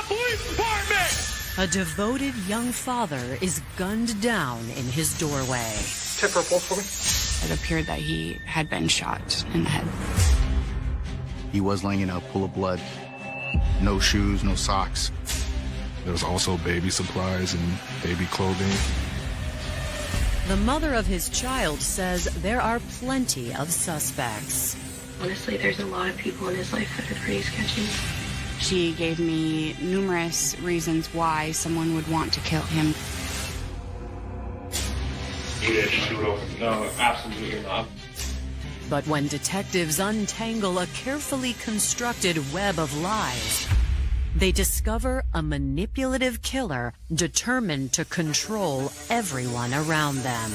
police department! A devoted young father is gunned down in his doorway. Check for a pulse for me. It appeared that he had been shot in the head. He was laying in a pool of blood. No shoes, no socks. There was also baby supplies and baby clothing. The mother of his child says there are plenty of suspects. Honestly, there's a lot of people in his life that are pretty sketchy. She gave me numerous reasons why someone would want to kill him. You didn't shoot him. No, absolutely not. But when detectives untangle a carefully constructed web of lies, they discover a manipulative killer determined to control everyone around them.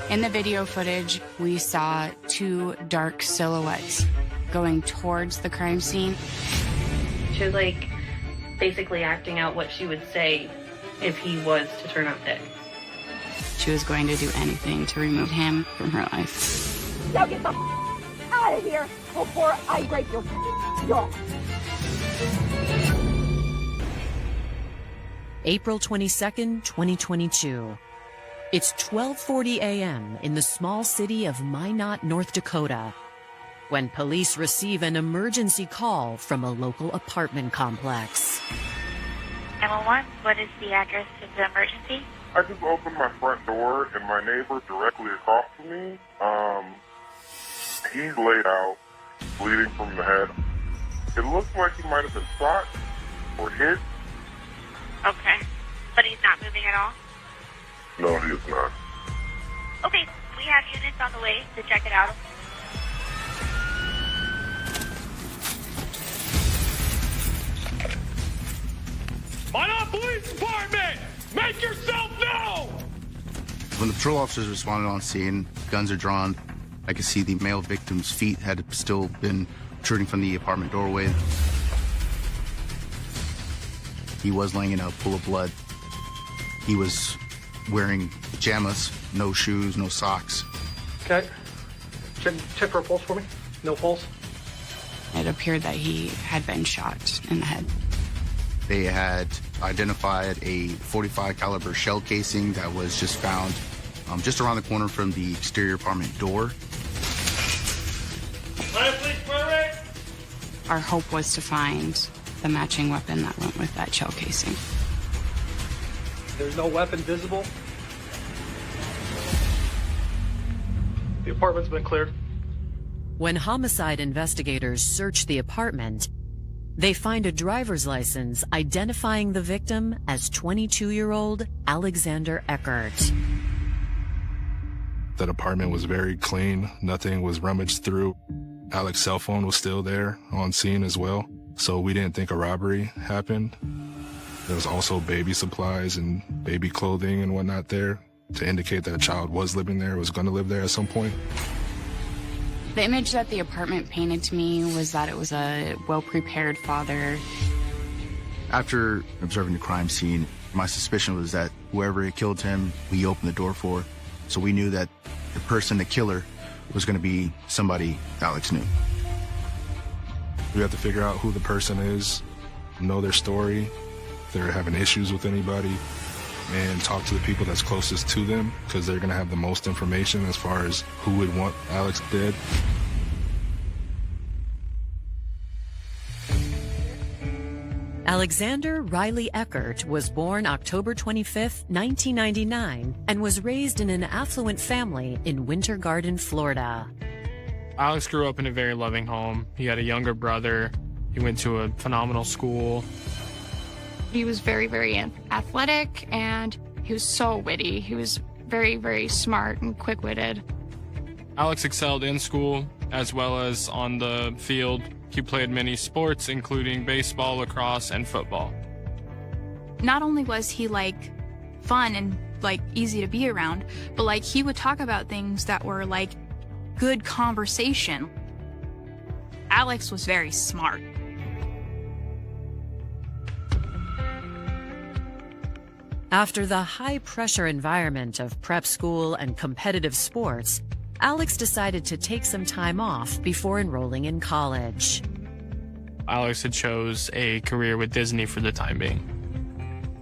In the video footage, we saw two dark silhouettes going towards the crime scene. She was like basically acting out what she would say if he was to turn up dead. She was going to do anything to remove him from her life. Now get the out of here before I break your jaw. April 22nd, 2022. It's 12:40 a.m. in the small city of Minot, North Dakota, when police receive an emergency call from a local apartment complex. 911, what is the address of the emergency? I just opened my front door and my neighbor directly across from me, he's laid out, bleeding from the head. It looks like he might have been shot or hit. Okay, but he's not moving at all? No, he is not. Okay, we have units on the way to check it out. Minot Police Department! Make yourself known! When the patrol officers responded on scene, guns are drawn. I could see the male victim's feet had still been protruding from the apartment doorway. He was laying in a pool of blood. He was wearing pajamas, no shoes, no socks. Okay. Check for a pulse for me. No pulse. It appeared that he had been shot in the head. They had identified a .45 caliber shell casing that was just found just around the corner from the exterior apartment door. Our hope was to find the matching weapon that went with that shell casing. There's no weapon visible. The apartment's been cleared. When homicide investigators search the apartment, they find a driver's license identifying the victim as 22-year-old Alexander Eckert. That apartment was very clean. Nothing was rummaged through. Alex's cell phone was still there on scene as well. So we didn't think a robbery happened. There was also baby supplies and baby clothing and whatnot there to indicate that a child was living there, was going to live there at some point. The image that the apartment painted to me was that it was a well-prepared father. After observing the crime scene, my suspicion was that whoever had killed him, we opened the door for. So we knew that the person, the killer, was going to be somebody Alex knew. We have to figure out who the person is, know their story, if they're having issues with anybody, and talk to the people that's closest to them, because they're going to have the most information as far as who would want Alex dead. Alexander Riley Eckert was born October 25, 1999, and was raised in an affluent family in Winter Garden, Florida. Alex grew up in a very loving home. He had a younger brother. He went to a phenomenal school. He was very, very athletic, and he was so witty. He was very, very smart and quick-witted. Alex excelled in school as well as on the field. He played many sports, including baseball, lacrosse, and football. Not only was he fun and easy to be around, but he would talk about things that were good conversation. Alex was very smart. After the high-pressure environment of prep school and competitive sports, Alex decided to take some time off before enrolling in college. Alex had chose a career with Disney for the time being.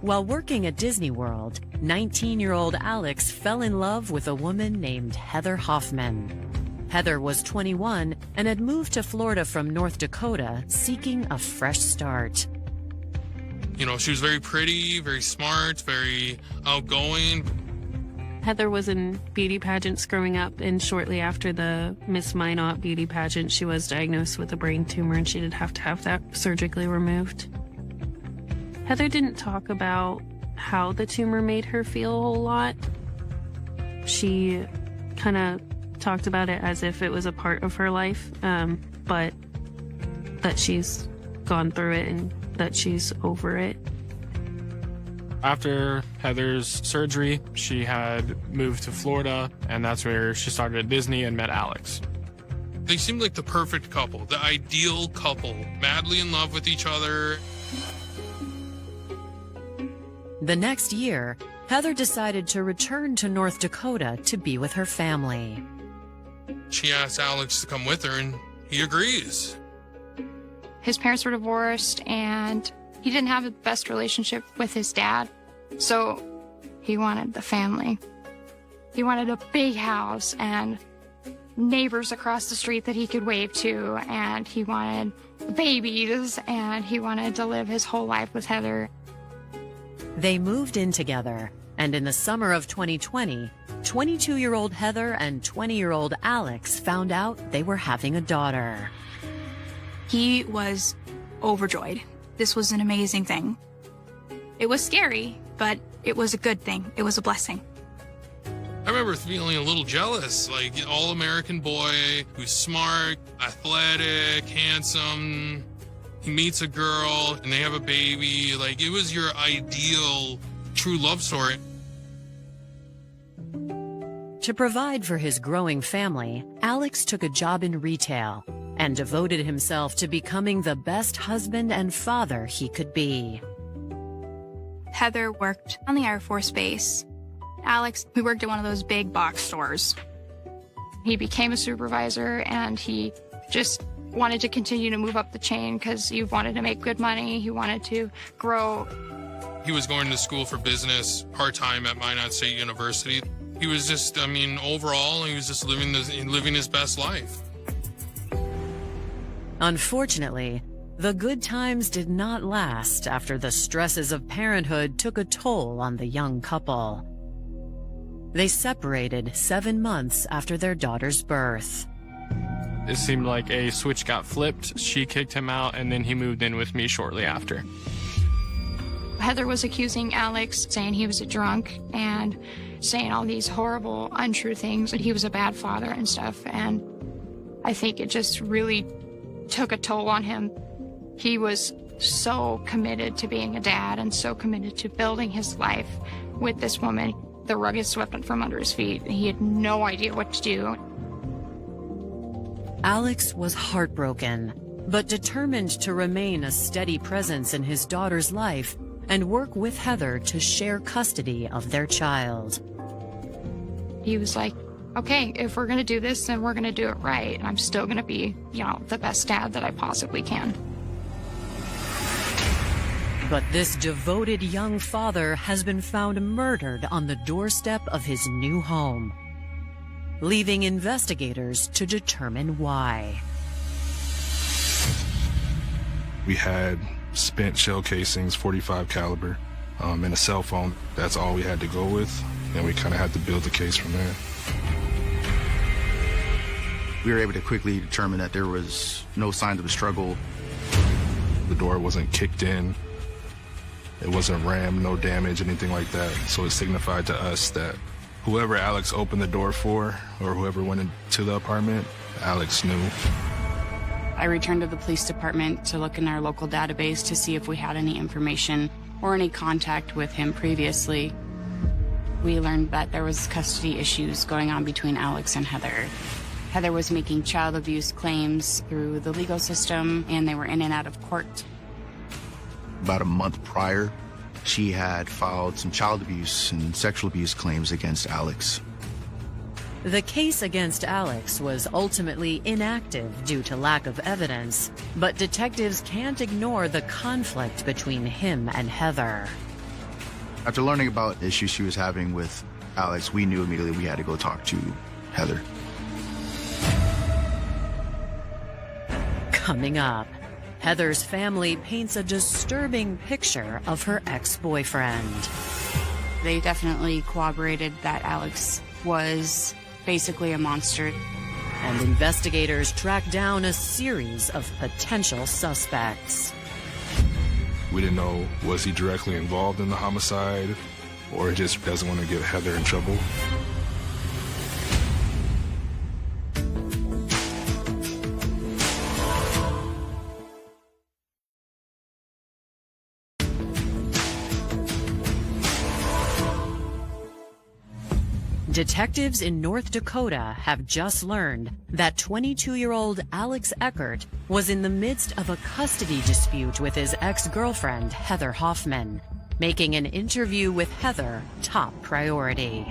While working at Disney World, 19-year-old Alex fell in love with a woman named Heather Hoffman. Heather was 21 and had moved to Florida from North Dakota, seeking a fresh start. You know, she was very pretty, very smart, very outgoing. Heather was in beauty pageants growing up, and shortly after the Miss Minot beauty pageant, she was diagnosed with a brain tumor, and she did have to have that surgically removed. Heather didn't talk about how the tumor made her feel a whole lot. She kind of talked about it as if it was a part of her life, but that she's gone through it and that she's over it. After Heather's surgery, she had moved to Florida, and that's where she started at Disney and met Alex. They seemed like the perfect couple, the ideal couple, madly in love with each other. The next year, Heather decided to return to North Dakota to be with her family. She asked Alex to come with her, and he agrees. His parents were divorced, and he didn't have the best relationship with his dad, so he wanted the family. He wanted a big house and neighbors across the street that he could wave to, and he wanted babies, and he wanted to live his whole life with Heather. They moved in together, and in the summer of 2020, 22-year-old Heather and 20-year-old Alex found out they were having a daughter. He was overjoyed. This was an amazing thing. It was scary, but it was a good thing. It was a blessing. I remember feeling a little jealous, like all-American boy who's smart, athletic, handsome. He meets a girl and they have a baby. Like, it was your ideal true love story. To provide for his growing family, Alex took a job in retail and devoted himself to becoming the best husband and father he could be. Heather worked on the Air Force Base. Alex, we worked at one of those big box stores. He became a supervisor, and he just wanted to continue to move up the chain because he wanted to make good money. He wanted to grow. He was going to school for business part-time at Minot State University. He was just, overall, he was just living his best life. Unfortunately, the good times did not last after the stresses of parenthood took a toll on the young couple. They separated 7 months after their daughter's birth. It seemed like a switch got flipped. She kicked him out, and then he moved in with me shortly after. Heather was accusing Alex, saying he was a drunk and saying all these horrible, untrue things, that he was a bad father and stuff. And I think it just really took a toll on him. He was so committed to being a dad and so committed to building his life with this woman. The rug is swept from under his feet. He had no idea what to do. Alex was heartbroken, but determined to remain a steady presence in his daughter's life and work with Heather to share custody of their child. He was like, okay, if we're going to do this, then we're going to do it right. I'm still going to be, the best dad that I possibly can. But this devoted young father has been found murdered on the doorstep of his new home, leaving investigators to determine why. We had spent shell casings, .45 caliber, and a cell phone. That's all we had to go with, and we kind of had to build the case from there. We were able to quickly determine that there was no signs of a struggle. The door wasn't kicked in. It wasn't rammed, no damage, anything like that. So it signified to us that whoever Alex opened the door for, or whoever went into the apartment, Alex knew. I returned to the police department to look in our local database to see if we had any information or any contact with him previously. We learned that there was custody issues going on between Alex and Heather. Heather was making child abuse claims through the legal system, and they were in and out of court. About a month prior, she had filed some child abuse and sexual abuse claims against Alex. The case against Alex was ultimately inactive due to lack of evidence, but detectives can't ignore the conflict between him and Heather. After learning about issues she was having with Alex, we knew immediately we had to go talk to Heather. Coming up, Heather's family paints a disturbing picture of her ex-boyfriend. They definitely corroborated that Alex was basically a monster. And investigators track down a series of potential suspects. We didn't know, was he directly involved in the homicide, or he just doesn't want to get Heather in trouble? Detectives in North Dakota have just learned that 22-year-old Alex Eckert was in the midst of a custody dispute with his ex-girlfriend, Heather Hoffman, making an interview with Heather top priority.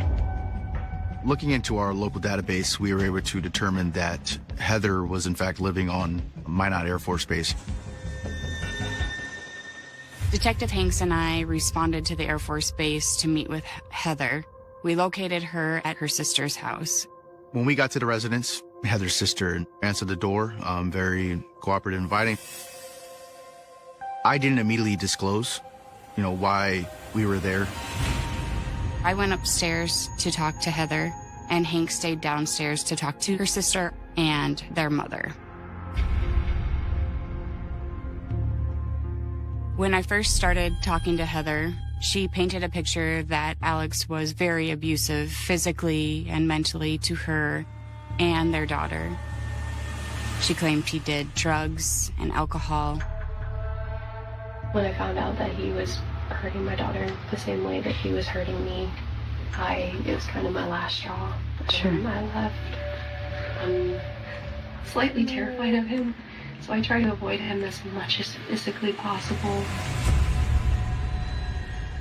Looking into our local database, we were able to determine that Heather was in fact living on Minot Air Force Base. Detective Hanks and I responded to the Air Force Base to meet with Heather. We located her at her sister's house. When we got to the residence, Heather's sister answered the door, very cooperative and inviting. I didn't immediately disclose, why we were there. I went upstairs to talk to Heather, and Hank stayed downstairs to talk to her sister and their mother. When I first started talking to Heather, she painted a picture that Alex was very abusive physically and mentally to her and their daughter. She claimed he did drugs and alcohol. When I found out that he was hurting my daughter the same way that he was hurting me, it was kind of my last straw. Sure. I left. I'm slightly terrified of him, so I try to avoid him as much as physically possible.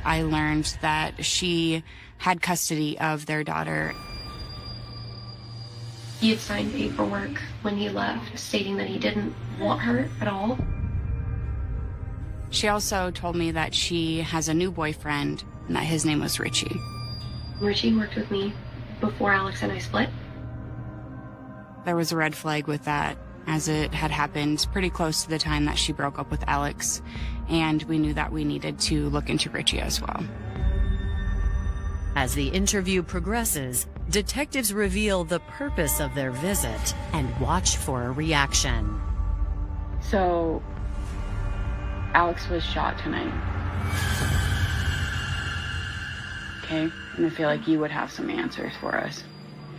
I learned that she had custody of their daughter. He had signed paperwork when he left stating that he didn't want her at all. She also told me that she has a new boyfriend and that his name was Richie. Richie worked with me before Alex and I split. There was a red flag with that, as it had happened pretty close to the time that she broke up with Alex, and we knew that we needed to look into Richie as well. As the interview progresses, detectives reveal the purpose of their visit and watch for a reaction. So, Alex was shot tonight. Okay, and I feel like you would have some answers for us.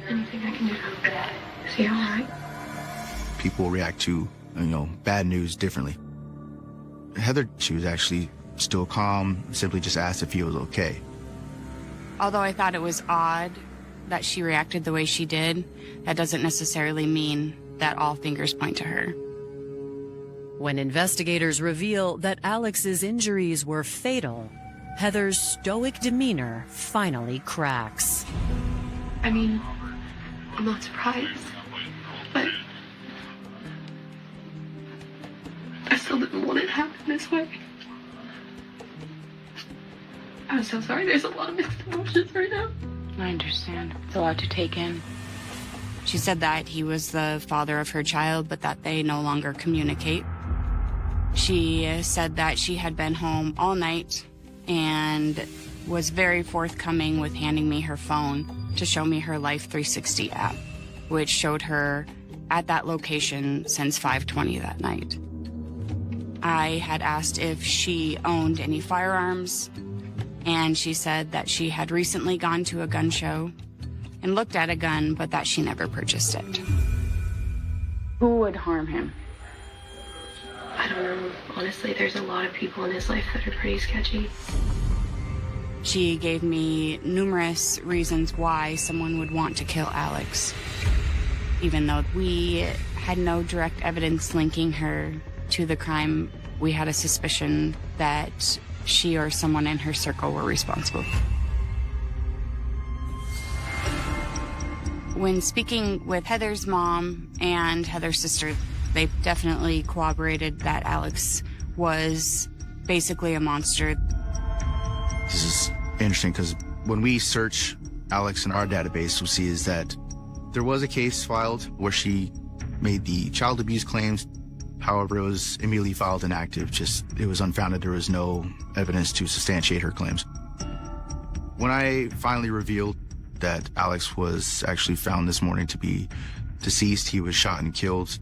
Anything I can do to help it? Is he all right? People react to, bad news differently. Heather, she was actually still calm, simply just asked if he was okay. Although I thought it was odd that she reacted the way she did, that doesn't necessarily mean that all fingers point to her. When investigators reveal that Alex's injuries were fatal, Heather's stoic demeanor finally cracks. I'm not surprised, but I still didn't want it to happen this way. I'm so sorry. There's a lot of mixed emotions right now. I understand. It's a lot to take in. She said that he was the father of her child, but that they no longer communicate. She said that she had been home all night and was very forthcoming with handing me her phone to show me her Life 360 app, which showed her at that location since 5:20 that night. I had asked if she owned any firearms, and she said that she had recently gone to a gun show and looked at a gun, but that she never purchased it. Who would harm him? I don't know. Honestly, there's a lot of people in his life that are pretty sketchy. She gave me numerous reasons why someone would want to kill Alex. Even though we had no direct evidence linking her to the crime, we had a suspicion that she or someone in her circle were responsible. When speaking with Heather's mom and Heather's sister, they definitely corroborated that Alex was basically a monster. This is interesting because when we search Alex in our database, we see is that there was a case filed where she made the child abuse claims. However, it was immediately filed inactive. It was unfounded. There was no evidence to substantiate her claims. When I finally revealed that Alex was actually found this morning to be deceased, he was shot and killed,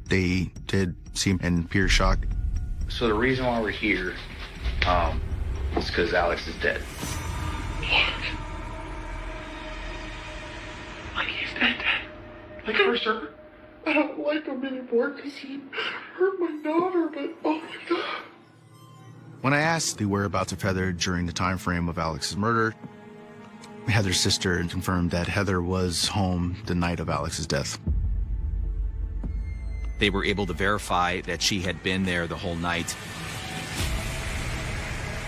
they did seem in pure shock. So the reason why we're here is because Alex is dead. Like he's dead. Like for sure. I don't like him anymore because he hurt my daughter, but oh my God. When I asked the whereabouts of Heather during the time frame of Alex's murder, Heather's sister confirmed that Heather was home the night of Alex's death. They were able to verify that she had been there the whole night.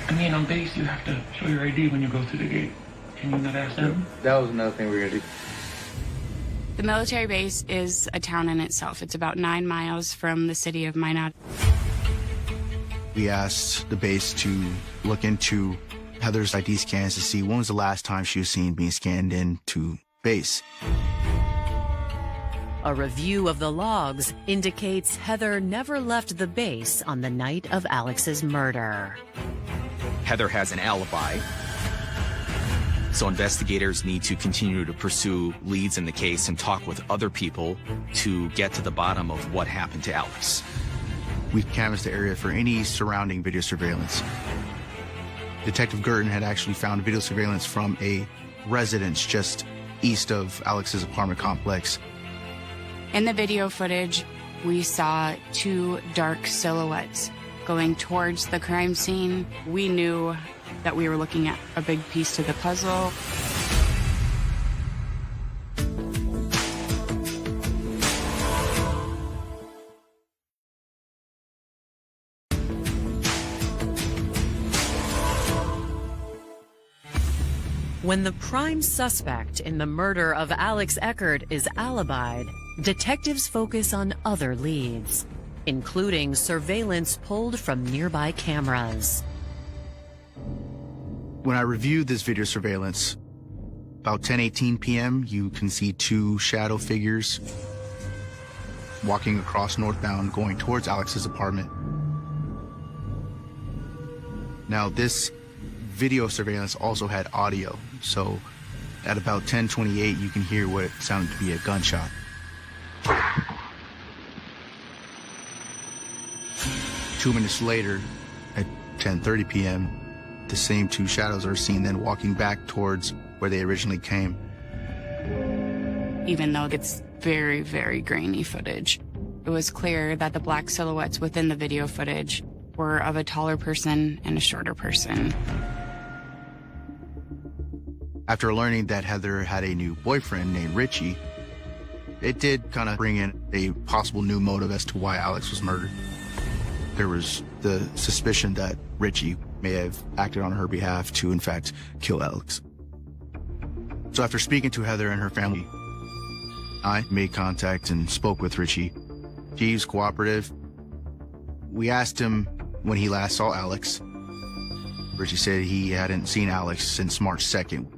I mean, on base, you have to show your ID when you go through the gate. Can you not ask them? That was another thing we were gonna do. The military base is a town in itself. It's about 9 miles from the city of Minot. We asked the base to look into Heather's ID scans to see when was the last time she was seen being scanned into base. A review of the logs indicates Heather never left the base on the night of Alex's murder. Heather has an alibi, so investigators need to continue to pursue leads in the case and talk with other people to get to the bottom of what happened to Alex. We canvassed the area for any surrounding video surveillance. Detective Gurton had actually found video surveillance from a residence just east of Alex's apartment complex. In the video footage, we saw 2 dark silhouettes going towards the crime scene. We knew that we were looking at a big piece to the puzzle. When the prime suspect in the murder of Alex Eckert is alibied, detectives focus on other leads, including surveillance pulled from nearby cameras. When I reviewed this video surveillance, about 10:18 p.m., you can see 2 shadow figures walking across northbound going towards Alex's apartment. Now, this video surveillance also had audio, so at about 10:28, you can hear what sounded to be a gunshot. Two minutes later, at 10:30 p.m., the same 2 shadows are seen then walking back towards where they originally came. Even though it's very, very grainy footage, it was clear that the black silhouettes within the video footage were of a taller person and a shorter person. After learning that Heather had a new boyfriend named Richie, it did kind of bring in a possible new motive as to why Alex was murdered. There was the suspicion that Richie may have acted on her behalf to, in fact, kill Alex. So after speaking to Heather and her family, I made contact and spoke with Richie. He was cooperative. We asked him when he last saw Alex. Richie said he hadn't seen Alex since March 2nd.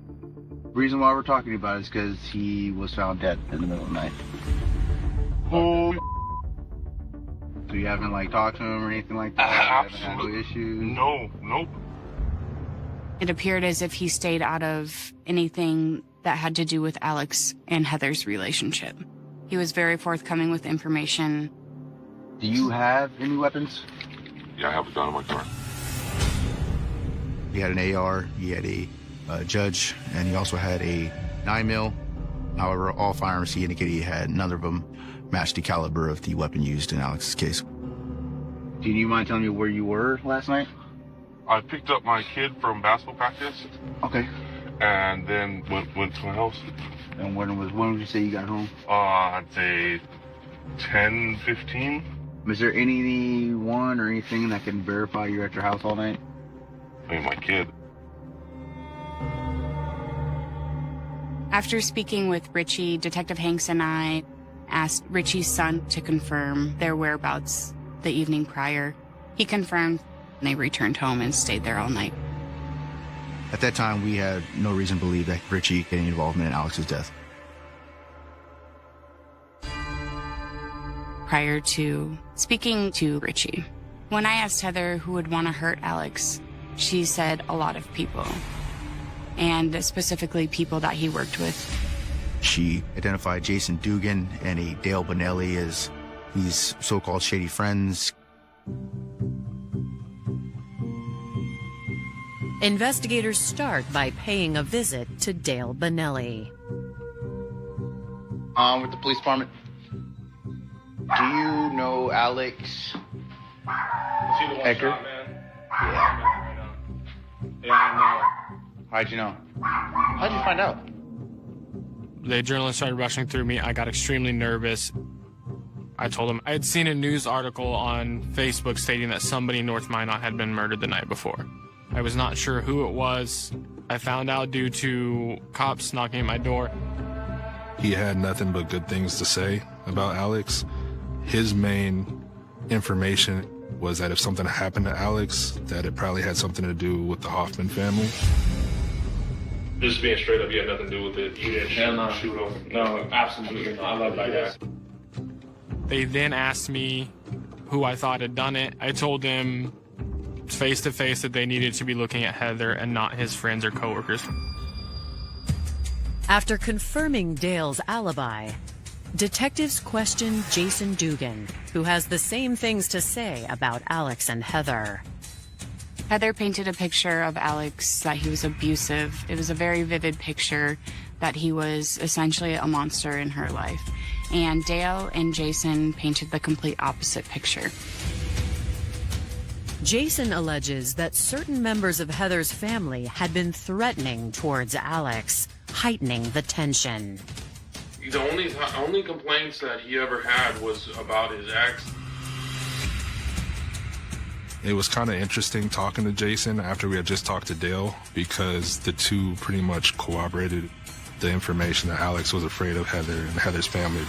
The reason why we're talking about it is because he was found dead in the middle of the night. Oh, So you haven't talked to him or anything like that? absolutely. You haven't had no issues? No, nope. It appeared as if he stayed out of anything that had to do with Alex and Heather's relationship. He was very forthcoming with information. Do you have any weapons? Yeah, I have a gun in my car. He had an AR, he had a judge, and he also had a 9mm. However, all firearms he indicated he had, none of them matched the caliber of the weapon used in Alex's case. Do you mind telling me where you were last night? I picked up my kid from basketball practice. Okay. And then went to my house. And when would you say you got home? I'd say 10:15. Is there anyone or anything that can verify you're at your house all night? I mean, my kid. After speaking with Richie, Detective Hanks and I asked Richie's son to confirm their whereabouts the evening prior. He confirmed, and they returned home and stayed there all night. At that time, we had no reason to believe that Richie had any involvement in Alex's death. Prior to speaking to Richie, when I asked Heather who would want to hurt Alex, she said a lot of people, and specifically people that he worked with. She identified Jason Dugan and a Dale Bonelli as these so-called shady friends. Investigators start by paying a visit to Dale Bonelli. With the police department. Do you know Alex Ecker? Yeah. Yeah, I know. How'd you know? How'd you find out? The journalists started rushing through me. I got extremely nervous. I told them I had seen a news article on Facebook stating that somebody in North Minot had been murdered the night before. I was not sure who it was. I found out due to cops knocking at my door. He had nothing but good things to say about Alex. His main information was that if something happened to Alex, that it probably had something to do with the Hoffman family. Just being straight up, you had nothing to do with it. You didn't shoot him. No, absolutely not. I love that guy. They then asked me who I thought had done it. I told them face to face that they needed to be looking at Heather and not his friends or coworkers. After confirming Dale's alibi, detectives question Jason Dugan, who has the same things to say about Alex and Heather. Heather painted a picture of Alex that he was abusive. It was a very vivid picture that he was essentially a monster in her life. And Dale and Jason painted the complete opposite picture. Jason alleges that certain members of Heather's family had been threatening towards Alex, heightening the tension. The only complaints that he ever had was about his ex. It was kind of interesting talking to Jason after we had just talked to Dale, because the two pretty much corroborated the information that Alex was afraid of Heather and Heather's family.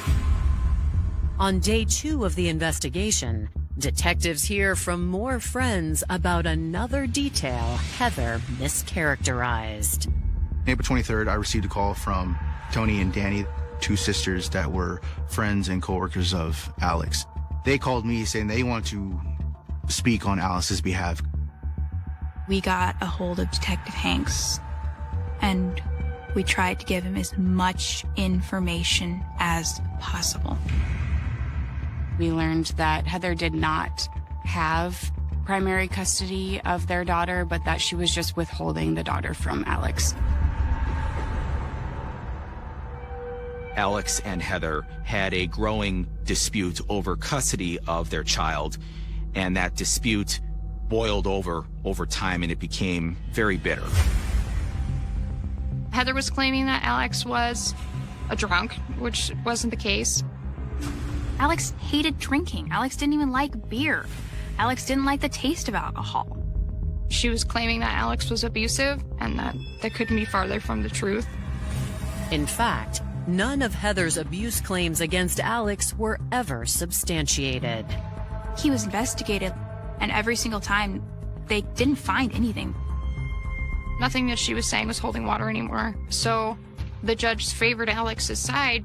On day 2 of the investigation, detectives hear from more friends about another detail Heather mischaracterized. April 23rd, I received a call from Tony and Danny, two sisters that were friends and coworkers of Alex. They called me saying they want to speak on Alice's behalf. We got a hold of Detective Hanks, and we tried to give him as much information as possible. We learned that Heather did not have primary custody of their daughter, but that she was just withholding the daughter from Alex. Alex and Heather had a growing dispute over custody of their child, and that dispute boiled over time, and it became very bitter. Heather was claiming that Alex was a drunk, which wasn't the case. Alex hated drinking. Alex didn't even like beer. Alex didn't like the taste of alcohol. She was claiming that Alex was abusive, and that couldn't be farther from the truth. In fact, none of Heather's abuse claims against Alex were ever substantiated. He was investigated, and every single time, they didn't find anything. Nothing that she was saying was holding water anymore. So the judge favored Alex's side.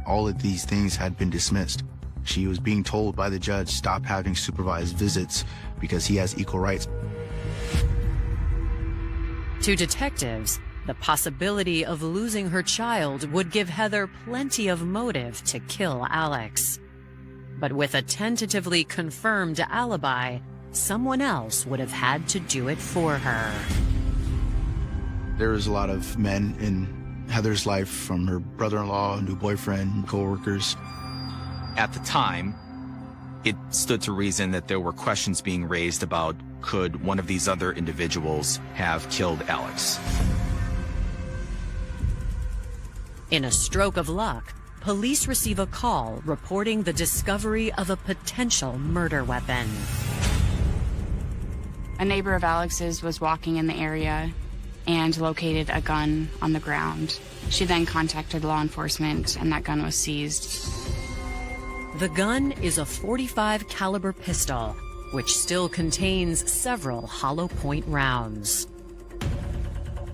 All of these things had been dismissed. She was being told by the judge, stop having supervised visits because he has equal rights. To detectives, the possibility of losing her child would give Heather plenty of motive to kill Alex. But with a tentatively confirmed alibi, someone else would have had to do it for her. There was a lot of men in Heather's life, from her brother-in-law, new boyfriend, co-workers. At the time, it stood to reason that there were questions being raised about, could one of these other individuals have killed Alex? In a stroke of luck, police receive a call reporting the discovery of a potential murder weapon. A neighbor of Alex's was walking in the area. and located a gun on the ground. She then contacted law enforcement, and that gun was seized. The gun is a .45 caliber pistol, which still contains several hollow point rounds.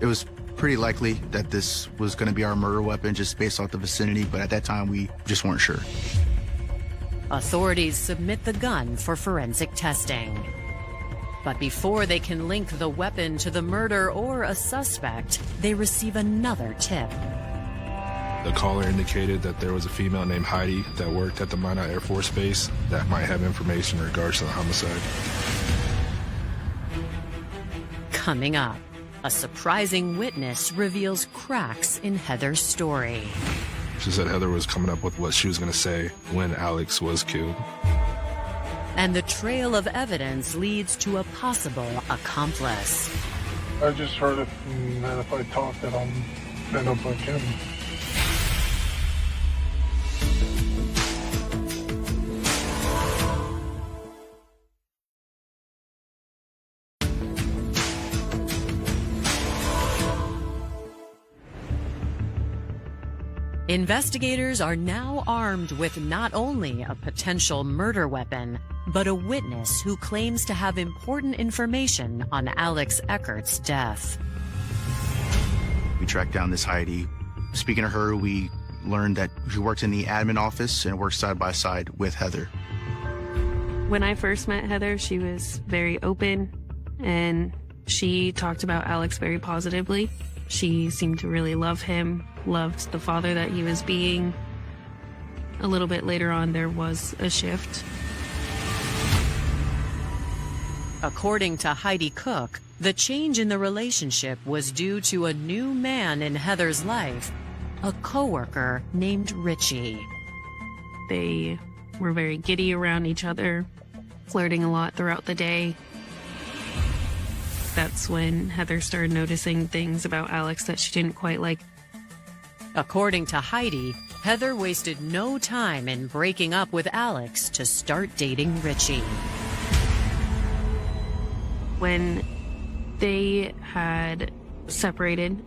It was pretty likely that this was going to be our murder weapon just based off the vicinity, but at that time we just weren't sure. Authorities submit the gun for forensic testing. But before they can link the weapon to the murder or a suspect, they receive another tip. The caller indicated that there was a female named Heidi that worked at the Minot Air Force Base that might have information in regards to the homicide. Coming up, a surprising witness reveals cracks in Heather's story. She said Heather was coming up with what she was going to say when Alex was killed. And the trail of evidence leads to a possible accomplice. I just heard it, that if I talk, that I'll end up like him. Investigators are now armed with not only a potential murder weapon, but a witness who claims to have important information on Alex Eckert's death. We tracked down this Heidi. Speaking to her, we learned that she worked in the admin office and worked side by side with Heather. When I first met Heather, she was very open and she talked about Alex very positively. She seemed to really love him, loved the father that he was being. A little bit later on, there was a shift. According to Heidi Cook, the change in the relationship was due to a new man in Heather's life, a coworker named Richie. They were very giddy around each other, flirting a lot throughout the day. That's when Heather started noticing things about Alex that she didn't quite like. According to Heidi, Heather wasted no time in breaking up with Alex to start dating Richie. When they had separated,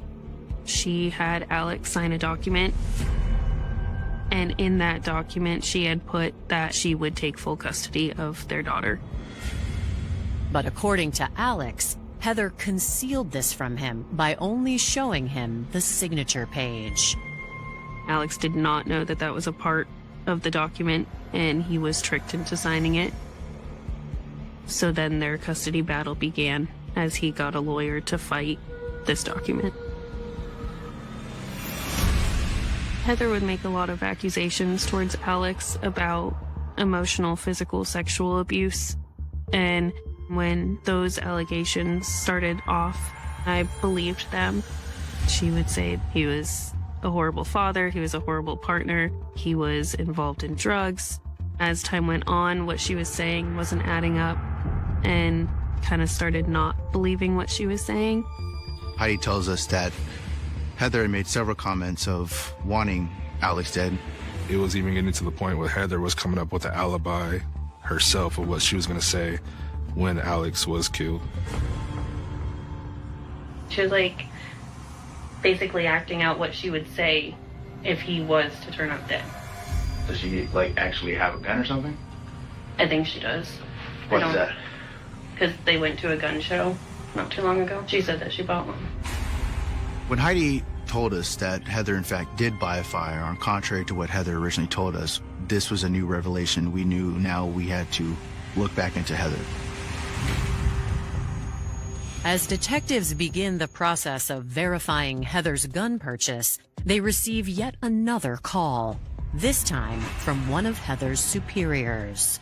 she had Alex sign a document. And in that document, she had put that she would take full custody of their daughter. But according to Alex, Heather concealed this from him by only showing him the signature page. Alex did not know that that was a part of the document, and he was tricked into signing it. So then their custody battle began as he got a lawyer to fight this document. Heather would make a lot of accusations towards Alex about emotional, physical, sexual abuse, and when those allegations started off, I believed them. She would say he was a horrible father, he was a horrible partner, he was involved in drugs. As time went on, what she was saying wasn't adding up, and kind of started not believing what she was saying. Heidi tells us that Heather had made several comments of wanting Alex dead. It was even getting to the point where Heather was coming up with an alibi herself of what she was going to say when Alex was killed. She was like basically acting out what she would say if he was to turn up dead. Does she like actually have a gun or something? I think she does. What is that? Because they went to a gun show not too long ago. She said that she bought one. When Heidi told us that Heather in fact did buy a firearm, contrary to what Heather originally told us, this was a new revelation. We knew now we had to look back into Heather. As detectives begin the process of verifying Heather's gun purchase, they receive yet another call, this time from one of Heather's superiors.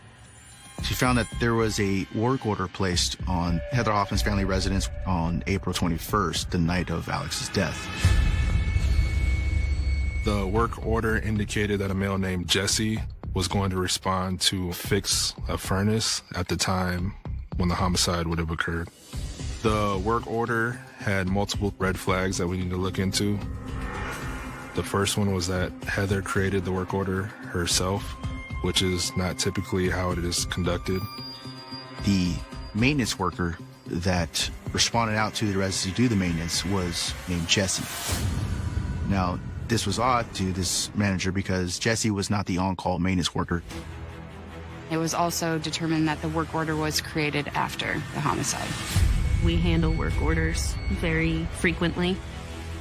She found that there was a work order placed on Heather Hoffman's family residence on April 21st, the night of Alex's death. The work order indicated that a male named Jesse was going to respond to fix a furnace at the time when the homicide would have occurred. The work order had multiple red flags that we need to look into. The first one was that Heather created the work order herself, which is not typically how it is conducted. The maintenance worker that responded out to the residents to do the maintenance was named Jesse. Now, this was odd to this manager because Jesse was not the on-call maintenance worker. It was also determined that the work order was created after the homicide. We handle work orders very frequently.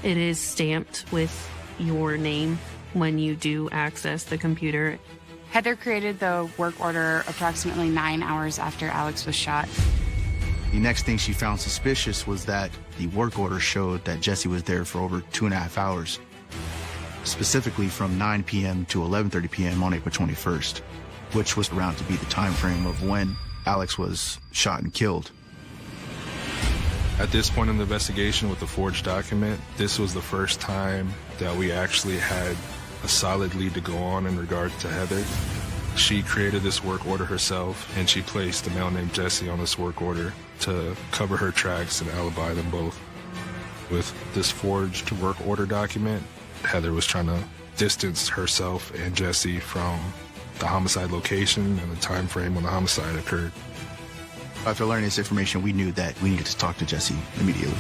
It is stamped with your name when you do access the computer. Heather created the work order approximately 9 hours after Alex was shot. The next thing she found suspicious was that the work order showed that Jesse was there for over 2.5 hours, specifically from 9 p.m. to 11:30 p.m. on April 21st, which was around to be the time frame of when Alex was shot and killed. At this point in the investigation with the forged document, this was the first time that we actually had a solid lead to go on in regards to Heather. She created this work order herself, and she placed a male named Jesse on this work order to cover her tracks and alibi them both. With this forged work order document, Heather was trying to distance herself and Jesse from the homicide location and the time frame when the homicide occurred. After learning this information, we knew that we needed to talk to Jesse immediately.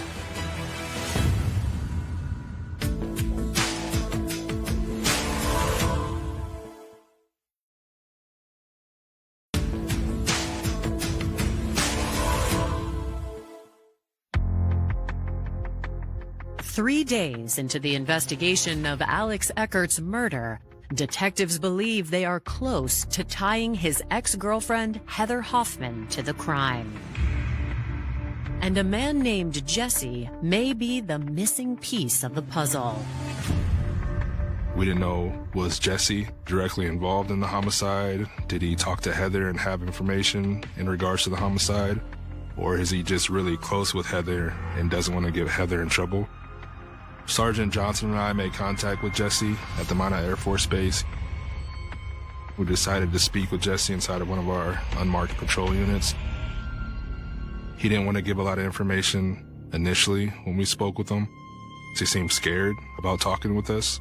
Three days into the investigation of Alex Eckert's murder, detectives believe they are close to tying his ex-girlfriend, Heather Hoffman, to the crime. And a man named Jesse may be the missing piece of the puzzle. We didn't know, was Jesse directly involved in the homicide? Did he talk to Heather and have information in regards to the homicide? Or is he just really close with Heather and doesn't want to get Heather in trouble? Sergeant Johnson and I made contact with Jesse at the Minot Air Force Base. We decided to speak with Jesse inside of one of our unmarked patrol units. He didn't want to give a lot of information initially when we spoke with him. He seemed scared about talking with us.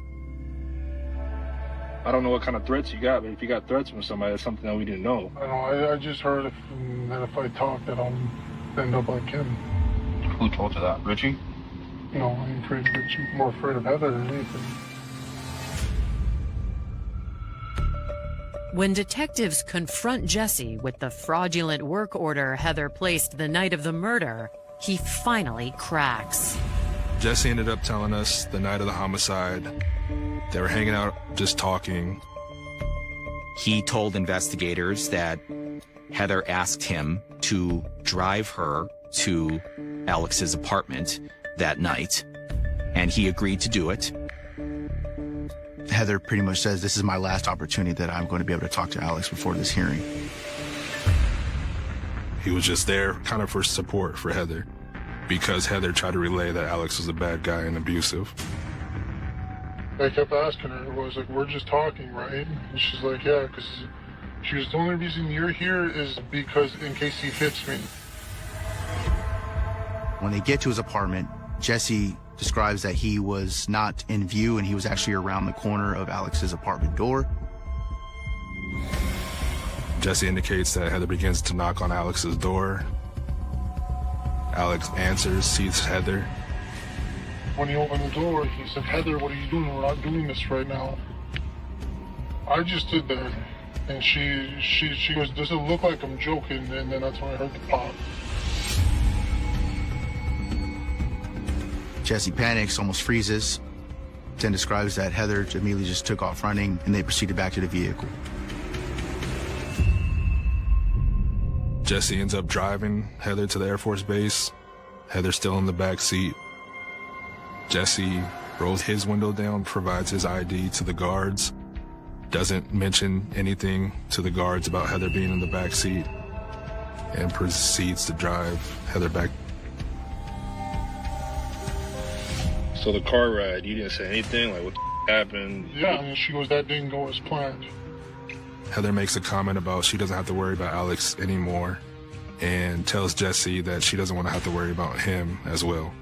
I don't know what kind of threats you got, but if you got threats from somebody, that's something that we didn't know. I know. I just heard that if I talk, that I'll end up like him. Who told you that? Richie? No, I'm afraid of Richie. More afraid of Heather than anything. When detectives confront Jesse with the fraudulent work order Heather placed the night of the murder, he finally cracks. Jesse ended up telling us the night of the homicide, they were hanging out, just talking. He told investigators that Heather asked him to drive her to Alex's apartment that night, and he agreed to do it. Heather pretty much says, this is my last opportunity that I'm going to be able to talk to Alex before this hearing. He was just there kind of for support for Heather, because Heather tried to relay that Alex was a bad guy and abusive. I kept asking her, I was like, we're just talking, right? And she's like, yeah, because she was, the only reason you're here is because in case he hits me. When they get to his apartment, Jesse describes that he was not in view and he was actually around the corner of Alex's apartment door. Jesse indicates that Heather begins to knock on Alex's door. Alex answers, sees Heather. When he opened the door, he said, Heather, what are you doing? We're not doing this right now. I just stood there, and she goes, does it look like I'm joking? And then that's when I heard the pop. Jesse panics, almost freezes, then describes that Heather immediately just took off running and they proceeded back to the vehicle. Jesse ends up driving Heather to the Air Force Base. Heather's still in the back seat. Jesse rolls his window down, provides his ID to the guards, doesn't mention anything to the guards about Heather being in the back seat, and proceeds to drive Heather back. So the car ride, you didn't say anything? Like, what the happened? Yeah, and she goes, that didn't go as planned. Heather makes a comment about she doesn't have to worry about Alex anymore and tells Jesse that she doesn't want to have to worry about him as well.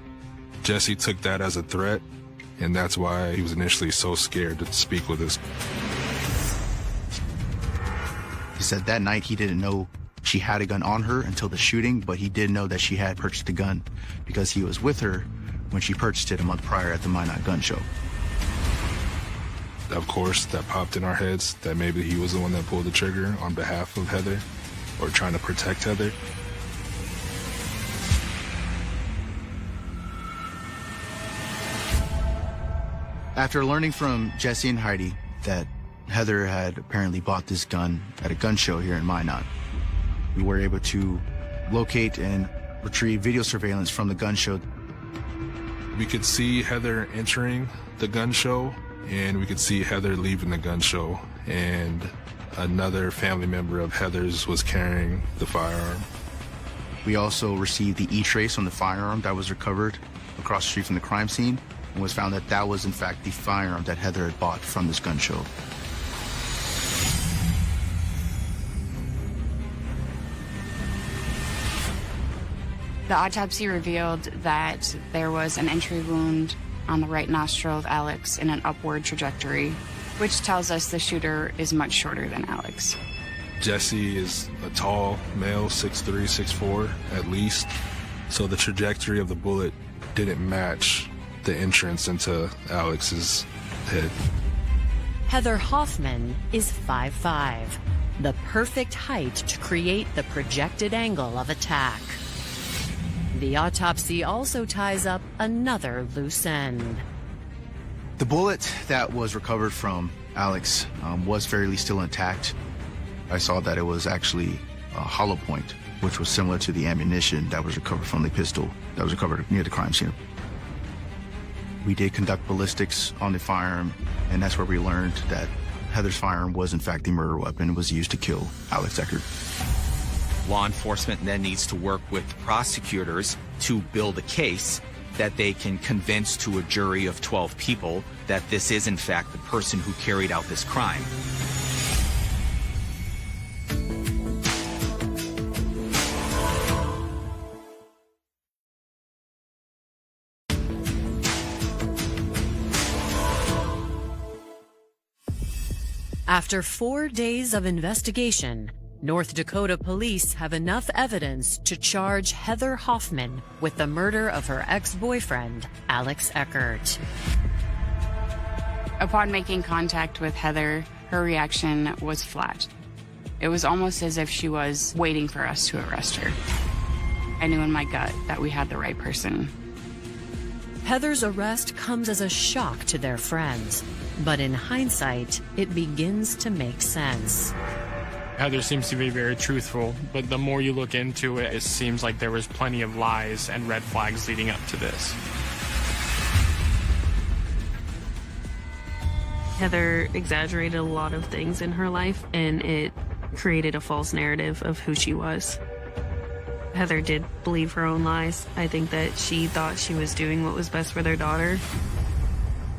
Jesse took that as a threat, and that's why he was initially so scared to speak with us. He said that night he didn't know she had a gun on her until the shooting, but he did know that she had purchased a gun because he was with her when she purchased it a month prior at the Minot gun show. Of course, that popped in our heads that maybe he was the one that pulled the trigger on behalf of Heather or trying to protect Heather. After learning from Jesse and Heidi that Heather had apparently bought this gun at a gun show here in Minot, we were able to locate and retrieve video surveillance from the gun show. We could see Heather entering the gun show, and we could see Heather leaving the gun show, and another family member of Heather's was carrying the firearm. We also received the E-trace on the firearm that was recovered across the street from the crime scene, and was found that that was in fact the firearm that Heather had bought from this gun show. The autopsy revealed that there was an entry wound on the right nostril of Alex in an upward trajectory, which tells us the shooter is much shorter than Alex. Jesse is a tall male, 6'3", 6'4", at least, so the trajectory of the bullet didn't match the entrance into Alex's head. Heather Hoffman is 5'5", the perfect height to create the projected angle of attack. The autopsy also ties up another loose end. The bullet that was recovered from Alex was fairly still intact. I saw that it was actually a hollow point, which was similar to the ammunition that was recovered from the pistol that was recovered near the crime scene. We did conduct ballistics on the firearm, and that's where we learned that Heather's firearm was in fact the murder weapon. It was used to kill Alex Eckert. Law enforcement then needs to work with prosecutors to build a case that they can convince to a jury of 12 people that this is in fact the person who carried out this crime. After 4 days of investigation, North Dakota police have enough evidence to charge Heather Hoffman with the murder of her ex-boyfriend, Alex Eckert. Upon making contact with Heather, her reaction was flat. It was almost as if she was waiting for us to arrest her. I knew in my gut that we had the right person. Heather's arrest comes as a shock to their friends, but in hindsight, it begins to make sense. Heather seems to be very truthful, but the more you look into it, it seems like there was plenty of lies and red flags leading up to this. Heather exaggerated a lot of things in her life, and it created a false narrative of who she was. Heather did believe her own lies. I think that she thought she was doing what was best for their daughter.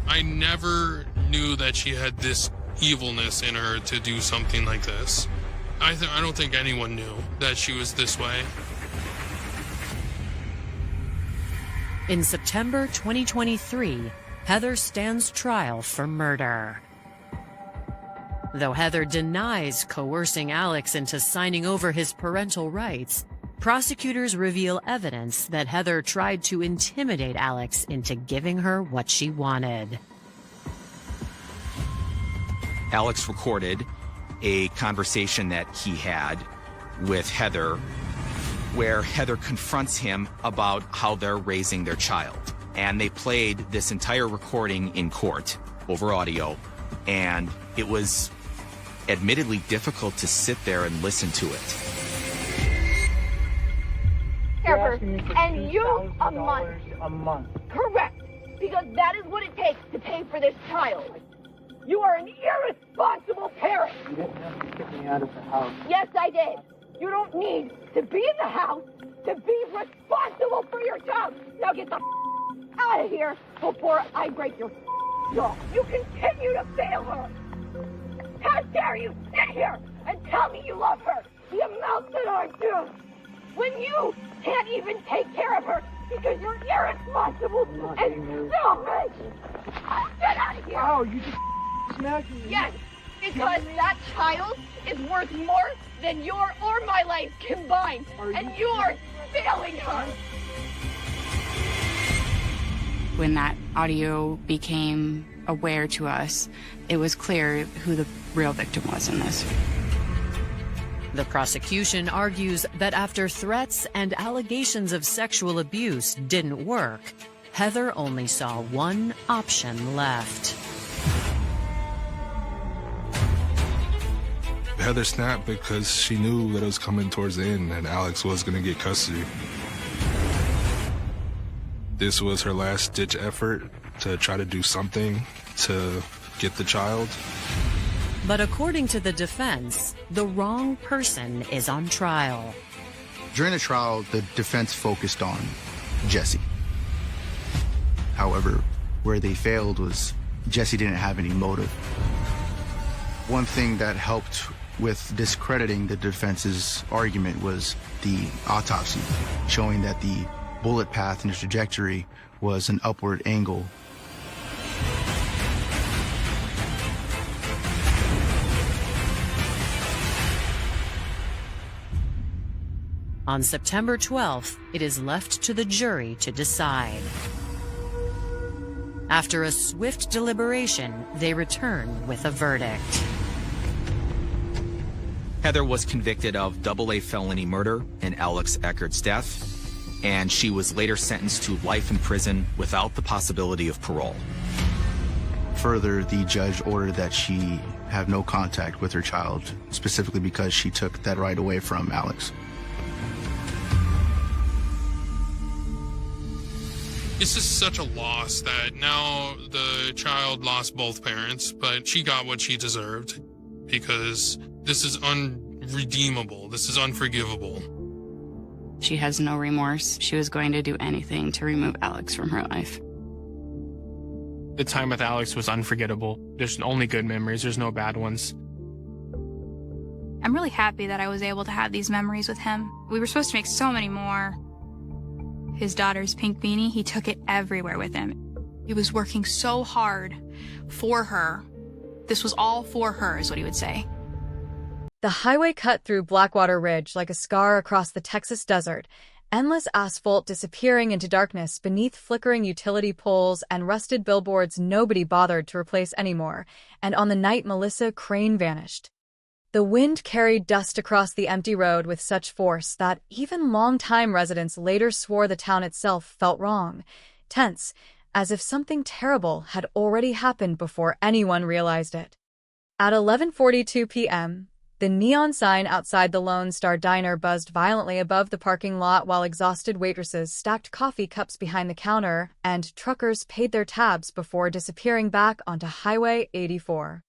I never knew that she had this evilness in her to do something like this. I don't think anyone knew that she was this way. In September 2023, Heather stands trial for murder. Though Heather denies coercing Alex into signing over his parental rights, prosecutors reveal evidence that Heather tried to intimidate Alex into giving her what she wanted. Alex recorded a conversation that he had with Heather where Heather confronts him about how they're raising their child. And they played this entire recording in court over audio, and it was admittedly difficult to sit there and listen to it. And you a month. A month. Correct. Because that is what it takes to pay for this child. You are an irresponsible parent. You didn't have to kick me out of the house. Yes, I did. You don't need to be in the house to be responsible for your child. Now get the out of here before I break your jaw. You continue to fail her. How dare you sit here and tell me you love her the amount that I do, when you can't even take care of her because you're irresponsible and selfish. Get out of here. Oh, you just smacked me. Yes, Because that child is worth more than your or my life combined. And you're failing her. When that audio became aware to us, it was clear who the real victim was in this. The prosecution argues that after threats and allegations of sexual abuse didn't work, Heather only saw one option left. Heather snapped because she knew that it was coming towards the end and Alex was going to get custody. This was her last-ditch effort to try to do something to get the child. But according to the defense, the wrong person is on trial. During the trial, the defense focused on Jesse. However, where they failed was Jesse didn't have any motive. One thing that helped with discrediting the defense's argument was the autopsy, showing that the bullet path and the trajectory was an upward angle. On September 12th, it is left to the jury to decide. After a swift deliberation, they return with a verdict. Heather was convicted of double-A felony murder in Alex Eckert's death, and she was later sentenced to life in prison without the possibility of parole. Further, the judge ordered that she have no contact with her child, specifically because she took that right away from Alex. It's just such a loss that now the child lost both parents, but she got what she deserved because this is unredeemable. This is unforgivable. She has no remorse. She was going to do anything to remove Alex from her life. The time with Alex was unforgettable. There's only good memories. There's no bad ones. I'm really happy that I was able to have these memories with him. We were supposed to make so many more. His daughter's pink beanie, he took it everywhere with him. He was working so hard for her. This was all for her, is what he would say. The highway cut through Blackwater Ridge like a scar across the Texas desert, endless asphalt disappearing into darkness beneath flickering utility poles and rusted billboards nobody bothered to replace anymore, and on the night Melissa Crane vanished. The wind carried dust across the empty road with such force that even longtime residents later swore the town itself felt wrong, tense, as if something terrible had already happened before anyone realized it. At 11:42 p.m., the neon sign outside the Lone Star Diner buzzed violently above the parking lot while exhausted waitresses stacked coffee cups behind the counter and truckers paid their tabs before disappearing back onto Highway 84.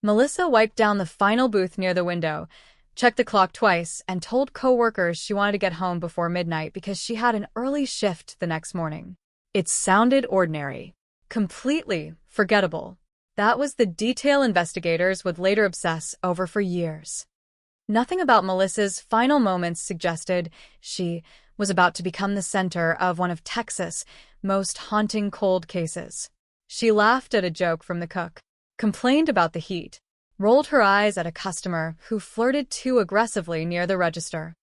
Melissa wiped down the final booth near the window, checked the clock twice, and told co-workers she wanted to get home before midnight because she had an early shift the next morning. It sounded ordinary, completely forgettable. That was the detail investigators would later obsess over for years. Nothing about Melissa's final moments suggested she was about to become the center of one of Texas' most haunting cold cases. She laughed at a joke from the cook, complained about the heat, rolled her eyes at a customer who flirted too aggressively near the register.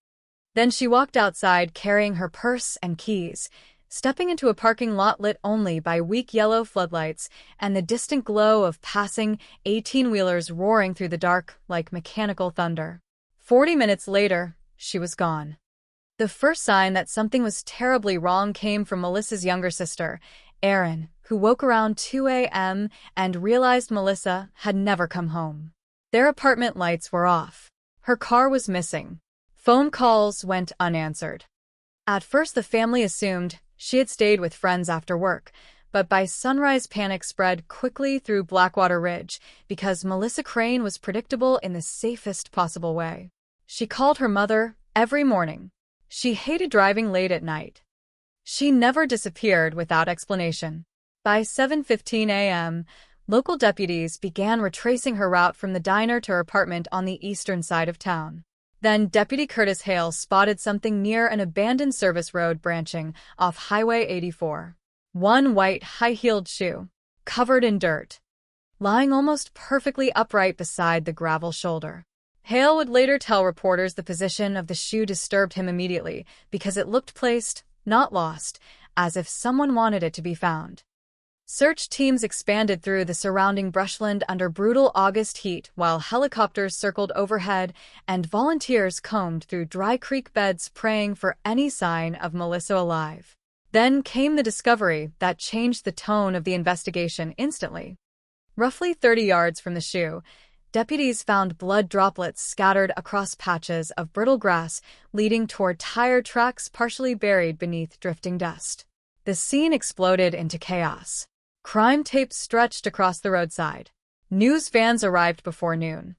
Then she walked outside carrying her purse and keys, stepping into a parking lot lit only by weak yellow floodlights and the distant glow of passing 18-wheelers roaring through the dark like mechanical thunder. 40 minutes later, she was gone. The first sign that something was terribly wrong came from Melissa's younger sister, Erin, who woke around 2 a.m. and realized Melissa had never come home. Their apartment lights were off. Her car was missing. Phone calls went unanswered. At first, the family assumed she had stayed with friends after work, but by sunrise panic spread quickly through Blackwater Ridge because Melissa Crane was predictable in the safest possible way. She called her mother every morning. She hated driving late at night. She never disappeared without explanation. By 7:15 a.m., local deputies began retracing her route from the diner to her apartment on the eastern side of town. Then Deputy Curtis Hale spotted something near an abandoned service road branching off Highway 84. One white, high-heeled shoe, covered in dirt. lying almost perfectly upright beside the gravel shoulder. Hale would later tell reporters the position of the shoe disturbed him immediately because it looked placed, not lost, as if someone wanted it to be found. Search teams expanded through the surrounding brushland under brutal August heat while helicopters circled overhead and volunteers combed through dry creek beds praying for any sign of Melissa alive. Then came the discovery that changed the tone of the investigation instantly. Roughly 30 yards from the shoe, deputies found blood droplets scattered across patches of brittle grass leading toward tire tracks partially buried beneath drifting dust. The scene exploded into chaos. Crime tapes stretched across the roadside. News vans arrived before noon.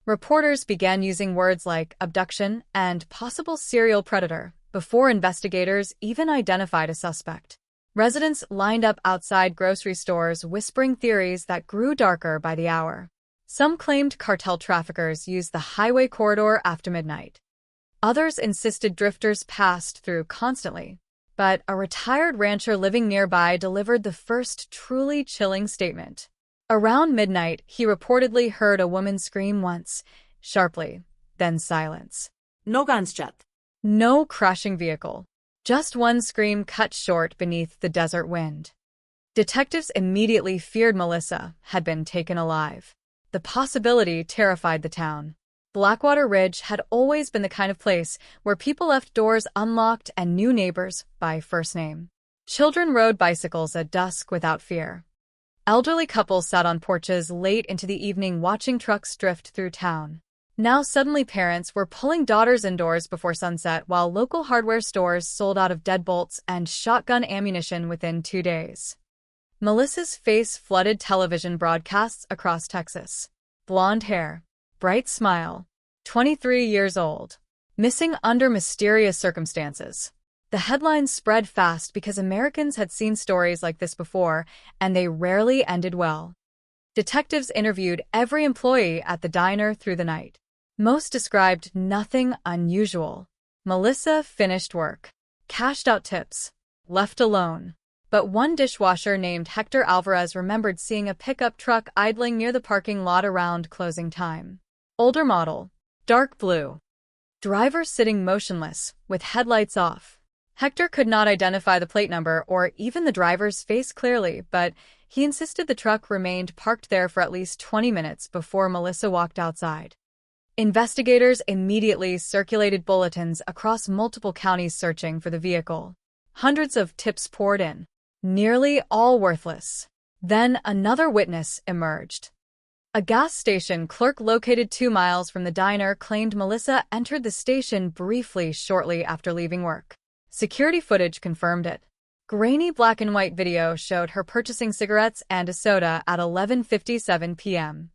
Reporters began using words like abduction and possible serial predator before investigators even identified a suspect. Residents lined up outside grocery stores whispering theories that grew darker by the hour. Some claimed cartel traffickers used the highway corridor after midnight. Others insisted drifters passed through constantly. But a retired rancher living nearby delivered the first truly chilling statement. Around midnight, he reportedly heard a woman scream once, sharply, then silence. No gunshot. No crashing vehicle. Just one scream cut short beneath the desert wind. Detectives immediately feared Melissa had been taken alive. The possibility terrified the town. Blackwater Ridge had always been the kind of place where people left doors unlocked and knew neighbors by first name. Children rode bicycles at dusk without fear. Elderly couples sat on porches late into the evening watching trucks drift through town. Now suddenly parents were pulling daughters indoors before sunset while local hardware stores sold out of deadbolts and shotgun ammunition within 2 days. Melissa's face flooded television broadcasts across Texas. Blonde hair. Bright smile. 23 years old. Missing under mysterious circumstances. The headlines spread fast because Americans had seen stories like this before, and they rarely ended well. Detectives interviewed every employee at the diner through the night. Most described nothing unusual. Melissa finished work, cashed out tips, left alone. But one dishwasher named Hector Alvarez remembered seeing a pickup truck idling near the parking lot around closing time. Older model, dark blue. Driver sitting motionless, with headlights off. Hector could not identify the plate number or even the driver's face clearly, but he insisted the truck remained parked there for at least 20 minutes before Melissa walked outside. Investigators immediately circulated bulletins across multiple counties searching for the vehicle. Hundreds of tips poured in, nearly all worthless. Then another witness emerged. A gas station clerk located 2 miles from the diner claimed Melissa entered the station briefly shortly after leaving work. Security footage confirmed it. Grainy black and white video showed her purchasing cigarettes and a soda at 11:57 p.m.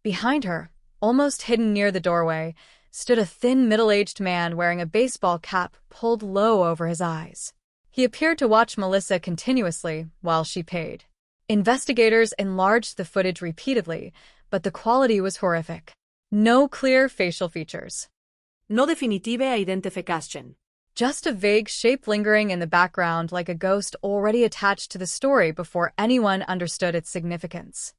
Behind her, almost hidden near the doorway, stood a thin middle-aged man wearing a baseball cap pulled low over his eyes. He appeared to watch Melissa continuously while she paid. Investigators enlarged the footage repeatedly, but the quality was horrific. No clear facial features. No definitive identification. Just a vague shape lingering in the background like a ghost already attached to the story before anyone understood its significance.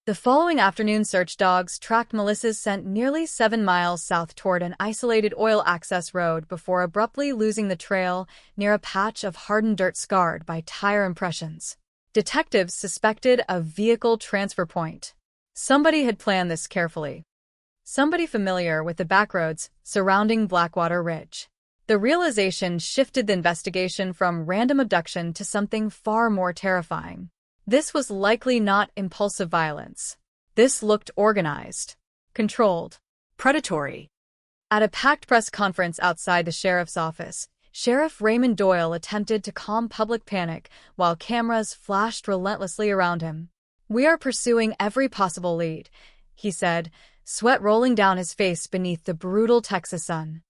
The following afternoon, search dogs tracked Melissa's scent nearly 7 miles south toward an isolated oil access road before abruptly losing the trail near a patch of hardened dirt scarred by tire impressions. Detectives suspected a vehicle transfer point. Somebody had planned this carefully. Somebody familiar with the backroads surrounding Blackwater Ridge. The realization shifted the investigation from random abduction to something far more terrifying. This was likely not impulsive violence. This looked organized, controlled, predatory. At a packed press conference outside the sheriff's office, Sheriff Raymond Doyle attempted to calm public panic while cameras flashed relentlessly around him. "We are pursuing every possible lead," he said, sweat rolling down his face beneath the brutal Texas sun.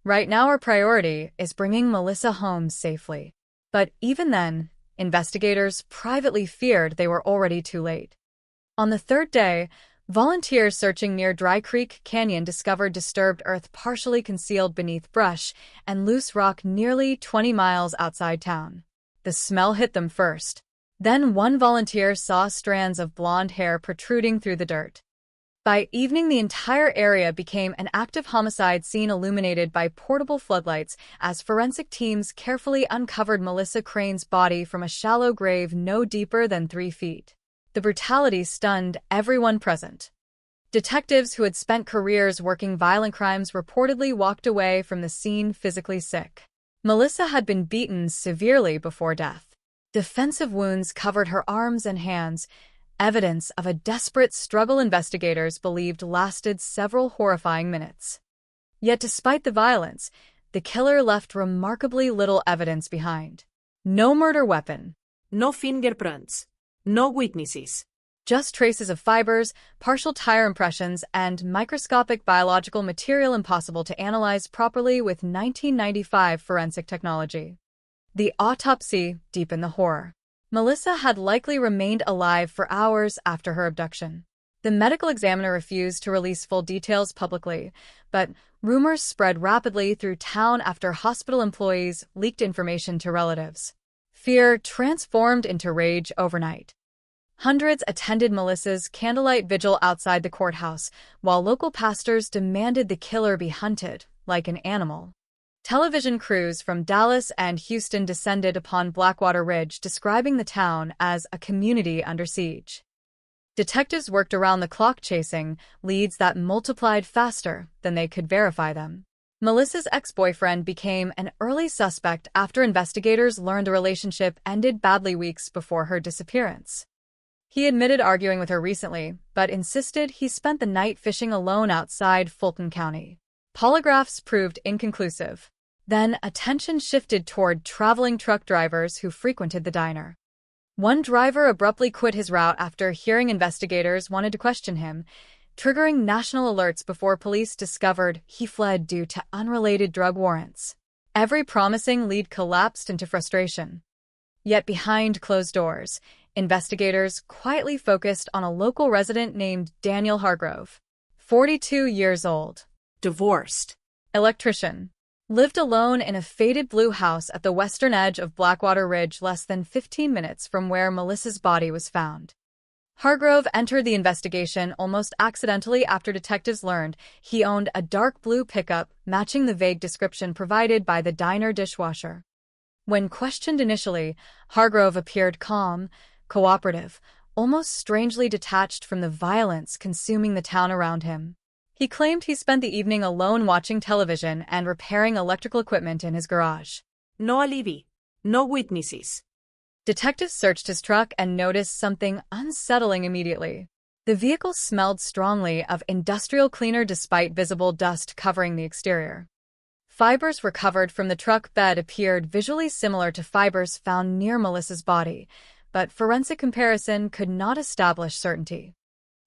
"Right now our priority is bringing Melissa home safely." But even then, investigators privately feared they were already too late. On the third day, volunteers searching near Dry Creek Canyon discovered disturbed earth partially concealed beneath brush and loose rock nearly 20 miles outside town. The smell hit them first. Then one volunteer saw strands of blonde hair protruding through the dirt. By evening, the entire area became an active homicide scene illuminated by portable floodlights as forensic teams carefully uncovered Melissa Crane's body from a shallow grave no deeper than 3 feet. The brutality stunned everyone present. Detectives who had spent careers working violent crimes reportedly walked away from the scene physically sick. Melissa had been beaten severely before death. Defensive wounds covered her arms and hands, evidence of a desperate struggle investigators believed lasted several horrifying minutes. Yet despite the violence, the killer left remarkably little evidence behind. No murder weapon. No fingerprints. No witnesses. Just traces of fibers, partial tire impressions, and microscopic biological material impossible to analyze properly with 1995 forensic technology. The autopsy deepened the horror. Melissa had likely remained alive for hours after her abduction. The medical examiner refused to release full details publicly, but rumors spread rapidly through town after hospital employees leaked information to relatives. Fear transformed into rage overnight. Hundreds attended Melissa's candlelight vigil outside the courthouse, while local pastors demanded the killer be hunted like an animal. Television crews from Dallas and Houston descended upon Blackwater Ridge, describing the town as a community under siege. Detectives worked around the clock chasing leads that multiplied faster than they could verify them. Melissa's ex-boyfriend became an early suspect after investigators learned the relationship ended badly weeks before her disappearance. He admitted arguing with her recently, but insisted he spent the night fishing alone outside Fulton County. Polygraphs proved inconclusive. Then attention shifted toward traveling truck drivers who frequented the diner. One driver abruptly quit his route after hearing investigators wanted to question him, triggering national alerts before police discovered he fled due to unrelated drug warrants. Every promising lead collapsed into frustration. Yet behind closed doors, investigators quietly focused on a local resident named Daniel Hargrove, 42 years old, divorced, electrician, lived alone in a faded blue house at the western edge of Blackwater Ridge, less than 15 minutes from where Melissa's body was found. Hargrove entered the investigation almost accidentally after detectives learned he owned a dark blue pickup matching the vague description provided by the diner dishwasher. When questioned initially, Hargrove appeared calm, cooperative, almost strangely detached from the violence consuming the town around him. He claimed he spent the evening alone watching television and repairing electrical equipment in his garage. No alibi. No witnesses. Detectives searched his truck and noticed something unsettling immediately. The vehicle smelled strongly of industrial cleaner despite visible dust covering the exterior. Fibers recovered from the truck bed appeared visually similar to fibers found near Melissa's body, but forensic comparison could not establish certainty.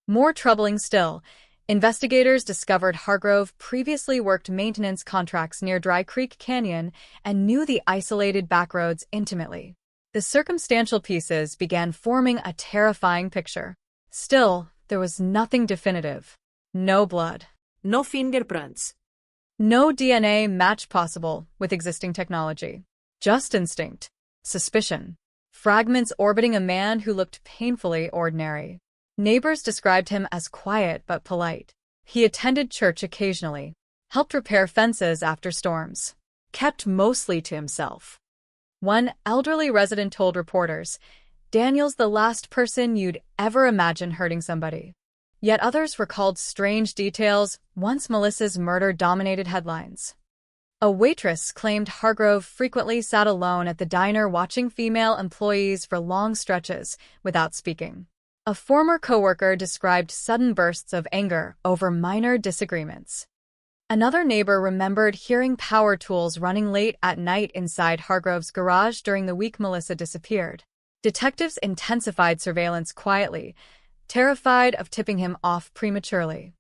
More troubling still, investigators discovered Hargrove previously worked maintenance contracts near Dry Creek Canyon and knew the isolated backroads intimately. The circumstantial pieces began forming a terrifying picture. Still, there was nothing definitive. No blood. No fingerprints. No DNA match possible with existing technology. Just instinct. Suspicion. Fragments orbiting a man who looked painfully ordinary. Neighbors described him as quiet but polite. He attended church occasionally, helped repair fences after storms, kept mostly to himself. One elderly resident told reporters, "Daniel's the last person you'd ever imagine hurting somebody." Yet others recalled strange details once Melissa's murder dominated headlines. A waitress claimed Hargrove frequently sat alone at the diner watching female employees for long stretches without speaking. A former coworker described sudden bursts of anger over minor disagreements. Another neighbor remembered hearing power tools running late at night inside Hargrove's garage during the week Melissa disappeared. Detectives intensified surveillance quietly, terrified of tipping him off prematurely.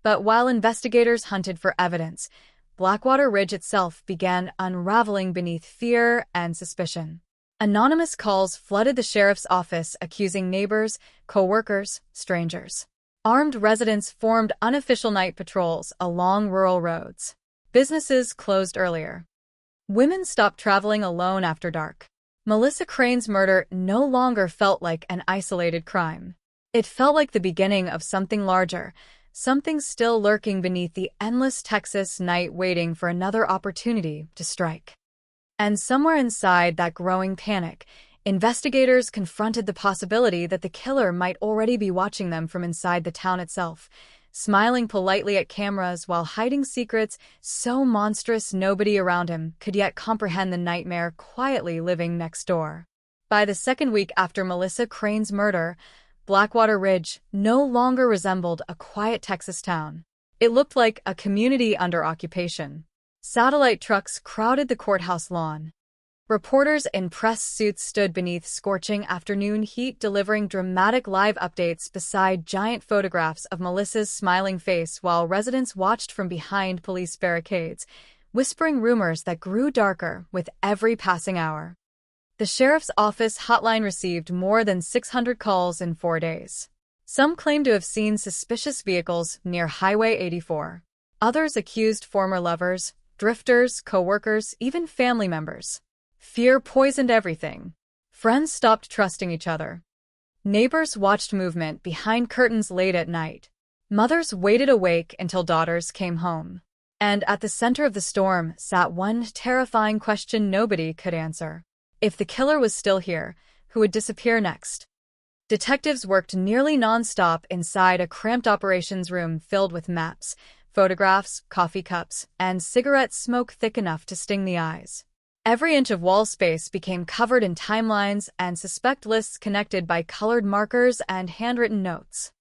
But while investigators hunted for evidence, Blackwater Ridge itself began unraveling beneath fear and suspicion. Anonymous calls flooded the sheriff's office accusing neighbors, co-workers, strangers. Armed residents formed unofficial night patrols along rural roads. Businesses closed earlier. Women stopped traveling alone after dark. Melissa Crane's murder no longer felt like an isolated crime. It felt like the beginning of something larger, something still lurking beneath the endless Texas night waiting for another opportunity to strike. And somewhere inside that growing panic, investigators confronted the possibility that the killer might already be watching them from inside the town itself, smiling politely at cameras while hiding secrets so monstrous nobody around him could yet comprehend the nightmare quietly living next door. By the second week after Melissa Crane's murder, Blackwater Ridge no longer resembled a quiet Texas town. It looked like a community under occupation. Satellite trucks crowded the courthouse lawn. Reporters in press suits stood beneath scorching afternoon heat delivering dramatic live updates beside giant photographs of Melissa's smiling face while residents watched from behind police barricades, whispering rumors that grew darker with every passing hour. The sheriff's office hotline received more than 600 calls in 4 days. Some claimed to have seen suspicious vehicles near Highway 84. Others accused former lovers, drifters, co-workers, even family members. Fear poisoned everything. Friends stopped trusting each other. Neighbors watched movement behind curtains late at night. Mothers waited awake until daughters came home. And at the center of the storm sat one terrifying question nobody could answer. If the killer was still here, who would disappear next? Detectives worked nearly non-stop inside a cramped operations room filled with maps, photographs, coffee cups, and cigarette smoke thick enough to sting the eyes. Every inch of wall space became covered in timelines and suspect lists connected by colored markers and handwritten notes.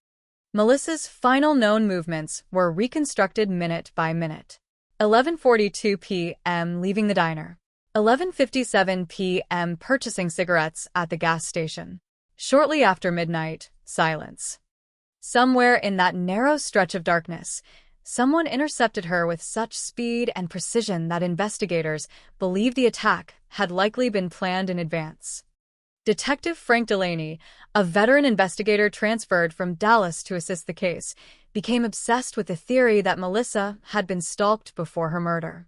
Melissa's final known movements were reconstructed minute by minute. 11:42 p.m. leaving the diner. 11:57 p.m. purchasing cigarettes at the gas station. Shortly after midnight, silence. Somewhere in that narrow stretch of darkness, someone intercepted her with such speed and precision that investigators believed the attack had likely been planned in advance. Detective Frank Delaney, a veteran investigator transferred from Dallas to assist the case, became obsessed with the theory that Melissa had been stalked before her murder.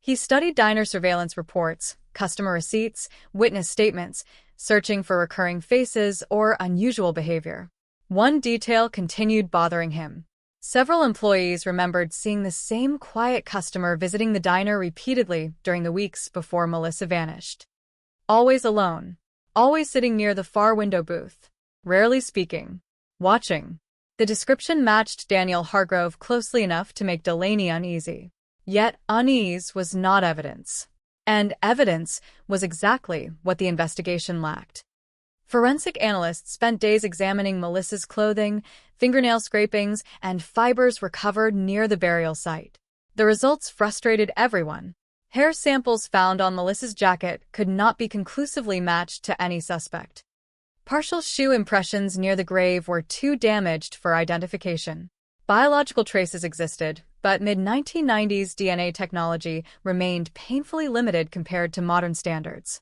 He studied diner surveillance reports, customer receipts, witness statements, searching for recurring faces or unusual behavior. One detail continued bothering him. Several employees remembered seeing the same quiet customer visiting the diner repeatedly during the weeks before Melissa vanished. Always alone. Always sitting near the far window booth. Rarely speaking. Watching. The description matched Daniel Hargrove closely enough to make Delaney uneasy. Yet unease was not evidence. And evidence was exactly what the investigation lacked. Forensic analysts spent days examining Melissa's clothing, fingernail scrapings, and fibers recovered near the burial site. The results frustrated everyone. Hair samples found on Melissa's jacket could not be conclusively matched to any suspect. Partial shoe impressions near the grave were too damaged for identification. Biological traces existed, but mid-1990s DNA technology remained painfully limited compared to modern standards.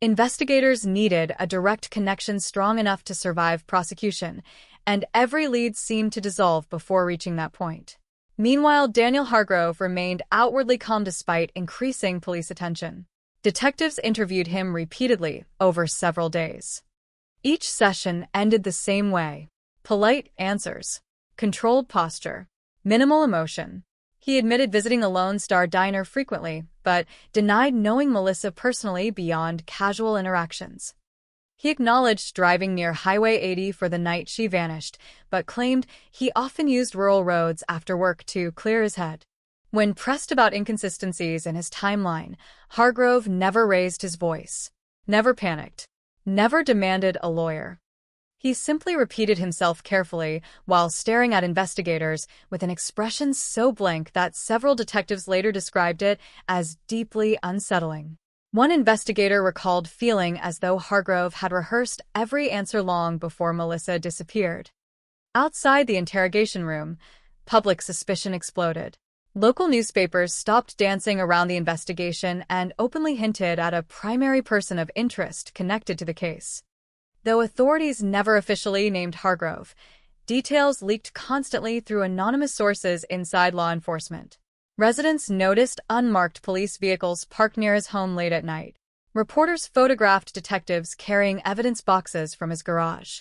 Investigators needed a direct connection strong enough to survive prosecution, and every lead seemed to dissolve before reaching that point. Meanwhile, Daniel Hargrove remained outwardly calm despite increasing police attention. Detectives interviewed him repeatedly over several days. Each session ended the same way. Polite answers. Controlled posture. Minimal emotion. He admitted visiting the Lone Star Diner frequently, but denied knowing Melissa personally beyond casual interactions. He acknowledged driving near Highway 80 for the night she vanished, but claimed he often used rural roads after work to clear his head. When pressed about inconsistencies in his timeline, Hargrove never raised his voice, never panicked, never demanded a lawyer. He simply repeated himself carefully while staring at investigators with an expression so blank that several detectives later described it as deeply unsettling. One investigator recalled feeling as though Hargrove had rehearsed every answer long before Melissa disappeared. Outside the interrogation room, public suspicion exploded. Local newspapers stopped dancing around the investigation and openly hinted at a primary person of interest connected to the case. Though authorities never officially named Hargrove, details leaked constantly through anonymous sources inside law enforcement. Residents noticed unmarked police vehicles parked near his home late at night. Reporters photographed detectives carrying evidence boxes from his garage.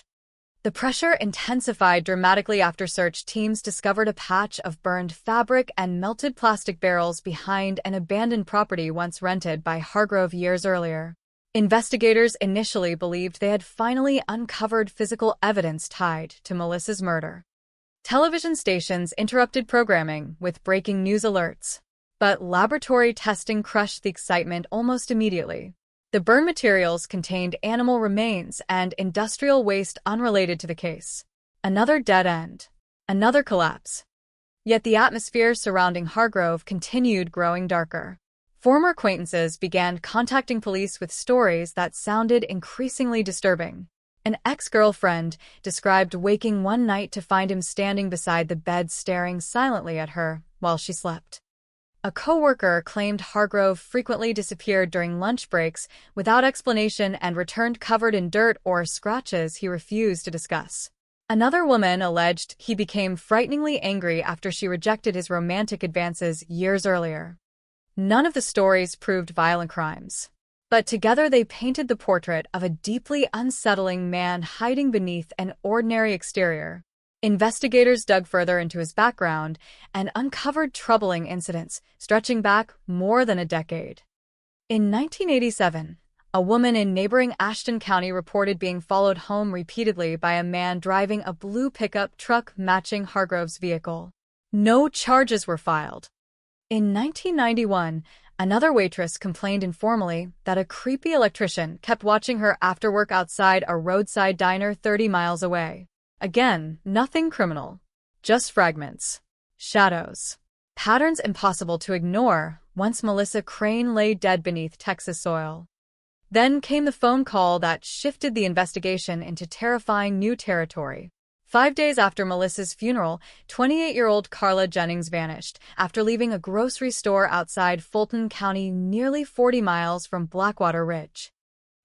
The pressure intensified dramatically after search teams discovered a patch of burned fabric and melted plastic barrels behind an abandoned property once rented by Hargrove years earlier. Investigators initially believed they had finally uncovered physical evidence tied to Melissa's murder. Television stations interrupted programming with breaking news alerts, but laboratory testing crushed the excitement almost immediately. The burn materials contained animal remains and industrial waste unrelated to the case. Another dead end. Another collapse. Yet the atmosphere surrounding Hargrove continued growing darker. Former acquaintances began contacting police with stories that sounded increasingly disturbing. An ex-girlfriend described waking one night to find him standing beside the bed staring silently at her while she slept. A co-worker claimed Hargrove frequently disappeared during lunch breaks without explanation and returned covered in dirt or scratches he refused to discuss. Another woman alleged he became frighteningly angry after she rejected his romantic advances years earlier. None of the stories proved violent crimes, but together they painted the portrait of a deeply unsettling man hiding beneath an ordinary exterior. Investigators dug further into his background and uncovered troubling incidents stretching back more than a decade. In 1987, a woman in neighboring Ashton County reported being followed home repeatedly by a man driving a blue pickup truck matching Hargrove's vehicle. No charges were filed. In 1991, another waitress complained informally that a creepy electrician kept watching her after work outside a roadside diner 30 miles away. Again, nothing criminal. Just fragments. Shadows. Patterns impossible to ignore once Melissa Crane lay dead beneath Texas soil. Then came the phone call that shifted the investigation into terrifying new territory. 5 days after Melissa's funeral, 28-year-old Carla Jennings vanished after leaving a grocery store outside Fulton County nearly 40 miles from Blackwater Ridge.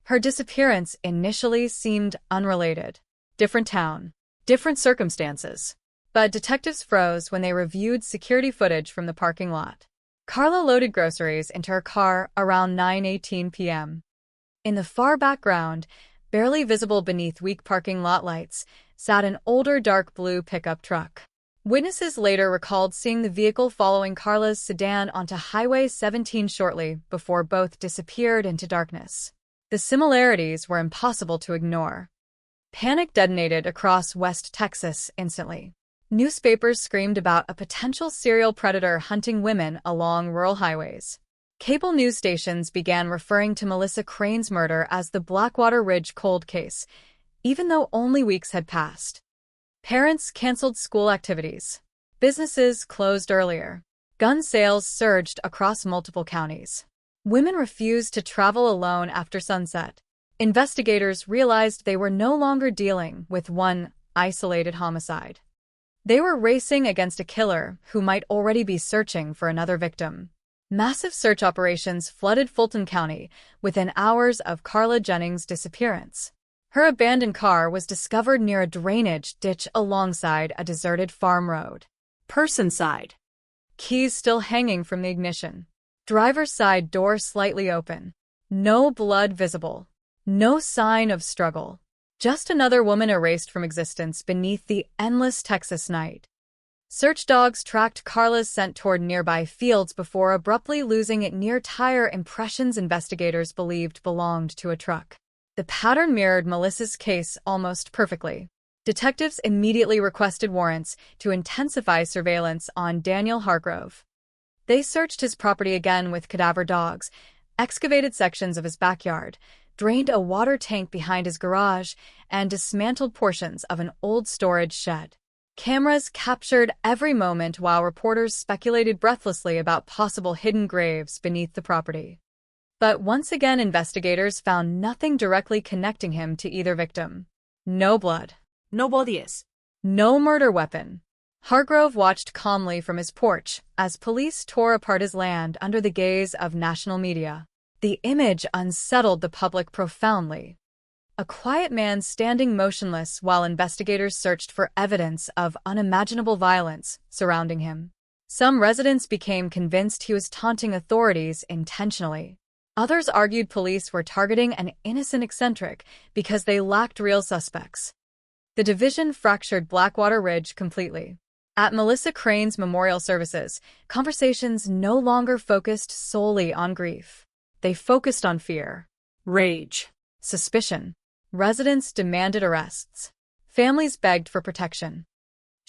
Her disappearance initially seemed unrelated. Different town. Different circumstances. But detectives froze when they reviewed security footage from the parking lot. Carla loaded groceries into her car around 9:18 p.m. In the far background, barely visible beneath weak parking lot lights, sat an older dark blue pickup truck. Witnesses later recalled seeing the vehicle following Carla's sedan onto Highway 17 shortly before both disappeared into darkness. The similarities were impossible to ignore. Panic detonated across West Texas instantly. Newspapers screamed about a potential serial predator hunting women along rural highways. Cable news stations began referring to Melissa Crane's murder as the Blackwater Ridge cold case, even though only weeks had passed. Parents canceled school activities. Businesses closed earlier. Gun sales surged across multiple counties. Women refused to travel alone after sunset. Investigators realized they were no longer dealing with one isolated homicide. They were racing against a killer who might already be searching for another victim. Massive search operations flooded Fulton County within hours of Carla Jennings' disappearance. Her abandoned car was discovered near a drainage ditch alongside a deserted farm road. Person side. Keys still hanging from the ignition. Driver's side door slightly open. No blood visible. No sign of struggle. Just another woman erased from existence beneath the endless Texas night. Search dogs tracked Carla's scent toward nearby fields before abruptly losing it near tire impressions investigators believed belonged to a truck. The pattern mirrored Melissa's case almost perfectly. Detectives immediately requested warrants to intensify surveillance on Daniel Hargrove. They searched his property again with cadaver dogs, excavated sections of his backyard, drained a water tank behind his garage, and dismantled portions of an old storage shed. Cameras captured every moment while reporters speculated breathlessly about possible hidden graves beneath the property. But once again, investigators found nothing directly connecting him to either victim. No blood. No bodies. No murder weapon. Hargrove watched calmly from his porch as police tore apart his land under the gaze of national media. The image unsettled the public profoundly. A quiet man standing motionless while investigators searched for evidence of unimaginable violence surrounding him. Some residents became convinced he was taunting authorities intentionally. Others argued police were targeting an innocent eccentric because they lacked real suspects. The division fractured Blackwater Ridge completely. At Melissa Crane's memorial services, conversations no longer focused solely on grief. They focused on fear, Rage. suspicion. Residents demanded arrests. Families begged for protection.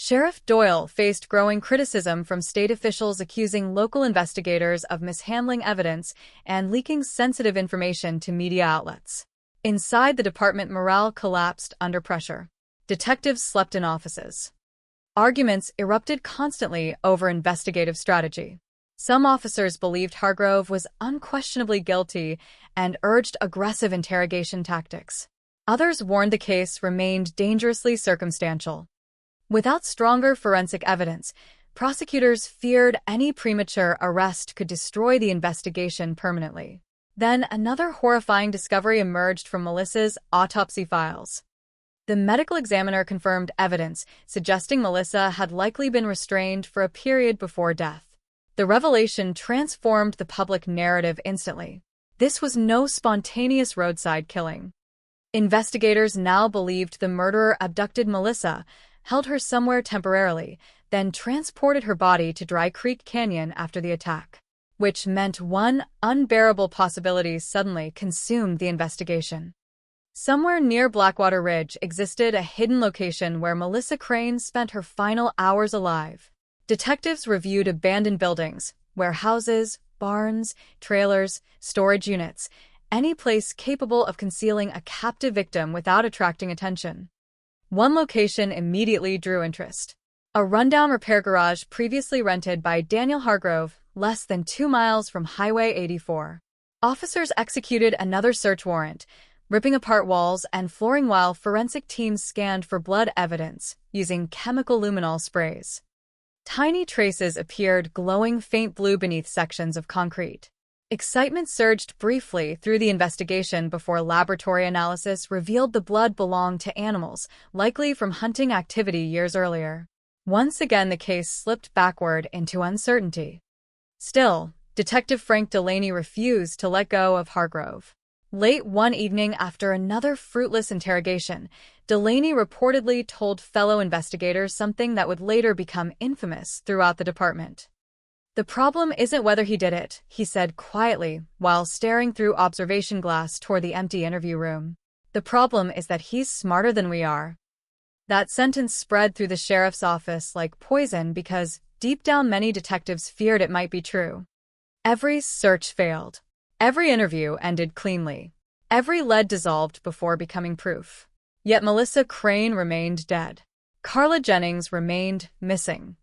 Sheriff Doyle faced growing criticism from state officials accusing local investigators of mishandling evidence and leaking sensitive information to media outlets. Inside the department, morale collapsed under pressure. Detectives slept in offices. Arguments erupted constantly over investigative strategy. Some officers believed Hargrove was unquestionably guilty and urged aggressive interrogation tactics. Others warned the case remained dangerously circumstantial. Without stronger forensic evidence, prosecutors feared any premature arrest could destroy the investigation permanently. Then another horrifying discovery emerged from Melissa's autopsy files. The medical examiner confirmed evidence suggesting Melissa had likely been restrained for a period before death. The revelation transformed the public narrative instantly. This was no spontaneous roadside killing. Investigators now believed the murderer abducted Melissa, held her somewhere temporarily, then transported her body to Dry Creek Canyon after the attack, which meant one unbearable possibility suddenly consumed the investigation. Somewhere near Blackwater Ridge existed a hidden location where Melissa Crane spent her final hours alive. Detectives reviewed abandoned buildings, warehouses, barns, trailers, storage units, any place capable of concealing a captive victim without attracting attention. One location immediately drew interest. A rundown repair garage previously rented by Daniel Hargrove, less than 2 miles from Highway 84. Officers executed another search warrant, ripping apart walls and flooring while forensic teams scanned for blood evidence using chemical luminol sprays. Tiny traces appeared glowing faint blue beneath sections of concrete. Excitement surged briefly through the investigation before laboratory analysis revealed the blood belonged to animals, likely from hunting activity years earlier. Once again, the case slipped backward into uncertainty. Still, Detective Frank Delaney refused to let go of Hargrove. Late one evening, after another fruitless interrogation, Delaney reportedly told fellow investigators something that would later become infamous throughout the department. "The problem isn't whether he did it," he said quietly while staring through observation glass toward the empty interview room. "The problem is that he's smarter than we are." That sentence spread through the sheriff's office like poison because, deep down, many detectives feared it might be true. Every search failed. Every interview ended cleanly. Every lead dissolved before becoming proof. Yet Melissa Crane remained dead. Carla Jennings remained missing.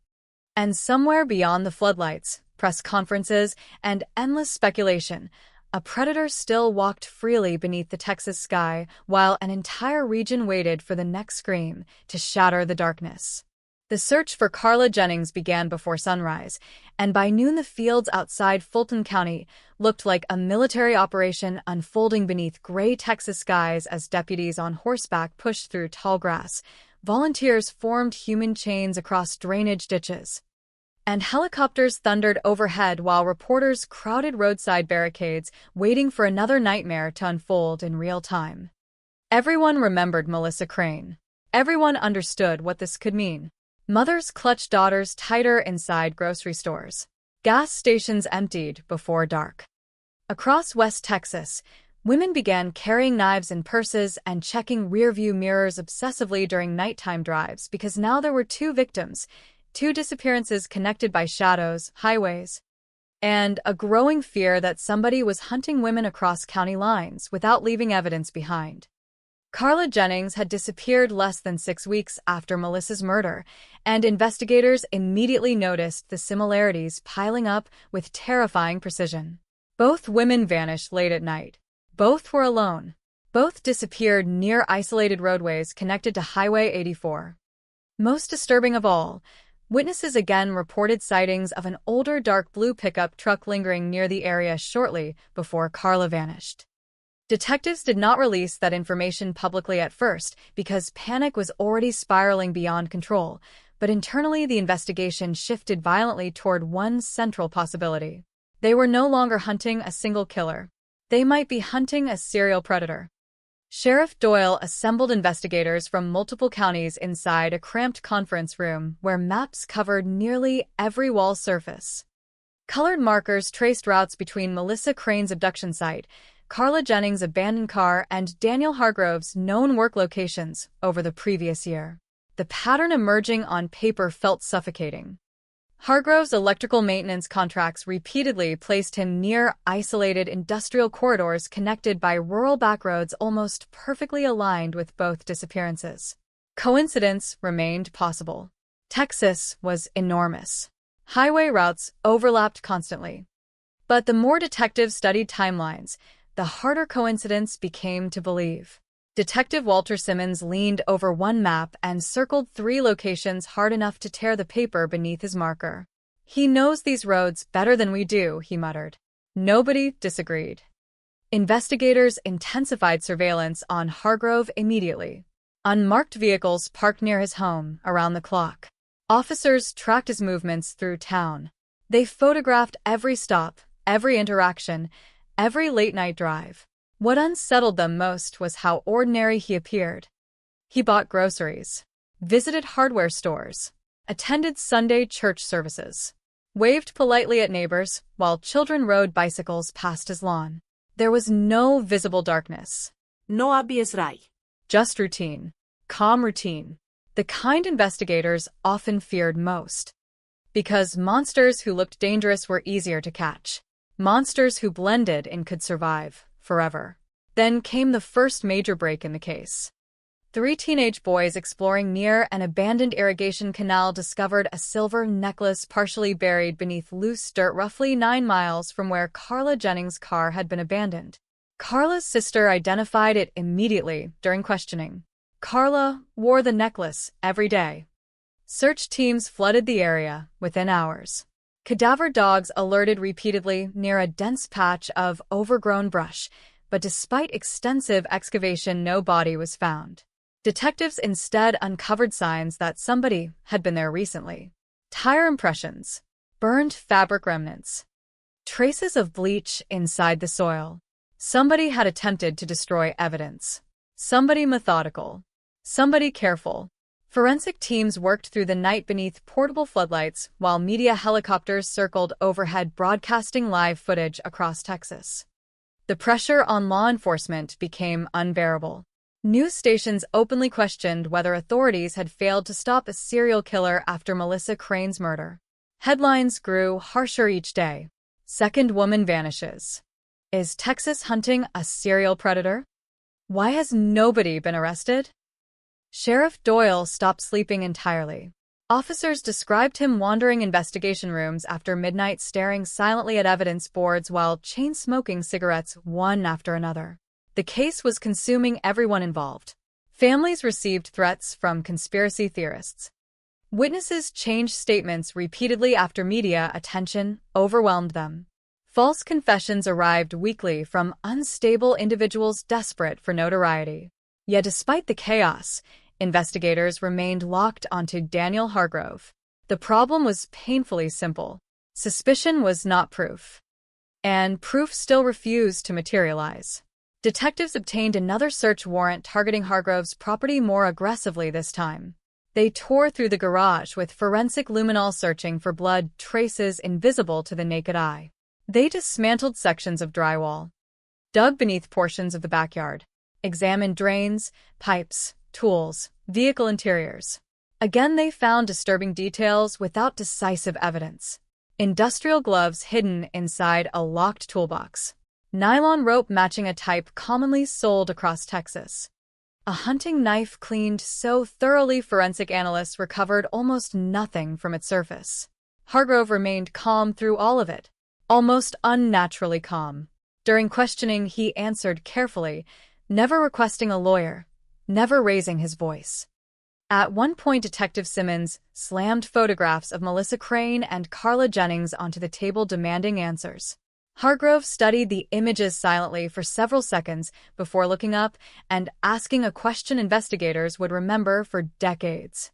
And somewhere beyond the floodlights, press conferences, and endless speculation, a predator still walked freely beneath the Texas sky while an entire region waited for the next scream to shatter the darkness. The search for Carla Jennings began before sunrise, and by noon the fields outside Fulton County looked like a military operation unfolding beneath gray Texas skies as deputies on horseback pushed through tall grass. Volunteers formed human chains across drainage ditches, and helicopters thundered overhead while reporters crowded roadside barricades waiting for another nightmare to unfold in real time. Everyone remembered Melissa Crane. Everyone understood what this could mean. Mothers clutched daughters tighter inside grocery stores. Gas stations emptied before dark. Across West Texas, women began carrying knives in purses and checking rearview mirrors obsessively during nighttime drives because now there were 2 victims, 2 disappearances connected by shadows, highways, and a growing fear that somebody was hunting women across county lines without leaving evidence behind. Carla Jennings had disappeared less than 6 weeks after Melissa's murder, and investigators immediately noticed the similarities piling up with terrifying precision. Both women vanished late at night. Both were alone. Both disappeared near isolated roadways connected to Highway 84. Most disturbing of all, witnesses again reported sightings of an older dark blue pickup truck lingering near the area shortly before Carla vanished. Detectives did not release that information publicly at first because panic was already spiraling beyond control, but internally the investigation shifted violently toward one central possibility. They were no longer hunting a single killer. They might be hunting a serial predator. Sheriff Doyle assembled investigators from multiple counties inside a cramped conference room where maps covered nearly every wall surface. Colored markers traced routes between Melissa Crane's abduction site, Carla Jennings' abandoned car, and Daniel Hargrove's known work locations over the previous year. The pattern emerging on paper felt suffocating. Hargrove's electrical maintenance contracts repeatedly placed him near isolated industrial corridors connected by rural backroads almost perfectly aligned with both disappearances. Coincidence remained possible. Texas was enormous. Highway routes overlapped constantly. But the more detectives studied timelines, the harder coincidence became to believe. Detective Walter Simmons leaned over one map and circled 3 locations hard enough to tear the paper beneath his marker. "He knows these roads better than we do," he muttered. Nobody disagreed. Investigators intensified surveillance on Hargrove immediately. Unmarked vehicles parked near his home around the clock. Officers tracked his movements through town. They photographed every stop, every interaction, every late-night drive. What unsettled them most was how ordinary he appeared. He bought groceries, visited hardware stores, attended Sunday church services, waved politely at neighbors while children rode bicycles past his lawn. There was no visible darkness. No obvious lie. Just routine. Calm routine. The kind investigators often feared most. Because monsters who looked dangerous were easier to catch. Monsters who blended and could survive forever. Then came the first major break in the case. 3 teenage boys exploring near an abandoned irrigation canal discovered a silver necklace partially buried beneath loose dirt roughly 9 miles from where Carla Jennings' car had been abandoned. Carla's sister identified it immediately during questioning. Carla wore the necklace every day. Search teams flooded the area within hours. Cadaver dogs alerted repeatedly near a dense patch of overgrown brush, but despite extensive excavation, no body was found. Detectives instead uncovered signs that somebody had been there recently. Tire impressions, burned fabric remnants, traces of bleach inside the soil. Somebody had attempted to destroy evidence. Somebody methodical. Somebody careful. Forensic teams worked through the night beneath portable floodlights while media helicopters circled overhead broadcasting live footage across Texas. The pressure on law enforcement became unbearable. News stations openly questioned whether authorities had failed to stop a serial killer after Melissa Crane's murder. Headlines grew harsher each day. Second woman vanishes. Is Texas hunting a serial predator? Why has nobody been arrested? Sheriff Doyle stopped sleeping entirely. Officers described him wandering investigation rooms after midnight, staring silently at evidence boards while chain-smoking cigarettes one after another. The case was consuming everyone involved. Families received threats from conspiracy theorists. Witnesses changed statements repeatedly after media attention overwhelmed them. False confessions arrived weekly from unstable individuals desperate for notoriety. Yet despite the chaos, investigators remained locked onto Daniel Hargrove. The problem was painfully simple. Suspicion was not proof. And proof still refused to materialize. Detectives obtained another search warrant targeting Hargrove's property more aggressively this time. They tore through the garage with forensic luminol searching for blood traces invisible to the naked eye. They dismantled sections of drywall, dug beneath portions of the backyard, examined drains, pipes, tools, vehicle interiors. Again, they found disturbing details without decisive evidence. Industrial gloves hidden inside a locked toolbox. Nylon rope matching a type commonly sold across Texas. A hunting knife cleaned so thoroughly forensic analysts recovered almost nothing from its surface. Hargrove remained calm through all of it, almost unnaturally calm. During questioning, he answered carefully, never requesting a lawyer, never raising his voice. At one point, Detective Simmons slammed photographs of Melissa Crane and Carla Jennings onto the table demanding answers. Hargrove studied the images silently for several seconds before looking up and asking a question investigators would remember for decades.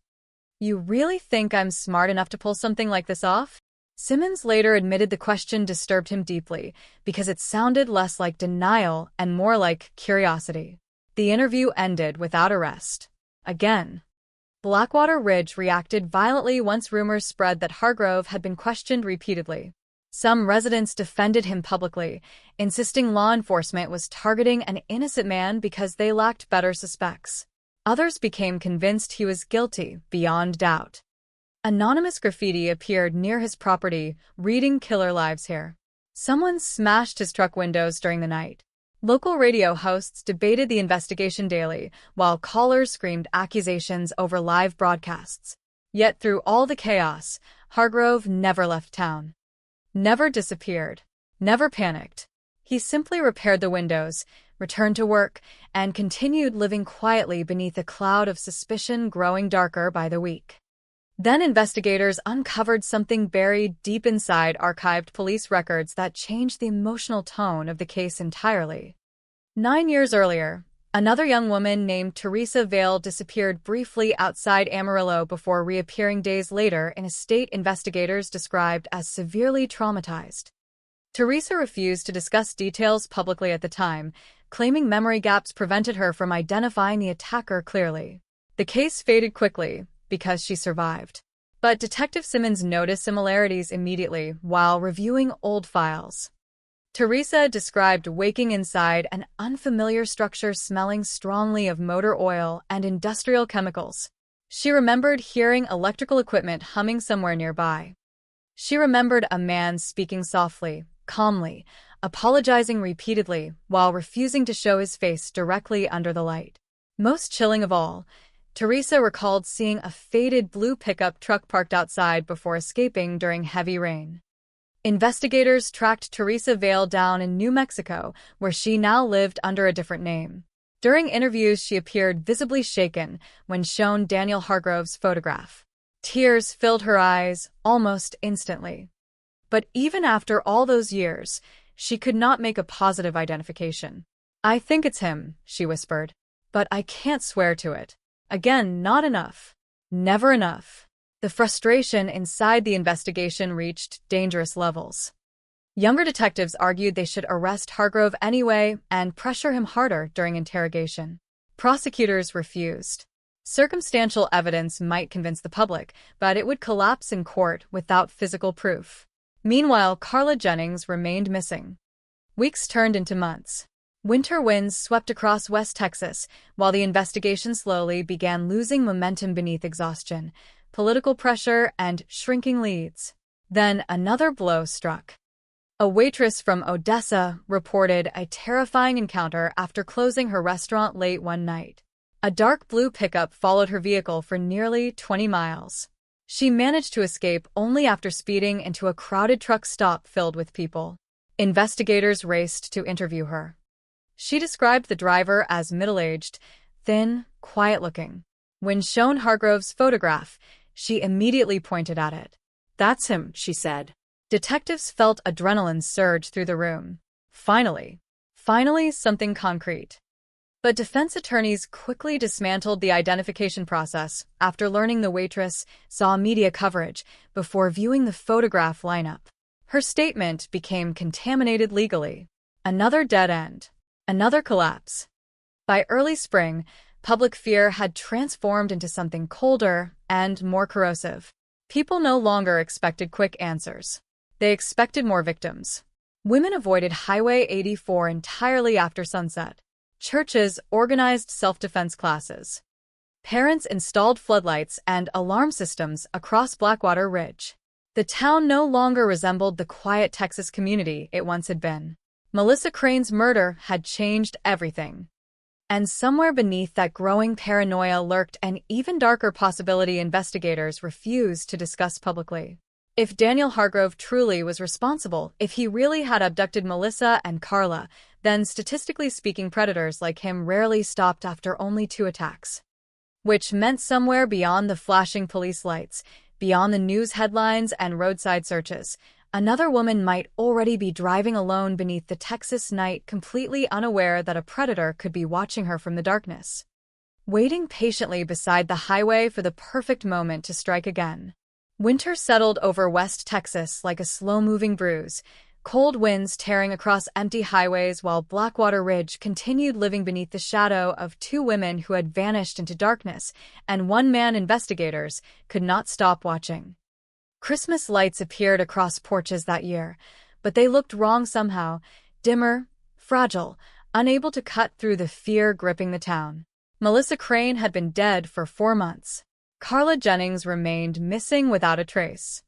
"You really think I'm smart enough to pull something like this off?" Simmons later admitted the question disturbed him deeply because it sounded less like denial and more like curiosity. The interview ended without arrest. Again. Blackwater Ridge reacted violently once rumors spread that Hargrove had been questioned repeatedly. Some residents defended him publicly, insisting law enforcement was targeting an innocent man because they lacked better suspects. Others became convinced he was guilty beyond doubt. Anonymous graffiti appeared near his property, reading "Killer Lives Here." Someone smashed his truck windows during the night. Local radio hosts debated the investigation daily, while callers screamed accusations over live broadcasts. Yet through all the chaos, Hargrove never left town. Never disappeared. Never panicked. He simply repaired the windows, returned to work, and continued living quietly beneath a cloud of suspicion growing darker by the week. Then investigators uncovered something buried deep inside archived police records that changed the emotional tone of the case entirely. 9 years earlier, another young woman named Teresa Vale disappeared briefly outside Amarillo before reappearing days later in a state investigators described as severely traumatized. Teresa refused to discuss details publicly at the time, claiming memory gaps prevented her from identifying the attacker clearly. The case faded quickly, because she survived. But Detective Simmons noticed similarities immediately while reviewing old files. Teresa described waking inside an unfamiliar structure smelling strongly of motor oil and industrial chemicals. She remembered hearing electrical equipment humming somewhere nearby. She remembered a man speaking softly, calmly, apologizing repeatedly while refusing to show his face directly under the light. Most chilling of all, Teresa recalled seeing a faded blue pickup truck parked outside before escaping during heavy rain. Investigators tracked Teresa Vale down in New Mexico, where she now lived under a different name. During interviews, she appeared visibly shaken when shown Daniel Hargrove's photograph. Tears filled her eyes almost instantly. But even after all those years, she could not make a positive identification. "I think it's him," she whispered, "but I can't swear to it." Again, not enough. Never enough. The frustration inside the investigation reached dangerous levels. Younger detectives argued they should arrest Hargrove anyway and pressure him harder during interrogation. Prosecutors refused. Circumstantial evidence might convince the public, but it would collapse in court without physical proof. Meanwhile, Carla Jennings remained missing. Weeks turned into months. Winter winds swept across West Texas, while the investigation slowly began losing momentum beneath exhaustion, political pressure, and shrinking leads. Then another blow struck. A waitress from Odessa reported a terrifying encounter after closing her restaurant late one night. A dark blue pickup followed her vehicle for nearly 20 miles. She managed to escape only after speeding into a crowded truck stop filled with people. Investigators raced to interview her. She described the driver as middle-aged, thin, quiet-looking. When shown Hargrove's photograph, she immediately pointed at it. "That's him," she said. Detectives felt adrenaline surge through the room. Finally something concrete. But defense attorneys quickly dismantled the identification process after learning the waitress saw media coverage before viewing the photograph lineup. Her statement became contaminated legally. Another dead end. Another collapse. By early spring, public fear had transformed into something colder and more corrosive. People no longer expected quick answers. They expected more victims. Women avoided Highway 84 entirely after sunset. Churches organized self-defense classes. Parents installed floodlights and alarm systems across Blackwater Ridge. The town no longer resembled the quiet Texas community it once had been. Melissa Crane's murder had changed everything. And somewhere beneath that growing paranoia lurked an even darker possibility investigators refused to discuss publicly. If Daniel Hargrove truly was responsible, if he really had abducted Melissa and Carla, then statistically speaking predators like him rarely stopped after only 2 attacks. Which meant somewhere beyond the flashing police lights, beyond the news headlines and roadside searches, another woman might already be driving alone beneath the Texas night, completely unaware that a predator could be watching her from the darkness. Waiting patiently beside the highway for the perfect moment to strike again. Winter settled over West Texas like a slow-moving bruise, cold winds tearing across empty highways while Blackwater Ridge continued living beneath the shadow of two women who had vanished into darkness, and one-man investigators could not stop watching. Christmas lights appeared across porches that year, but they looked wrong somehow, dimmer, fragile, unable to cut through the fear gripping the town. Melissa Crane had been dead for 4 months. Carla Jennings remained missing without a trace.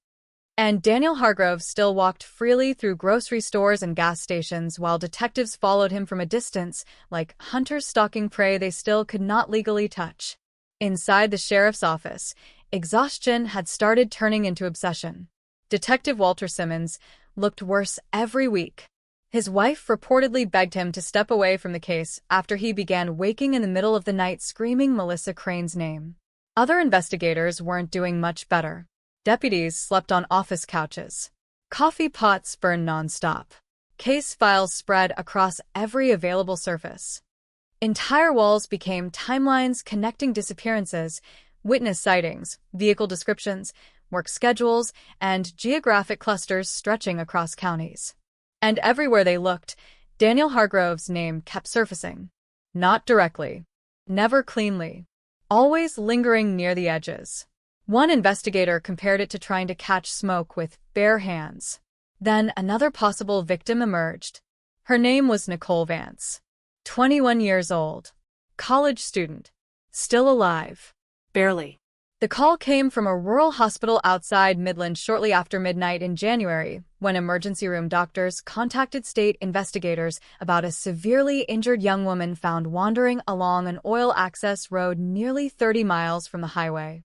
And Daniel Hargrove still walked freely through grocery stores and gas stations while detectives followed him from a distance, like hunters stalking prey they still could not legally touch. Inside the sheriff's office, exhaustion had started turning into obsession. Detective Walter Simmons looked worse every week. His wife reportedly begged him to step away from the case after he began waking in the middle of the night screaming Melissa Crane's name. Other investigators weren't doing much better. Deputies slept on office couches. Coffee pots burned nonstop. Case files spread across every available surface. Entire walls became timelines connecting disappearances, witness sightings, vehicle descriptions, work schedules, and geographic clusters stretching across counties. And everywhere they looked, Daniel Hargrove's name kept surfacing. Not directly. Never cleanly. Always lingering near the edges. One investigator compared it to trying to catch smoke with bare hands. Then another possible victim emerged. Her name was Nicole Vance. 21 years old. College student. Still alive. Barely. The call came from a rural hospital outside Midland shortly after midnight in January, when emergency room doctors contacted state investigators about a severely injured young woman found wandering along an oil access road nearly 30 miles from the highway.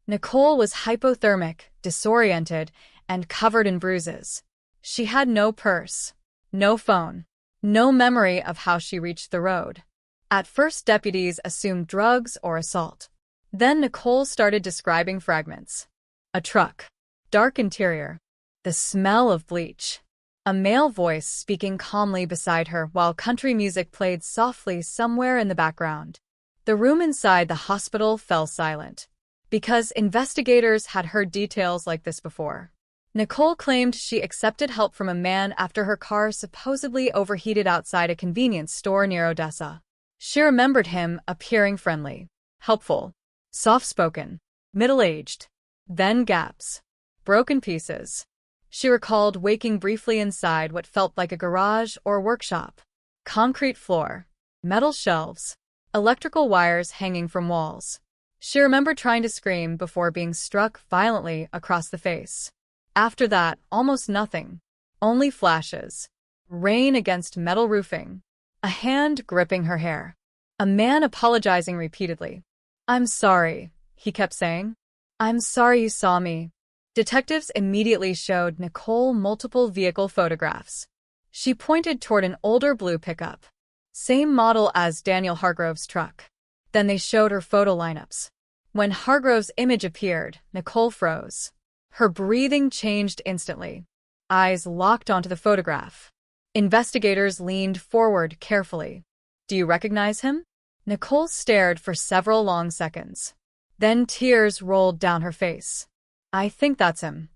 Nicole was hypothermic, disoriented, and covered in bruises. She had no purse, no phone, no memory of how she reached the road. At first, deputies assumed drugs or assault. Then Nicole started describing fragments. A truck. Dark interior. The smell of bleach. A male voice speaking calmly beside her while country music played softly somewhere in the background. The room inside the hospital fell silent, because investigators had heard details like this before. Nicole claimed she accepted help from a man after her car supposedly overheated outside a convenience store near Odessa. She remembered him appearing friendly, helpful, soft-spoken, middle-aged. Then gaps. Broken pieces. She recalled waking briefly inside what felt like a garage or workshop. Concrete floor. Metal shelves. Electrical wires hanging from walls. She remembered trying to scream before being struck violently across the face. After that, almost nothing. Only flashes. Rain against metal roofing. A hand gripping her hair. A man apologizing repeatedly. "I'm sorry," he kept saying. "I'm sorry you saw me." Detectives immediately showed Nicole multiple vehicle photographs. She pointed toward an older blue pickup. Same model as Daniel Hargrove's truck. Then they showed her photo lineups. When Hargrove's image appeared, Nicole froze. Her breathing changed instantly. Eyes locked onto the photograph. Investigators leaned forward carefully. "Do you recognize him?" Nicole stared for several long seconds. Then tears rolled down her face. "I think that's him."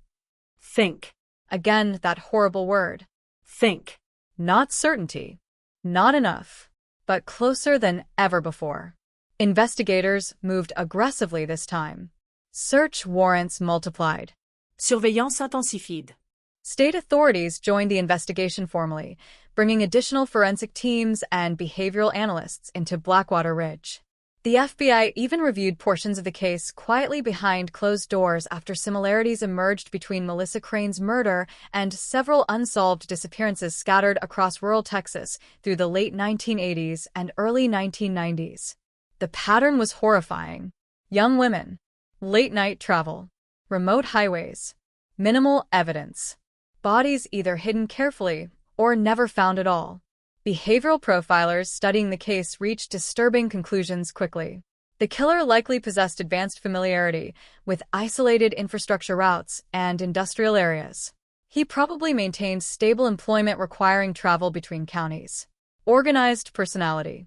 Think. Again, that horrible word. Think. Not certainty. Not enough. But closer than ever before. Investigators moved aggressively this time. Search warrants multiplied. Surveillance intensifiée. State authorities joined the investigation formally, bringing additional forensic teams and behavioral analysts into Blackwater Ridge. The FBI even reviewed portions of the case quietly behind closed doors after similarities emerged between Melissa Crane's murder and several unsolved disappearances scattered across rural Texas through the late 1980s and early 1990s. The pattern was horrifying. Young women, late-night travel, remote highways, minimal evidence. Bodies either hidden carefully or never found at all. Behavioral profilers studying the case reached disturbing conclusions quickly. The killer likely possessed advanced familiarity with isolated infrastructure routes and industrial areas. He probably maintained stable employment requiring travel between counties. Organized personality.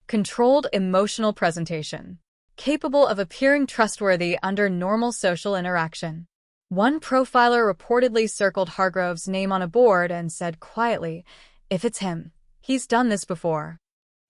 Controlled emotional presentation. Capable of appearing trustworthy under normal social interaction. One profiler reportedly circled Hargrove's name on a board and said quietly, "If it's him, he's done this before."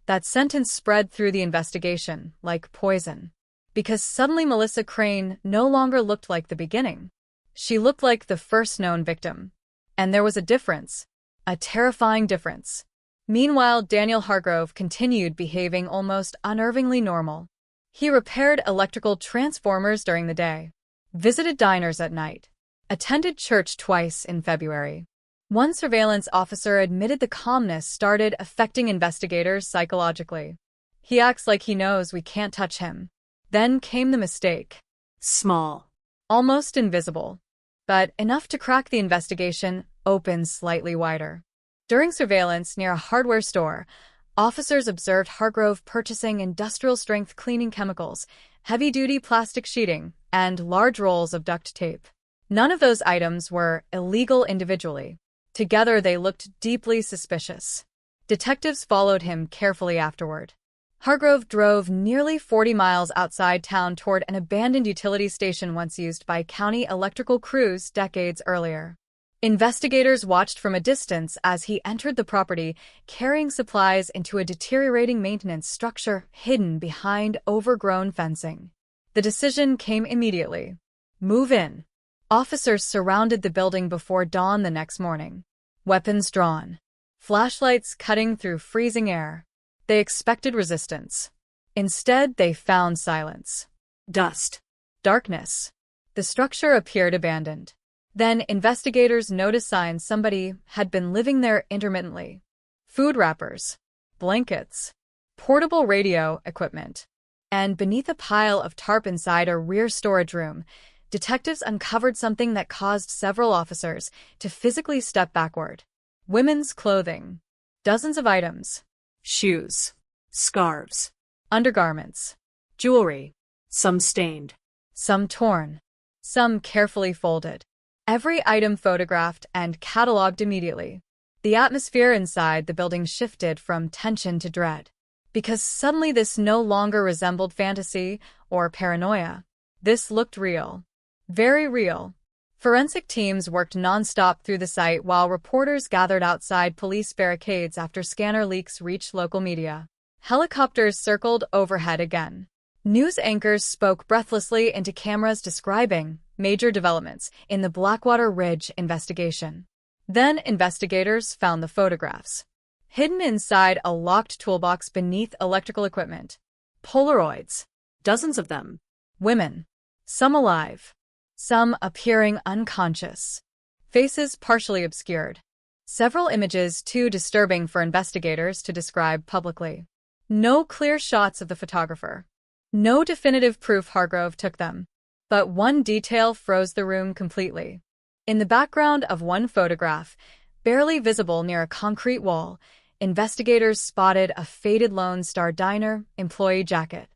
That sentence spread through the investigation like poison, because suddenly Melissa Crane no longer looked like the beginning. She looked like the first known victim. And there was a difference, a terrifying difference. Meanwhile, Daniel Hargrove continued behaving almost unnervingly normal. He repaired electrical transformers during the day, visited diners at night, attended church twice in February. One surveillance officer admitted the calmness started affecting investigators psychologically. "He acts like he knows we can't touch him." Then came the mistake. Small. Almost invisible, but enough to crack the investigation open slightly wider. During surveillance near a hardware store, officers observed Hargrove purchasing industrial-strength cleaning chemicals, heavy-duty plastic sheeting, and large rolls of duct tape. None of those items were illegal individually. Together, they looked deeply suspicious. Detectives followed him carefully afterward. Hargrove drove nearly 40 miles outside town toward an abandoned utility station once used by county electrical crews decades earlier. Investigators watched from a distance as he entered the property, carrying supplies into a deteriorating maintenance structure hidden behind overgrown fencing. The decision came immediately. Move in. Officers surrounded the building before dawn the next morning. Weapons drawn. Flashlights cutting through freezing air. They expected resistance. Instead, they found silence. Dust. Darkness. The structure appeared abandoned. Then investigators noticed signs somebody had been living there intermittently. Food wrappers, blankets, portable radio equipment. And beneath a pile of tarp inside a rear storage room, detectives uncovered something that caused several officers to physically step backward. Women's clothing. Dozens of items. Shoes. Scarves. Undergarments. Jewelry. Some stained. Some torn. Some carefully folded. Every item photographed and cataloged immediately. The atmosphere inside the building shifted from tension to dread. Because suddenly this no longer resembled fantasy or paranoia. This looked real. Very real. Forensic teams worked nonstop through the site while reporters gathered outside police barricades after scanner leaks reached local media. Helicopters circled overhead again. News anchors spoke breathlessly into cameras describing major developments in the Blackwater Ridge investigation. Then investigators found the photographs. Hidden inside a locked toolbox beneath electrical equipment. Polaroids. Dozens of them. Women. Some alive. Some appearing unconscious. Faces partially obscured. Several images too disturbing for investigators to describe publicly. No clear shots of the photographer. No definitive proof Hargrove took them. But one detail froze the room completely. In the background of one photograph, barely visible near a concrete wall, investigators spotted a faded Lone Star Diner employee jacket.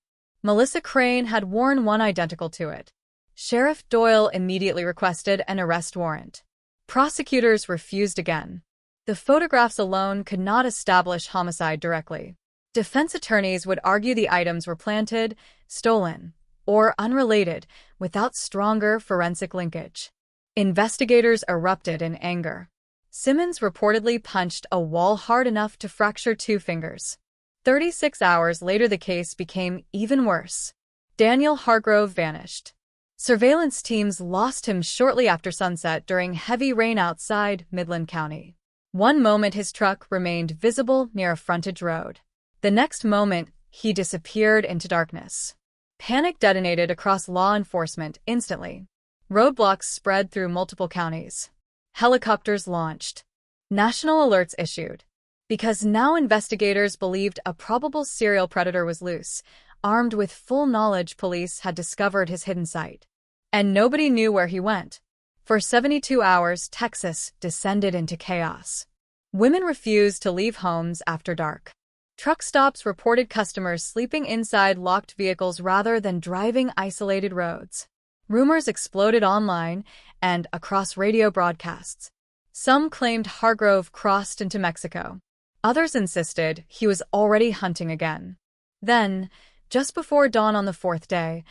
Melissa Crane had worn one identical to it. Sheriff Doyle immediately requested an arrest warrant. Prosecutors refused again. The photographs alone could not establish homicide directly. Defense attorneys would argue the items were planted, stolen, or unrelated without stronger forensic linkage. Investigators erupted in anger. Simmons reportedly punched a wall hard enough to fracture 2 fingers. 36 hours later, the case became even worse. Daniel Hargrove vanished. Surveillance teams lost him shortly after sunset during heavy rain outside Midland County. One moment his truck remained visible near a frontage road. The next moment, he disappeared into darkness. Panic detonated across law enforcement instantly. Roadblocks spread through multiple counties. Helicopters launched. National alerts issued. Because now investigators believed a probable serial predator was loose, armed with full knowledge police had discovered his hidden site. And nobody knew where he went. For 72 hours, Texas descended into chaos. Women refused to leave homes after dark. Truck stops reported customers sleeping inside locked vehicles rather than driving isolated roads. Rumors exploded online and across radio broadcasts. Some claimed Hargrove crossed into Mexico. Others insisted he was already hunting again. Then, just before dawn on the 4th day,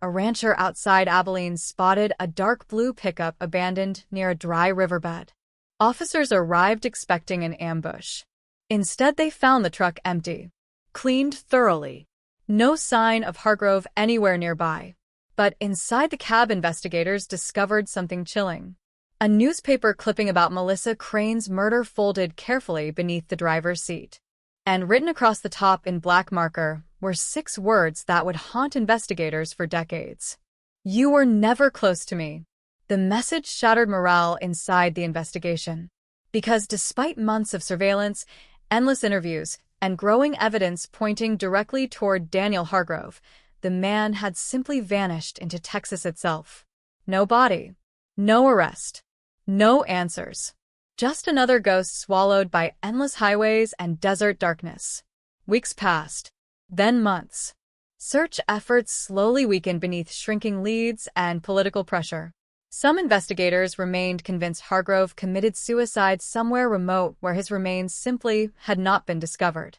a rancher outside Abilene spotted a dark blue pickup abandoned near a dry riverbed. Officers arrived expecting an ambush. Instead, they found the truck empty, cleaned thoroughly. No sign of Hargrove anywhere nearby. But inside the cab, investigators discovered something chilling. A newspaper clipping about Melissa Crane's murder folded carefully beneath the driver's seat. And written across the top in black marker were 6 words that would haunt investigators for decades. "You were never close to me." The message shattered morale inside the investigation. Because despite months of surveillance, endless interviews, and growing evidence pointing directly toward Daniel Hargrove, the man had simply vanished into Texas itself. No body, no arrest, no answers. Just another ghost swallowed by endless highways and desert darkness. Weeks passed, then months. Search efforts slowly weakened beneath shrinking leads and political pressure. Some investigators remained convinced Hargrove committed suicide somewhere remote where his remains simply had not been discovered.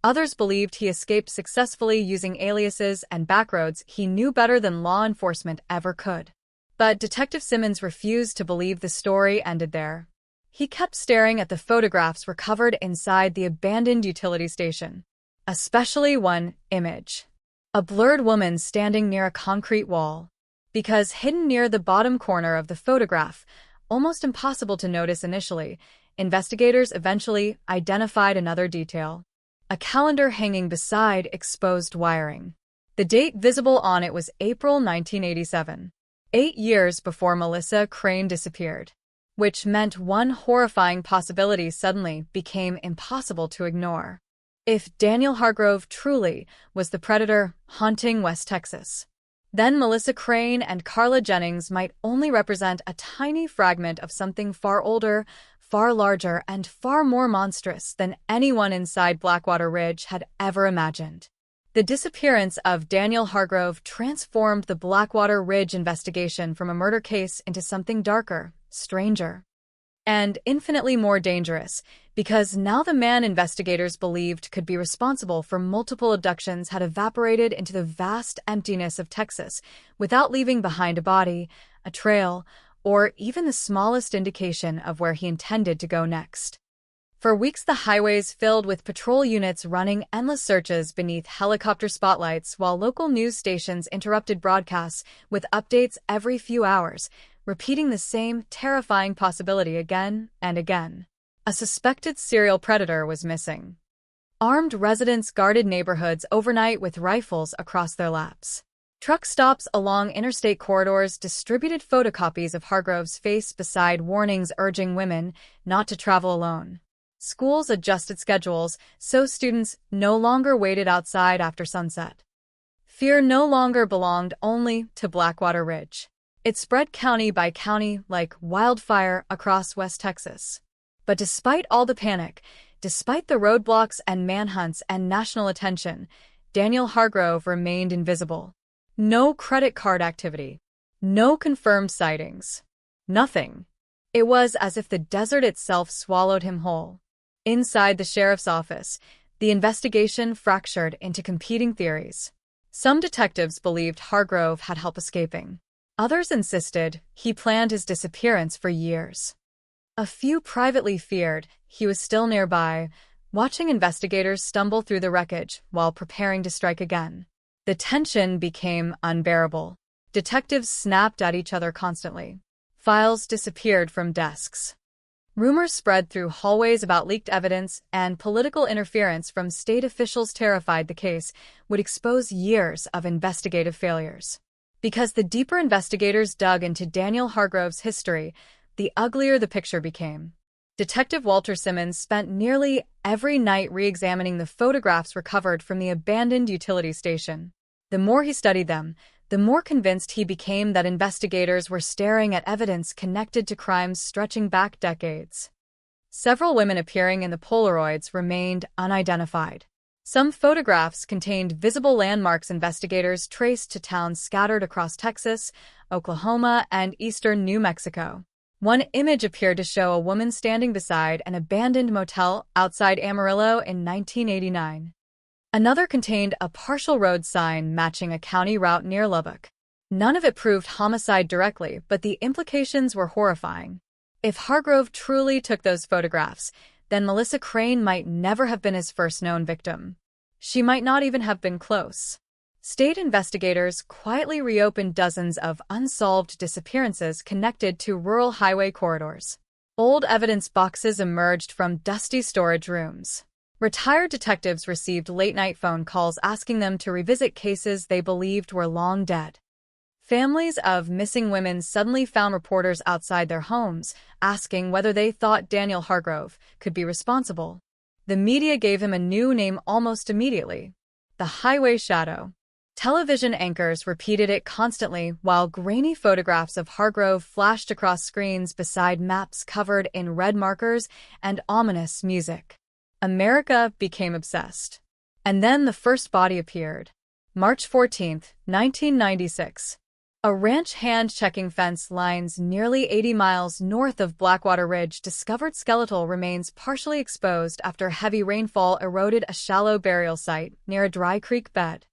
Others believed he escaped successfully using aliases and backroads he knew better than law enforcement ever could. But Detective Simmons refused to believe the story ended there. He kept staring at the photographs recovered inside the abandoned utility station. Especially one image. A blurred woman standing near a concrete wall. Because hidden near the bottom corner of the photograph, almost impossible to notice initially, investigators eventually identified another detail. A calendar hanging beside exposed wiring. The date visible on it was April 1987, 8 years before Melissa Crane disappeared. Which meant one horrifying possibility suddenly became impossible to ignore. If Daniel Hargrove truly was the predator haunting West Texas, then Melissa Crane and Carla Jennings might only represent a tiny fragment of something far older, far larger, and far more monstrous than anyone inside Blackwater Ridge had ever imagined. The disappearance of Daniel Hargrove transformed the Blackwater Ridge investigation from a murder case into something darker, stranger, and infinitely more dangerous, because now the man investigators believed could be responsible for multiple abductions had evaporated into the vast emptiness of Texas without leaving behind a body, a trail, or even the smallest indication of where he intended to go next. For weeks, the highways filled with patrol units running endless searches beneath helicopter spotlights while local news stations interrupted broadcasts with updates every few hours, repeating the same terrifying possibility again and again. A suspected serial predator was missing. Armed residents guarded neighborhoods overnight with rifles across their laps. Truck stops along interstate corridors distributed photocopies of Hargrove's face beside warnings urging women not to travel alone. Schools adjusted schedules so students no longer waited outside after sunset. Fear no longer belonged only to Blackwater Ridge. It spread county by county like wildfire across West Texas. But despite all the panic, despite the roadblocks and manhunts and national attention, Daniel Hargrove remained invisible. No credit card activity. No confirmed sightings. Nothing. It was as if the desert itself swallowed him whole. Inside the sheriff's office, the investigation fractured into competing theories. Some detectives believed Hargrove had help escaping. Others insisted he planned his disappearance for years. A few privately feared he was still nearby, watching investigators stumble through the wreckage while preparing to strike again. The tension became unbearable. Detectives snapped at each other constantly. Files disappeared from desks. Rumors spread through hallways about leaked evidence, and political interference from state officials terrified the case would expose years of investigative failures. Because the deeper investigators dug into Daniel Hargrove's history, the uglier the picture became. Detective Walter Simmons spent nearly every night re-examining the photographs recovered from the abandoned utility station. The more he studied them, the more convinced he became that investigators were staring at evidence connected to crimes stretching back decades. Several women appearing in the Polaroids remained unidentified. Some photographs contained visible landmarks investigators traced to towns scattered across Texas, Oklahoma, and eastern New Mexico. One image appeared to show a woman standing beside an abandoned motel outside Amarillo in 1989. Another contained a partial road sign matching a county route near Lubbock. None of it proved homicide directly, but the implications were horrifying. If Hargrove truly took those photographs, then Melissa Crane might never have been his first known victim. She might not even have been close. State investigators quietly reopened dozens of unsolved disappearances connected to rural highway corridors. Old evidence boxes emerged from dusty storage rooms. Retired detectives received late-night phone calls asking them to revisit cases they believed were long dead. Families of missing women suddenly found reporters outside their homes, asking whether they thought Daniel Hargrove could be responsible. The media gave him a new name almost immediately: the Highway Shadow. Television anchors repeated it constantly while grainy photographs of Hargrove flashed across screens beside maps covered in red markers and ominous music. America became obsessed. And then the first body appeared. March 14, 1996. A ranch hand-checking fence lines nearly 80 miles north of Blackwater Ridge discovered skeletal remains partially exposed after heavy rainfall eroded a shallow burial site near a dry creek bed.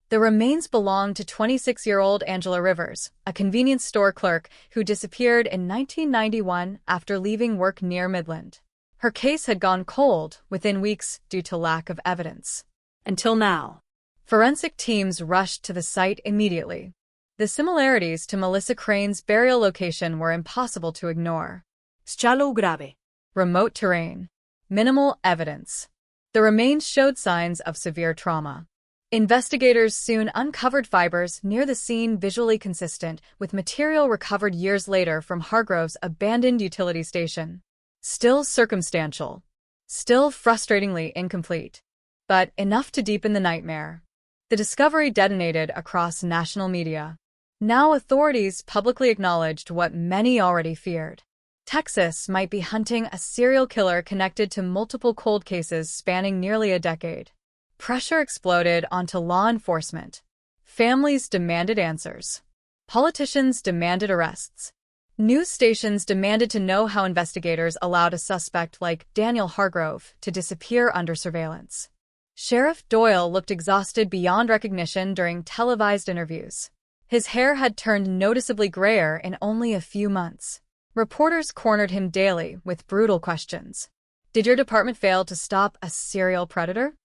The remains belonged to 26-year-old Angela Rivers, a convenience store clerk who disappeared in 1991 after leaving work near Midland. Her case had gone cold within weeks due to lack of evidence. Until now. Forensic teams rushed to the site immediately. The similarities to Melissa Crane's burial location were impossible to ignore. Shallow grave. Remote terrain. Minimal evidence. The remains showed signs of severe trauma. Investigators soon uncovered fibers near the scene visually consistent with material recovered years later from Hargrove's abandoned utility station. Still circumstantial. Still frustratingly incomplete. But enough to deepen the nightmare. The discovery detonated across national media. Now authorities publicly acknowledged what many already feared. Texas might be hunting a serial killer connected to multiple cold cases spanning nearly a decade. Pressure exploded onto law enforcement. Families demanded answers. Politicians demanded arrests. News stations demanded to know how investigators allowed a suspect like Daniel Hargrove to disappear under surveillance. Sheriff Doyle looked exhausted beyond recognition during televised interviews. His hair had turned noticeably grayer in only a few months. Reporters cornered him daily with brutal questions. Did your department fail to stop a serial predator?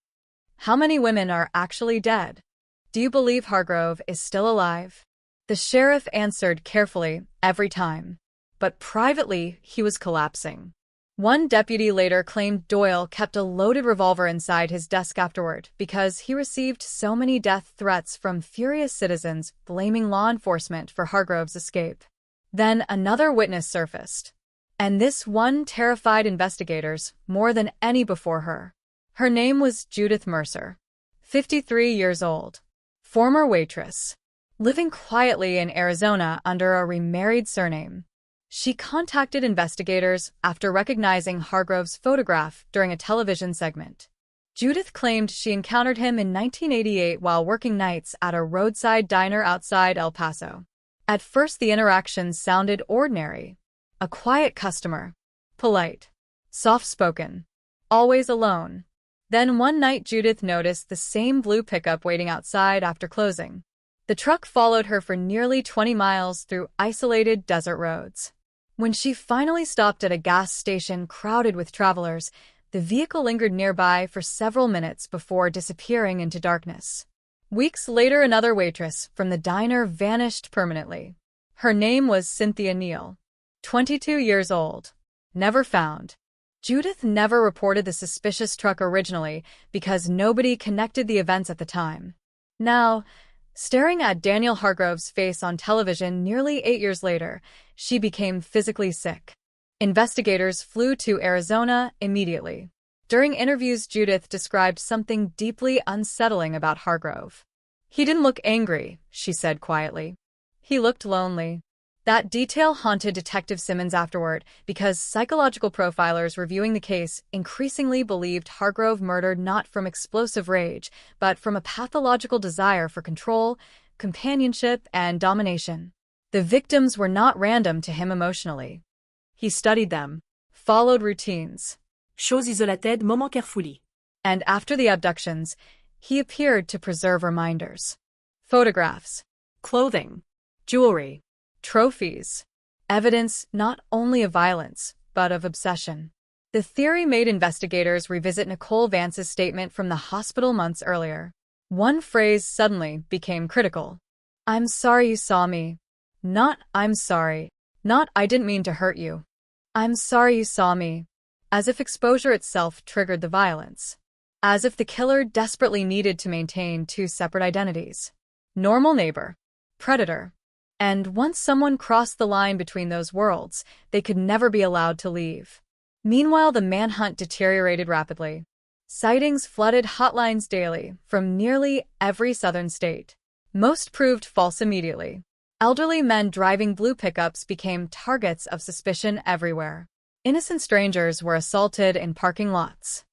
How many women are actually dead? Do you believe Hargrove is still alive? The sheriff answered carefully every time. But privately, he was collapsing. One deputy later claimed Doyle kept a loaded revolver inside his desk afterward because he received so many death threats from furious citizens blaming law enforcement for Hargrove's escape. Then another witness surfaced. And this one terrified investigators more than any before her. Her name was Judith Mercer, 53 years old, former waitress, living quietly in Arizona under a remarried surname. She contacted investigators after recognizing Hargrove's photograph during a television segment. Judith claimed she encountered him in 1988 while working nights at a roadside diner outside El Paso. At first, the interactions sounded ordinary. A quiet customer, polite, soft-spoken, always alone. Then one night, Judith noticed the same blue pickup waiting outside after closing. The truck followed her for nearly 20 miles through isolated desert roads. When she finally stopped at a gas station crowded with travelers, the vehicle lingered nearby for several minutes before disappearing into darkness. Weeks later, another waitress from the diner vanished permanently. Her name was Cynthia Neal, 22 years old. Never found. Judith never reported the suspicious truck originally because nobody connected the events at the time. Now, staring at Daniel Hargrove's face on television nearly 8 years later, she became physically sick. Investigators flew to Arizona immediately. During interviews, Judith described something deeply unsettling about Hargrove. He didn't look angry, she said quietly. He looked lonely. That detail haunted Detective Simmons afterward because psychological profilers reviewing the case increasingly believed Hargrove murdered not from explosive rage, but from a pathological desire for control, companionship, and domination. The victims were not random to him emotionally. He studied them, followed routines. Choses isolées moment carefully. And after the abductions, He appeared to preserve reminders. Photographs, Clothing. Jewelry. trophies, evidence not only of violence, but of obsession. The theory made investigators revisit Nicole Vance's statement from the hospital months earlier. One phrase suddenly became critical. "I'm sorry you saw me." Not "I'm sorry." Not "I didn't mean to hurt you." "I'm sorry you saw me." As if exposure itself triggered the violence. As if the killer desperately needed to maintain two separate identities. Normal neighbor, predator. And once someone crossed the line between those worlds, they could never be allowed to leave. Meanwhile, the manhunt deteriorated rapidly. Sightings flooded hotlines daily from nearly every southern state. Most proved false immediately. Elderly men driving blue pickups became targets of suspicion everywhere. Innocent strangers were assaulted in parking lots.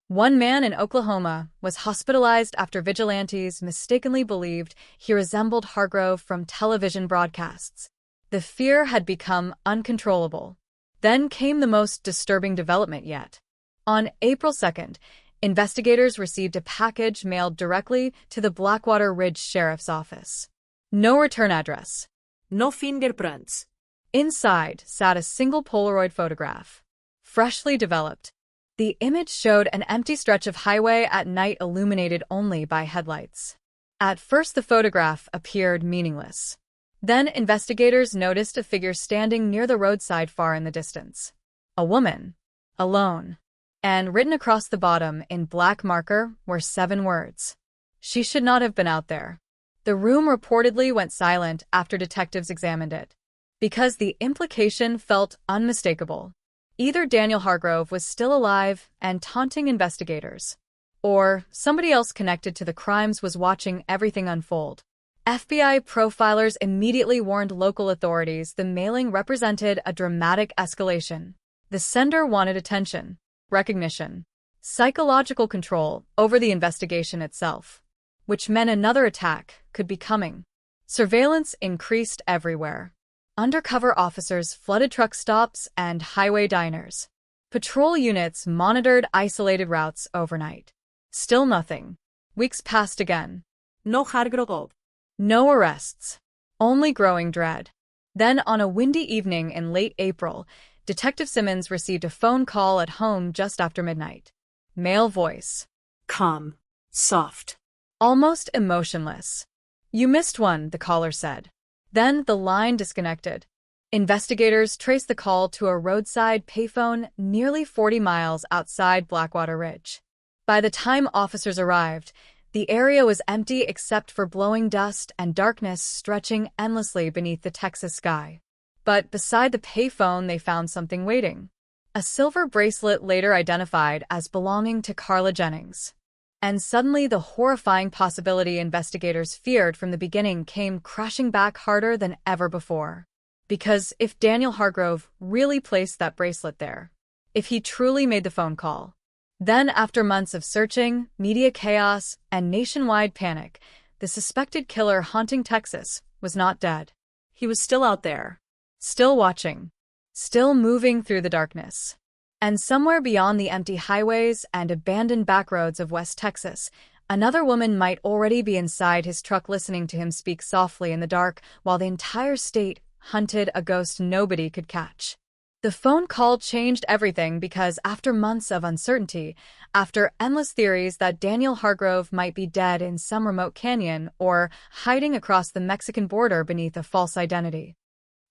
One man in Oklahoma was hospitalized after vigilantes mistakenly believed he resembled Hargrove from television broadcasts. The fear had become uncontrollable. Then came the most disturbing development yet. On April 2nd, investigators received a package mailed directly to the Blackwater Ridge Sheriff's Office. No return address. No fingerprints. Inside sat a single Polaroid photograph. Freshly developed. The image showed an empty stretch of highway at night illuminated only by headlights. At first the photograph appeared meaningless. Then investigators noticed a figure standing near the roadside far in the distance. A woman. Alone. And written across the bottom in black marker were 7 words. She should not have been out there. The room reportedly went silent after detectives examined it. Because the implication felt unmistakable. Either Daniel Hargrove was still alive and taunting investigators, or somebody else connected to the crimes was watching everything unfold. FBI profilers immediately warned local authorities the mailing represented a dramatic escalation. The sender wanted attention, recognition, psychological control over the investigation itself, which meant another attack could be coming. Surveillance increased everywhere. Undercover officers flooded truck stops and highway diners. Patrol units monitored isolated routes overnight. Still nothing. Weeks passed again. No Hargrove. No arrests. Only growing dread. Then, on a windy evening in late April, Detective Simmons received a phone call at home just after midnight. Male voice. Calm. Soft. Almost emotionless. "You missed one," the caller said. Then the line disconnected. Investigators traced the call to a roadside payphone nearly 40 miles outside Blackwater Ridge. By the time officers arrived, the area was empty except for blowing dust and darkness stretching endlessly beneath the Texas sky. But beside the payphone, they found something waiting. A silver bracelet later identified as belonging to Carla Jennings. And suddenly the horrifying possibility investigators feared from the beginning came crashing back harder than ever before. Because if Daniel Hargrove really placed that bracelet there, if he truly made the phone call, then after months of searching, media chaos, and nationwide panic, the suspected killer haunting Texas was not dead. He was still out there. Still watching. Still moving through the darkness. And somewhere beyond the empty highways and abandoned backroads of West Texas, another woman might already be inside his truck listening to him speak softly in the dark while the entire state hunted a ghost nobody could catch. The phone call changed everything because after months of uncertainty, after endless theories that Daniel Hargrove might be dead in some remote canyon or hiding across the Mexican border beneath a false identity,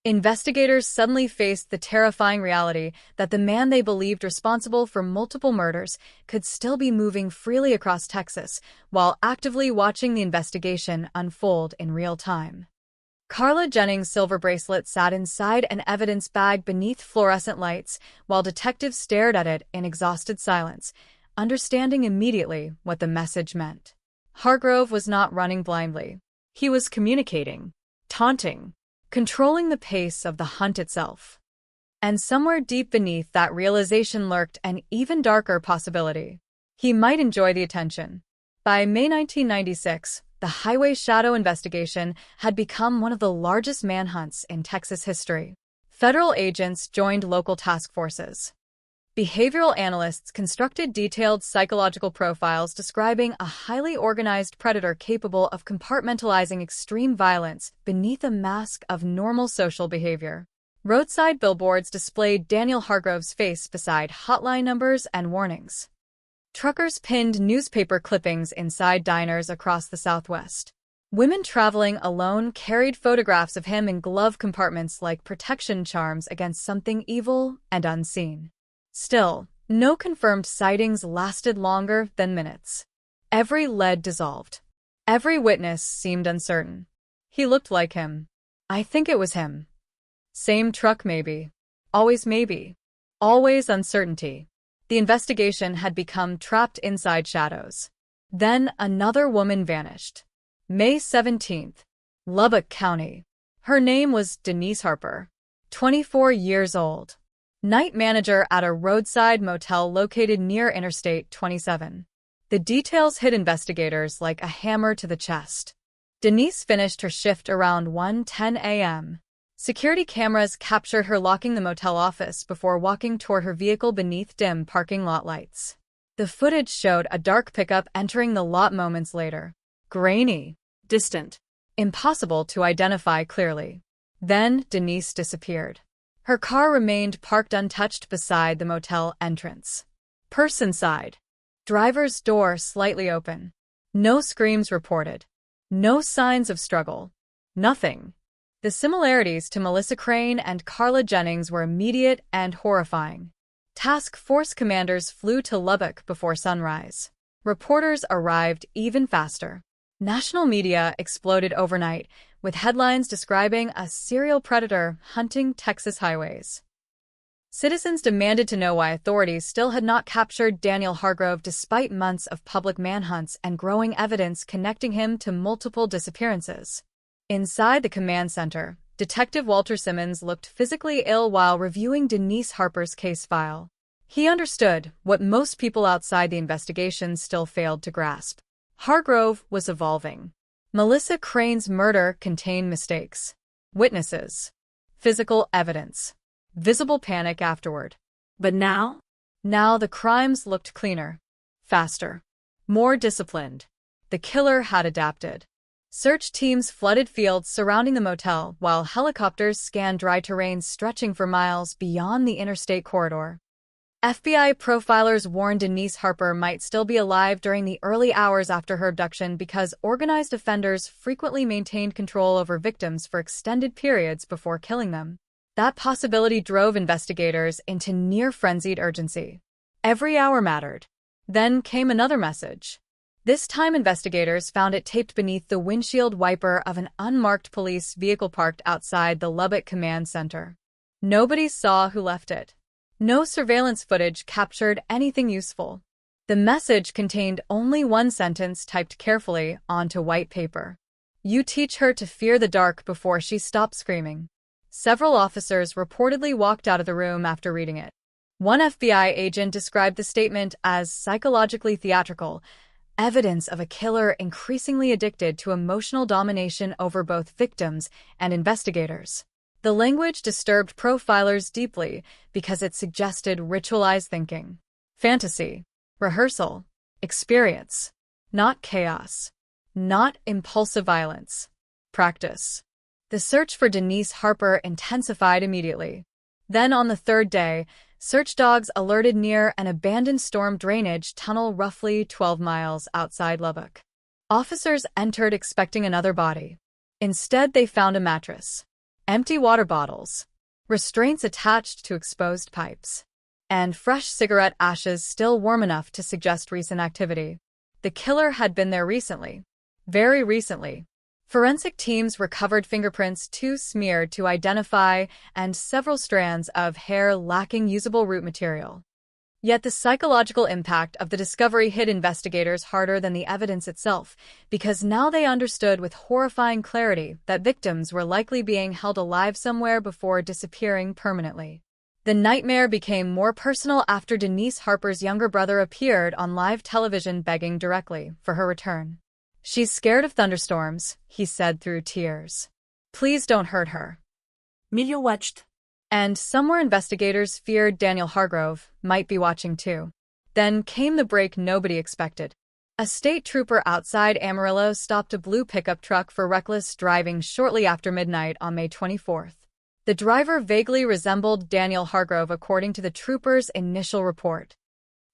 investigators suddenly faced the terrifying reality that the man they believed responsible for multiple murders could still be moving freely across Texas while actively watching the investigation unfold in real time. Carla Jennings' silver bracelet sat inside an evidence bag beneath fluorescent lights while detectives stared at it in exhausted silence, understanding immediately what the message meant. Hargrove was not running blindly. He was communicating, taunting, controlling the pace of the hunt itself. And somewhere deep beneath that realization lurked an even darker possibility. He might enjoy the attention. By May 1996, the Highway Shadow investigation had become one of the largest manhunts in Texas history. Federal agents joined local task forces. Behavioral analysts constructed detailed psychological profiles describing a highly organized predator capable of compartmentalizing extreme violence beneath a mask of normal social behavior. Roadside billboards displayed Daniel Hargrove's face beside hotline numbers and warnings. Truckers pinned newspaper clippings inside diners across the Southwest. Women traveling alone carried photographs of him in glove compartments like protection charms against something evil and unseen. Still, no confirmed sightings lasted longer than minutes. Every lead dissolved. Every witness seemed uncertain. He looked like him. I think it was him. Same truck maybe. Always maybe. Always uncertainty. The investigation had become trapped inside shadows. Then another woman vanished. May 17th, Lubbock County. Her name was Denise Harper, 24 years old. Night manager at a roadside motel located near Interstate 27. The details hit investigators like a hammer to the chest. Denise finished her shift around 1:10 a.m. Security cameras captured her locking the motel office before walking toward her vehicle beneath dim parking lot lights. The footage showed a dark pickup entering the lot moments later. Grainy, distant, impossible to identify clearly. Then Denise disappeared. Her car remained parked untouched beside the motel entrance. Purse inside. Driver's door slightly open. No screams reported. No signs of struggle. Nothing. The similarities to Melissa Crane and Carla Jennings were immediate and horrifying. Task force commanders flew to Lubbock before sunrise. Reporters arrived even faster. National media exploded overnight, with headlines describing a serial predator hunting Texas highways. Citizens demanded to know why authorities still had not captured Daniel Hargrove despite months of public manhunts and growing evidence connecting him to multiple disappearances. Inside the command center, Detective Walter Simmons looked physically ill while reviewing Denise Harper's case file. He understood what most people outside the investigation still failed to grasp. Hargrove was evolving. Melissa Crane's murder contained mistakes, witnesses, physical evidence, visible panic afterward. But now? Now the crimes looked cleaner, faster, more disciplined. The killer had adapted. Search teams flooded fields surrounding the motel while helicopters scanned dry terrain stretching for miles beyond the interstate corridor. FBI profilers warned Denise Harper might still be alive during the early hours after her abduction because organized offenders frequently maintained control over victims for extended periods before killing them. That possibility drove investigators into near-frenzied urgency. Every hour mattered. Then came another message. This time investigators found it taped beneath the windshield wiper of an unmarked police vehicle parked outside the Lubbock Command Center. Nobody saw who left it. No surveillance footage captured anything useful. The message contained only one sentence typed carefully onto white paper. You teach her to fear the dark before she stops screaming. Several officers reportedly walked out of the room after reading it. One FBI agent described the statement as psychologically theatrical, evidence of a killer increasingly addicted to emotional domination over both victims and investigators. The language disturbed profilers deeply because it suggested ritualized thinking, fantasy, rehearsal, experience, not chaos, not impulsive violence, practice. The search for Denise Harper intensified immediately. Then on the third day, search dogs alerted near an abandoned storm drainage tunnel roughly 12 miles outside Lubbock. Officers entered expecting another body. Instead, they found a mattress, empty water bottles, restraints attached to exposed pipes, and fresh cigarette ashes still warm enough to suggest recent activity. The killer had been there recently. Very recently. Forensic teams recovered fingerprints too smeared to identify and several strands of hair lacking usable root material. Yet the psychological impact of the discovery hit investigators harder than the evidence itself, because now they understood with horrifying clarity that victims were likely being held alive somewhere before disappearing permanently. The nightmare became more personal after Denise Harper's younger brother appeared on live television begging directly for her return. She's scared of thunderstorms, he said through tears. Please don't hurt her. Miljo watched. And somewhere investigators feared Daniel Hargrove might be watching too. Then came the break nobody expected. A state trooper outside Amarillo stopped a blue pickup truck for reckless driving shortly after midnight on May 24th. The driver vaguely resembled Daniel Hargrove according to the trooper's initial report.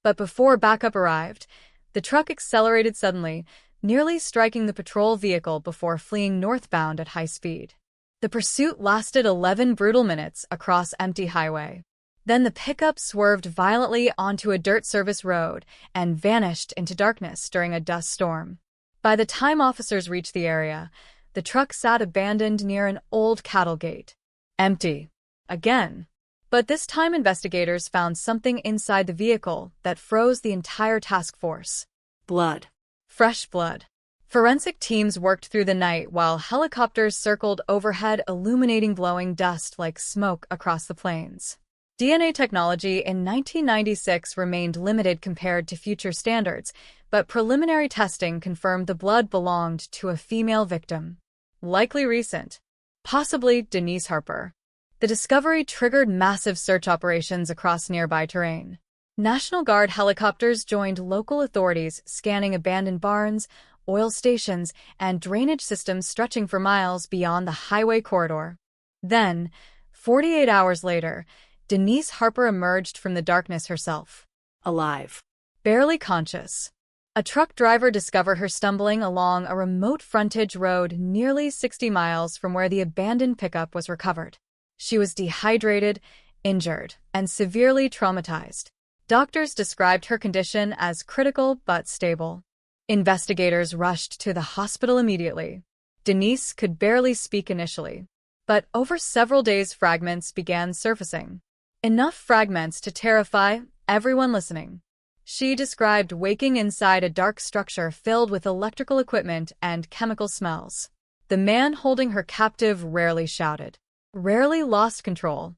But before backup arrived, the truck accelerated suddenly, nearly striking the patrol vehicle before fleeing northbound at high speed. The pursuit lasted 11 brutal minutes across empty highway. Then the pickup swerved violently onto a dirt service road and vanished into darkness during a dust storm. By the time officers reached the area, the truck sat abandoned near an old cattle gate. Empty. Again. But this time investigators found something inside the vehicle that froze the entire task force. Blood. Fresh blood. Forensic teams worked through the night while helicopters circled overhead, illuminating glowing dust like smoke across the plains. DNA technology in 1996 remained limited compared to future standards, but preliminary testing confirmed the blood belonged to a female victim. Likely recent. Possibly Denise Harper. The discovery triggered massive search operations across nearby terrain. National Guard helicopters joined local authorities, scanning abandoned barns, oil stations, and drainage systems stretching for miles beyond the highway corridor. Then, 48 hours later, Denise Harper emerged from the darkness herself. Alive. Barely conscious. A truck driver discovered her stumbling along a remote frontage road nearly 60 miles from where the abandoned pickup was recovered. She was dehydrated, injured, and severely traumatized. Doctors described her condition as critical but stable. Investigators rushed to the hospital immediately. Denise could barely speak initially, but over several days fragments began surfacing. Enough fragments to terrify everyone listening. She described waking inside a dark structure filled with electrical equipment and chemical smells. The man holding her captive rarely shouted, rarely lost control.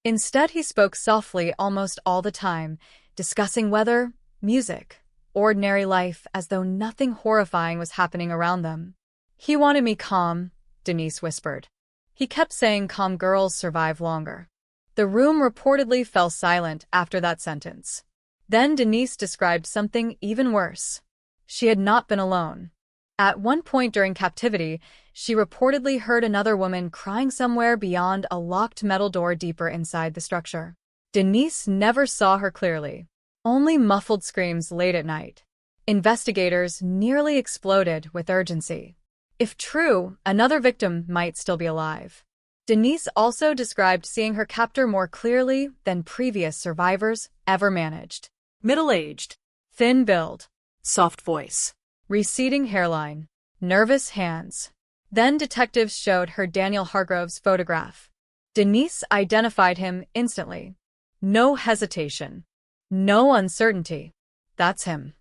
Instead, he spoke softly almost all the time, discussing weather, music, ordinary life as though nothing horrifying was happening around them. He wanted me calm, Denise whispered. He kept saying calm girls survive longer. The room reportedly fell silent after that sentence. Then Denise described something even worse. She had not been alone. At one point during captivity, she reportedly heard another woman crying somewhere beyond a locked metal door deeper inside the structure. Denise never saw her clearly, only muffled screams late at night. Investigators nearly exploded with urgency. If true, another victim might still be alive. Denise also described seeing her captor more clearly than previous survivors ever managed. Middle-aged. Thin build. Soft voice. Receding hairline. Nervous hands. Then detectives showed her Daniel Hargrove's photograph. Denise identified him instantly. No hesitation. No uncertainty. That's him.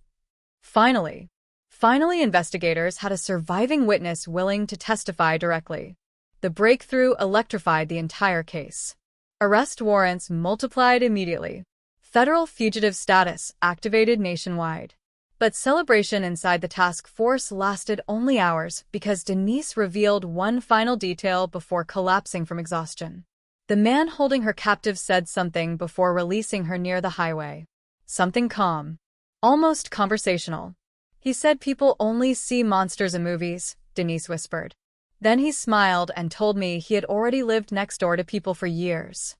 Finally, investigators had a surviving witness willing to testify directly. The breakthrough electrified the entire case. Arrest warrants multiplied immediately. Federal fugitive status activated nationwide. But celebration inside the task force lasted only hours because Denise revealed one final detail before collapsing from exhaustion. The man holding her captive said something before releasing her near the highway. Something calm. Almost conversational. He said people only see monsters in movies, Denise whispered. Then he smiled and told me he had already lived next door to people for years.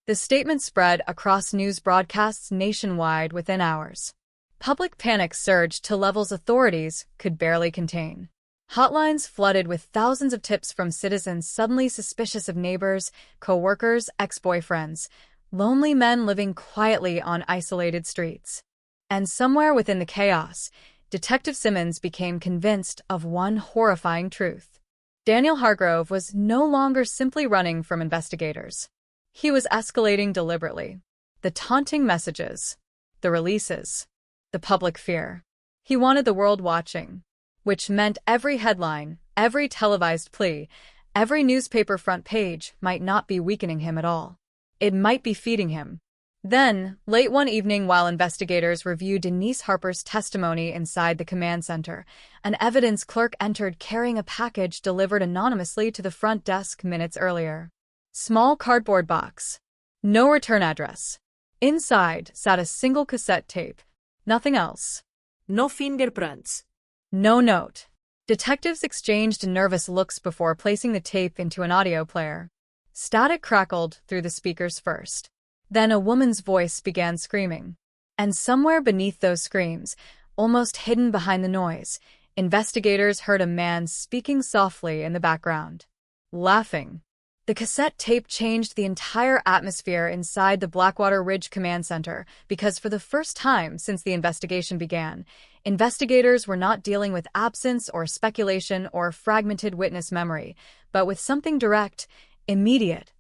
The statement spread across news broadcasts nationwide within hours. Public panic surged to levels authorities could barely contain. Hotlines flooded with thousands of tips from citizens suddenly suspicious of neighbors, co-workers, ex-boyfriends, lonely men living quietly on isolated streets. And somewhere within the chaos, Detective Simmons became convinced of one horrifying truth. Daniel Hargrove was no longer simply running from investigators. He was escalating deliberately. The taunting messages, the releases, the public fear. He wanted the world watching, which meant every headline, every televised plea, every newspaper front page might not be weakening him at all. It might be feeding him. Then, late one evening while investigators reviewed Denise Harper's testimony inside the command center, an evidence clerk entered carrying a package delivered anonymously to the front desk minutes earlier. Small cardboard box. No return address. Inside sat a single cassette tape. Nothing else. No fingerprints. No note. Detectives exchanged nervous looks before placing the tape into an audio player. Static crackled through the speakers first. Then a woman's voice began screaming. And somewhere beneath those screams, almost hidden behind the noise, investigators heard a man speaking softly in the background. Laughing. The cassette tape changed the entire atmosphere inside the Blackwater Ridge Command Center because for the first time since the investigation began, investigators were not dealing with absence or speculation or fragmented witness memory, but with something direct, immediate,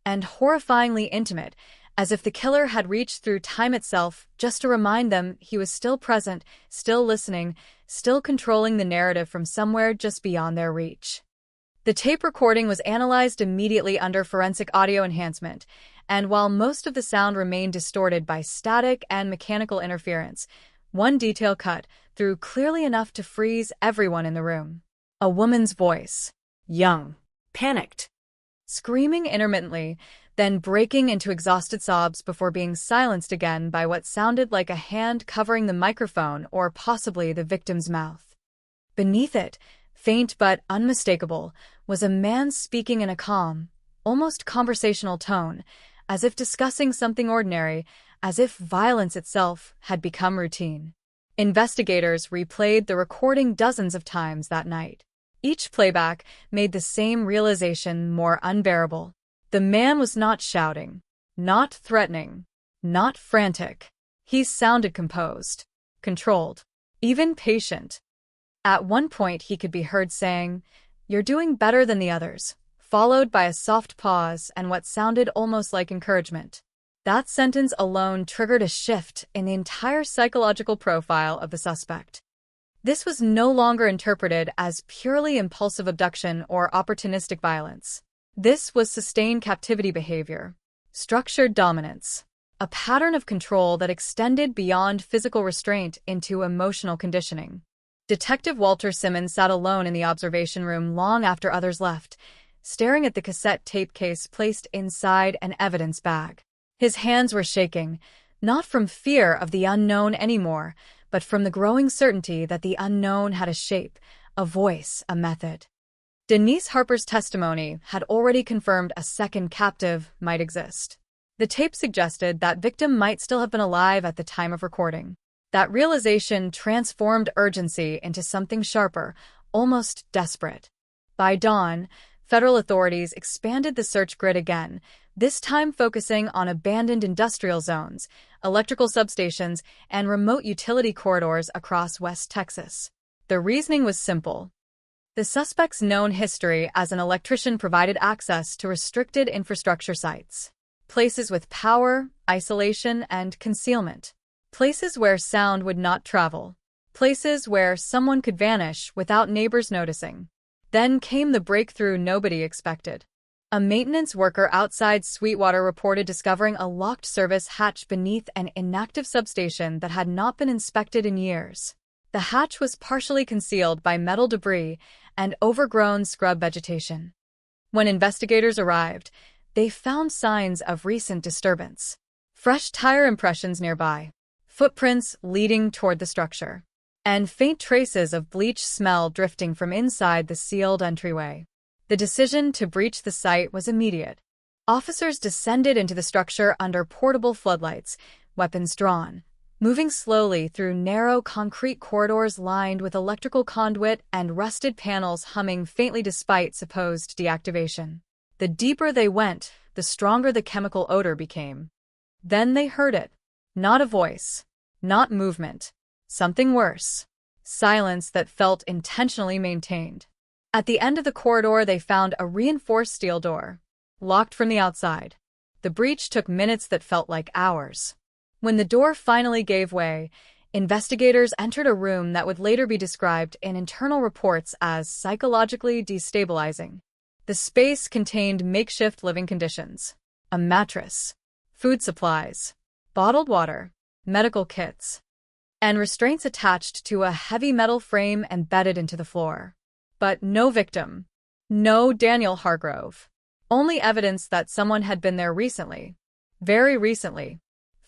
and horrifyingly intimate, as if the killer had reached through time itself just to remind them he was still present, still listening, still controlling the narrative from somewhere just beyond their reach. The tape recording was analyzed immediately under forensic audio enhancement, and while most of the sound remained distorted by static and mechanical interference, one detail cut through clearly enough to freeze everyone in the room. A woman's voice. Young. Panicked. Screaming intermittently, then breaking into exhausted sobs before being silenced again by what sounded like a hand covering the microphone or possibly the victim's mouth. Beneath it, faint but unmistakable, was a man speaking in a calm, almost conversational tone, as if discussing something ordinary, as if violence itself had become routine. Investigators replayed the recording dozens of times that night. Each playback made the same realization more unbearable. The man was not shouting, not threatening, not frantic. He sounded composed, controlled, even patient. At one point he could be heard saying, "You're doing better than the others," followed by a soft pause and what sounded almost like encouragement. That sentence alone triggered a shift in the entire psychological profile of the suspect. This was no longer interpreted as purely impulsive abduction or opportunistic violence. This was sustained captivity behavior, structured dominance, a pattern of control that extended beyond physical restraint into emotional conditioning. Detective Walter Simmons sat alone in the observation room long after others left, staring at the cassette tape case placed inside an evidence bag. His hands were shaking, not from fear of the unknown anymore, but from the growing certainty that the unknown had a shape, a voice, a method. Denise Harper's testimony had already confirmed a second captive might exist. The tape suggested that victim might still have been alive at the time of recording. That realization transformed urgency into something sharper, almost desperate. By dawn, federal authorities expanded the search grid again, this time focusing on abandoned industrial zones, electrical substations, and remote utility corridors across West Texas. The reasoning was simple. The suspect's known history as an electrician provided access to restricted infrastructure sites, places with power, isolation, and concealment, places where sound would not travel, places where someone could vanish without neighbors noticing. Then came the breakthrough nobody expected. A maintenance worker outside Sweetwater reported discovering a locked service hatch beneath an inactive substation that had not been inspected in years. The hatch was partially concealed by metal debris and overgrown scrub vegetation. When investigators arrived, they found signs of recent disturbance. Fresh tire impressions nearby, footprints leading toward the structure, and faint traces of bleach smell drifting from inside the sealed entryway. The decision to breach the site was immediate. Officers descended into the structure under portable floodlights, weapons drawn, moving slowly through narrow concrete corridors lined with electrical conduit and rusted panels humming faintly despite supposed deactivation. The deeper they went, the stronger the chemical odor became. Then they heard it. Not a voice, not movement, something worse. Silence that felt intentionally maintained. At the end of the corridor, they found a reinforced steel door, locked from the outside. The breach took minutes that felt like hours. When the door finally gave way, investigators entered a room that would later be described in internal reports as psychologically destabilizing. The space contained makeshift living conditions, a mattress, food supplies, bottled water, medical kits, and restraints attached to a heavy metal frame embedded into the floor. But no victim. No Daniel Hargrove. only evidence that someone had been there recently. Very recently.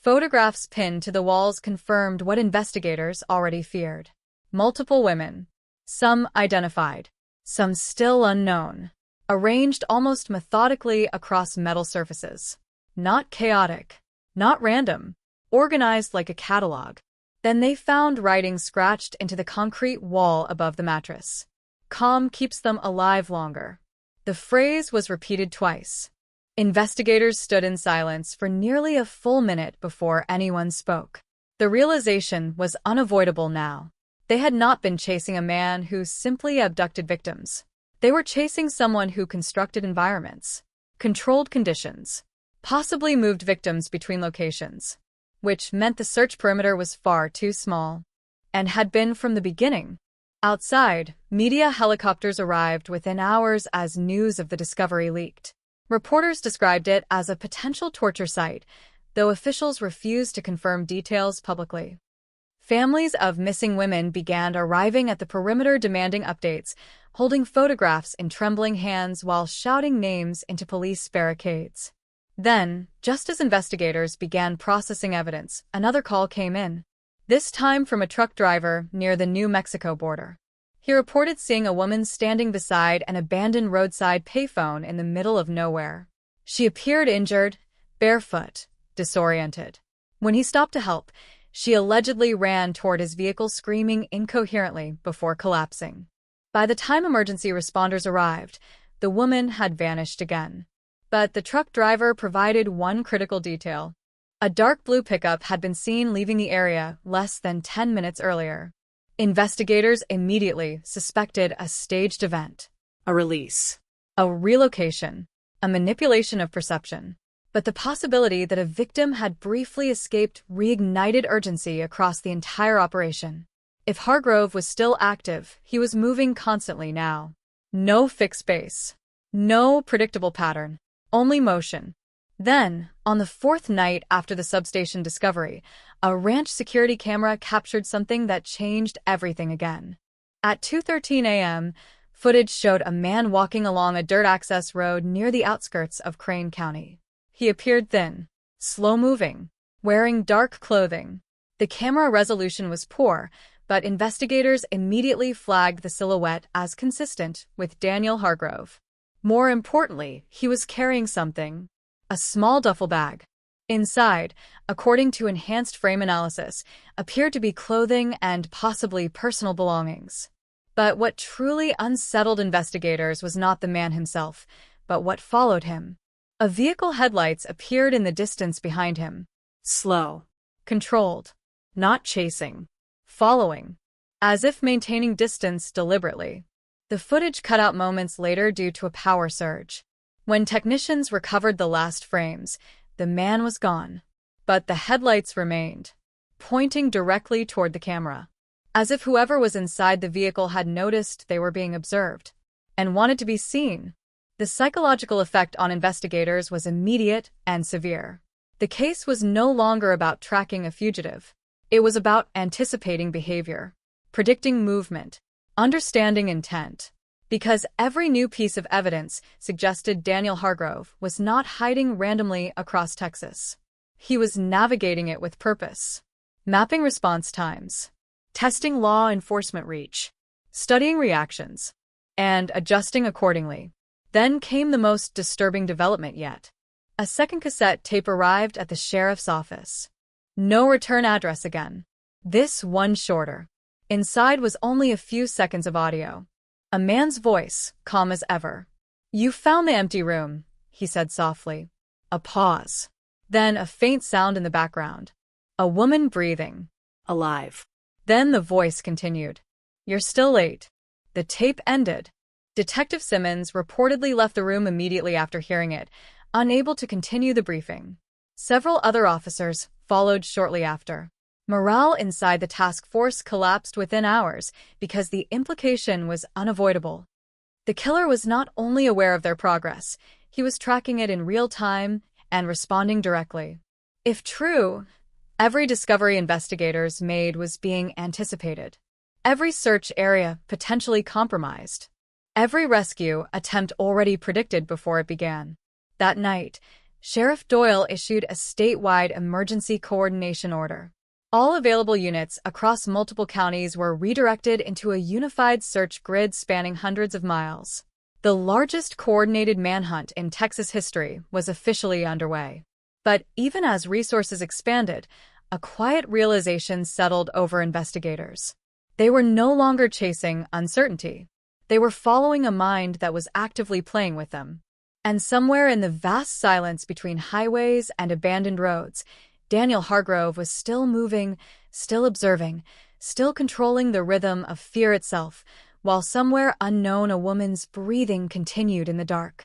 Photographs pinned to the walls confirmed what investigators already feared. Multiple women, some identified, some still unknown, arranged almost methodically across metal surfaces. Not chaotic, not random, organized like a catalog. Then they found writing scratched into the concrete wall above the mattress. Calm keeps them alive longer. The phrase was repeated twice. Investigators stood in silence for nearly a full minute before anyone spoke. The realization was unavoidable now. They had not been chasing a man who simply abducted victims. They were chasing someone who constructed environments, controlled conditions, possibly moved victims between locations, which meant the search perimeter was far too small, and had been from the beginning. Outside, media helicopters arrived within hours as news of the discovery leaked. Reporters described it as a potential torture site, though officials refused to confirm details publicly. Families of missing women began arriving at the perimeter demanding updates, holding photographs in trembling hands while shouting names into police barricades. Then, just as investigators began processing evidence, another call came in. This time from a truck driver near the New Mexico border. He reported seeing a woman standing beside an abandoned roadside payphone in the middle of nowhere. She appeared injured, barefoot, disoriented. When he stopped to help, she allegedly ran toward his vehicle screaming incoherently before collapsing. By the time emergency responders arrived, the woman had vanished again. But the truck driver provided one critical detail. A dark blue pickup had been seen leaving the area less than 10 minutes earlier. Investigators immediately suspected a staged event. A release. A relocation. A manipulation of perception. But the possibility that a victim had briefly escaped reignited urgency across the entire operation. If Hargrove was still active, he was moving constantly now. No fixed base. No predictable pattern. Only motion. Then, on the fourth night after the substation discovery, a ranch security camera captured something that changed everything again. At 2:13 a.m., footage showed a man walking along a dirt access road near the outskirts of Crane County. He appeared thin, slow-moving, wearing dark clothing. The camera resolution was poor, but investigators immediately flagged the silhouette as consistent with Daniel Hargrove. More importantly, he was carrying something. A small duffel bag. Inside, according to enhanced frame analysis, appeared to be clothing and possibly personal belongings. But what truly unsettled investigators was not the man himself, but what followed him. A vehicle headlights appeared in the distance behind him. Slow. Controlled. Not chasing. Following. As if maintaining distance deliberately. The footage cut out moments later due to a power surge. When technicians recovered the last frames, the man was gone. But the headlights remained, pointing directly toward the camera. As if whoever was inside the vehicle had noticed they were being observed and wanted to be seen. The psychological effect on investigators was immediate and severe. The case was no longer about tracking a fugitive. It was about anticipating behavior, predicting movement, understanding intent. Because every new piece of evidence suggested Daniel Hargrove was not hiding randomly across Texas. He was navigating it with purpose, mapping response times, testing law enforcement reach, studying reactions, and adjusting accordingly. Then came the most disturbing development yet. A second cassette tape arrived at the sheriff's office. No return address again. This one shorter. Inside was only a few seconds of audio. A man's voice, calm as ever. "You found the empty room," he said softly. A pause. Then a faint sound in the background. A woman breathing. Alive. Then the voice continued. "You're still late." The tape ended. Detective Simmons reportedly left the room immediately after hearing it, unable to continue the briefing. Several other officers followed shortly after. Morale inside the task force collapsed within hours because the implication was unavoidable. The killer was not only aware of their progress, he was tracking it in real time and responding directly. If true, every discovery investigators made was being anticipated. Every search area potentially compromised. Every rescue attempt already predicted before it began. That night, Sheriff Doyle issued a statewide emergency coordination order. All available units across multiple counties were redirected into a unified search grid spanning hundreds of miles. The largest coordinated manhunt in Texas history was officially underway. But even as resources expanded, a quiet realization settled over investigators. They were no longer chasing uncertainty. They were following a mind that was actively playing with them. And somewhere in the vast silence between highways and abandoned roads, Daniel Hargrove was still moving, still observing, still controlling the rhythm of fear itself, while somewhere unknown a woman's breathing continued in the dark.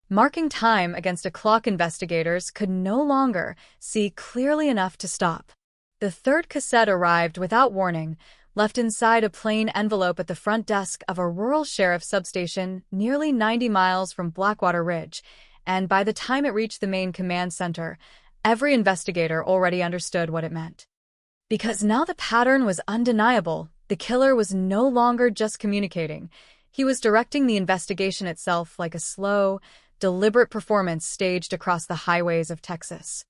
Marking time against a clock, investigators could no longer see clearly enough to stop. The third cassette arrived without warning, left inside a plain envelope at the front desk of a rural sheriff's substation nearly 90 miles from Blackwater Ridge, and by the time it reached the main command center, every investigator already understood what it meant. Because now the pattern was undeniable, the killer was no longer just communicating. He was directing the investigation itself like a slow, deliberate performance staged across the highways of Texas.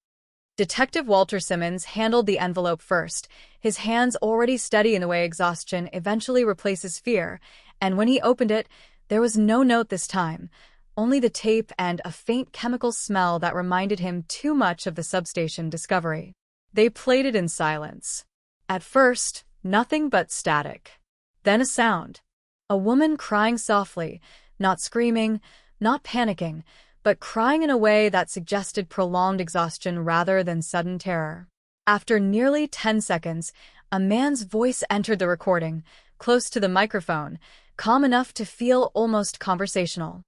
Detective Walter Simmons handled the envelope first, his hands already steady in the way exhaustion eventually replaces fear, and when he opened it, there was no note this time, only the tape and a faint chemical smell that reminded him too much of the substation discovery. They played it in silence. At first, nothing but static. Then a sound. A woman crying softly, not screaming, not panicking, but crying in a way that suggested prolonged exhaustion rather than sudden terror. After nearly 10 seconds, a man's voice entered the recording, close to the microphone, calm enough to feel almost conversational.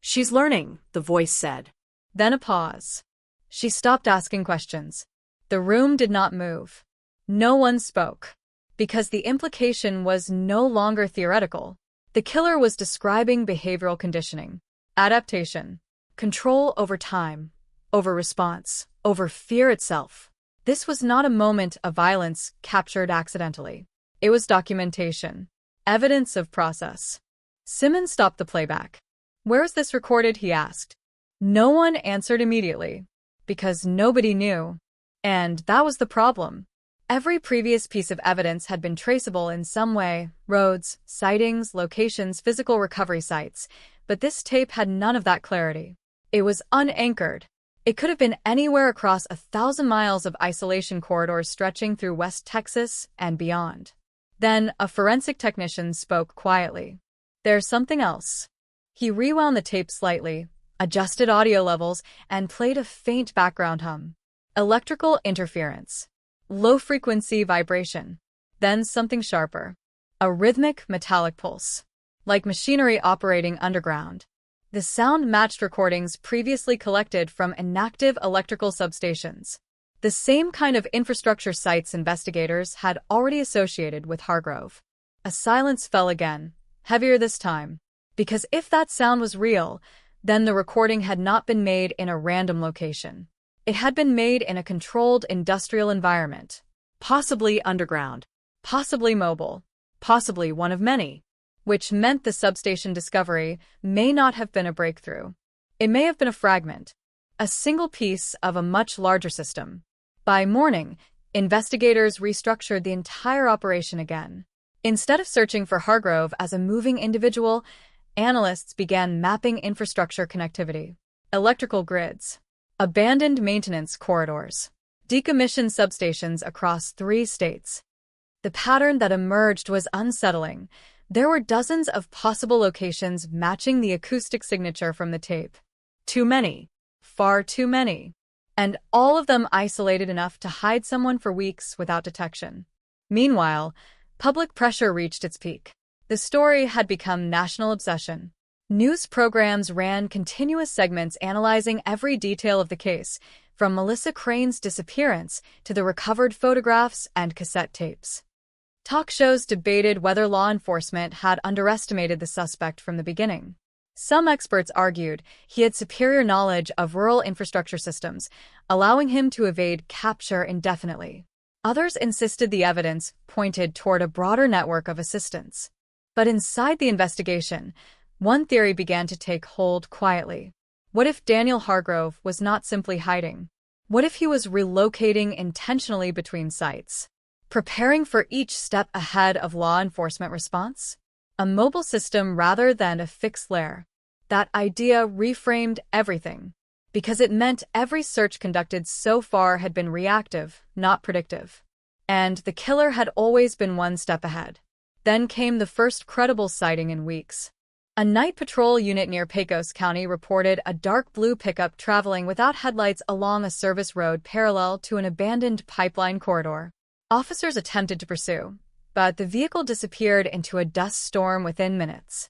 "She's learning," the voice said. Then a pause. She stopped asking questions. The room did not move. No one spoke. Because the implication was no longer theoretical. The killer was describing behavioral conditioning, adaptation, control over time, over response, over fear itself. This was not a moment of violence captured accidentally. It was documentation, evidence of process. Simmons stopped the playback. "Where is this recorded?" he asked. No one answered immediately, because nobody knew. And that was the problem. Every previous piece of evidence had been traceable in some way: roads, sightings, locations, physical recovery sites. But this tape had none of that clarity. It was unanchored. It could have been anywhere across 1,000 miles of isolation corridors stretching through West Texas and beyond. Then a forensic technician spoke quietly. "There's something else." He rewound the tape slightly, adjusted audio levels, and played a faint background hum. Electrical interference. Low-frequency vibration. Then something sharper. A rhythmic, metallic pulse. Like machinery operating underground. The sound matched recordings previously collected from inactive electrical substations. The same kind of infrastructure sites investigators had already associated with Hargrove. A silence fell again, heavier this time. Because if that sound was real, then the recording had not been made in a random location. It had been made in a controlled industrial environment. Possibly underground. Possibly mobile. Possibly one of many. Which meant the substation discovery may not have been a breakthrough. It may have been a fragment. A single piece of a much larger system. By morning, investigators restructured the entire operation again. Instead of searching for Hargrove as a moving individual, analysts began mapping infrastructure connectivity, electrical grids, abandoned maintenance corridors, decommissioned substations across 3 states. The pattern that emerged was unsettling. There were dozens of possible locations matching the acoustic signature from the tape. Too many. Far too many. And all of them isolated enough to hide someone for weeks without detection. Meanwhile, public pressure reached its peak. The story had become national obsession. News programs ran continuous segments analyzing every detail of the case, from Melissa Crane's disappearance to the recovered photographs and cassette tapes. Talk shows debated whether law enforcement had underestimated the suspect from the beginning. Some experts argued he had superior knowledge of rural infrastructure systems, allowing him to evade capture indefinitely. Others insisted the evidence pointed toward a broader network of assistance. But inside the investigation, One theory began to take hold quietly. What if Daniel Hargrove was not simply hiding? What if he was relocating intentionally between sites, preparing for each step ahead of law enforcement response? A mobile system rather than a fixed lair. That idea reframed everything, because it meant every search conducted so far had been reactive, not predictive. And the killer had always been one step ahead. Then came the first credible sighting in weeks. A night patrol unit near Pecos County reported a dark blue pickup traveling without headlights along a service road parallel to an abandoned pipeline corridor. Officers attempted to pursue, but the vehicle disappeared into a dust storm within minutes.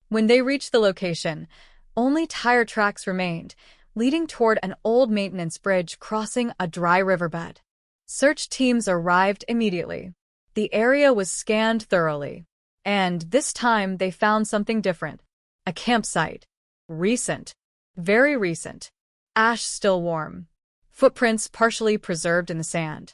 When they reached the location, only tire tracks remained, leading toward an old maintenance bridge crossing a dry riverbed. Search teams arrived immediately. The area was scanned thoroughly. And this time they found something different. A campsite. Recent. Very recent. Ash still warm. Footprints partially preserved in the sand.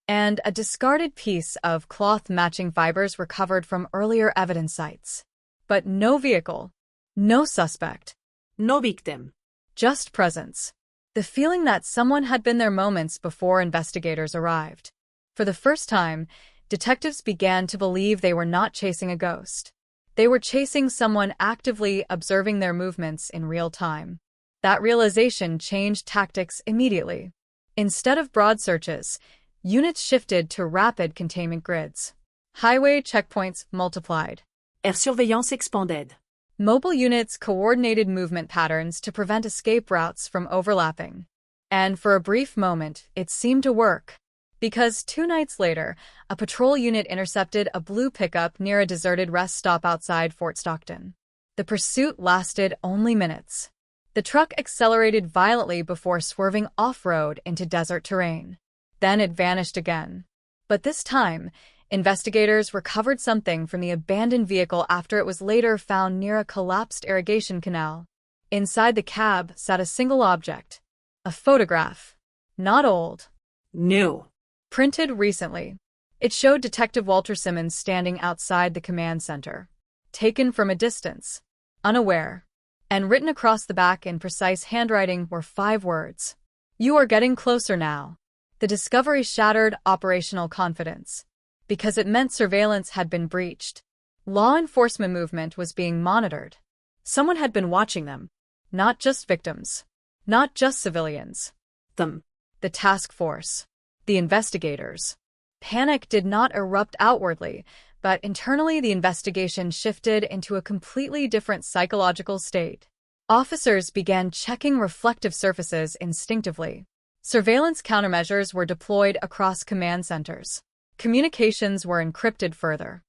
And a discarded piece of cloth matching fibers recovered from earlier evidence sites. But no vehicle. No suspect. No victim. Just presence. The feeling that someone had been there moments before investigators arrived. For the first time, detectives began to believe they were not chasing a ghost. They were chasing someone actively observing their movements in real time. That realization changed tactics immediately. Instead of broad searches, units shifted to rapid containment grids. Highway checkpoints multiplied. Air surveillance expanded. Mobile units coordinated movement patterns to prevent escape routes from overlapping. And for a brief moment, it seemed to work. Because 2 nights later, a patrol unit intercepted a blue pickup near a deserted rest stop outside Fort Stockton. The pursuit lasted only minutes. The truck accelerated violently before swerving off-road into desert terrain. Then it vanished again. But this time, investigators recovered something from the abandoned vehicle after it was later found near a collapsed irrigation canal. Inside the cab sat a single object. A photograph. Not old. New. Printed recently. It showed Detective Walter Simmons standing outside the command center. Taken from a distance. Unaware. And written across the back in precise handwriting were 5 words. "You are getting closer now." The discovery shattered operational confidence. Because it meant surveillance had been breached. Law enforcement movement was being monitored. Someone had been watching them. Not just victims. Not just civilians. Them. The task force. The investigators. Panic did not erupt outwardly, but internally the investigation shifted into a completely different psychological state. Officers began checking reflective surfaces instinctively. Surveillance countermeasures were deployed across command centers. Communications were encrypted further.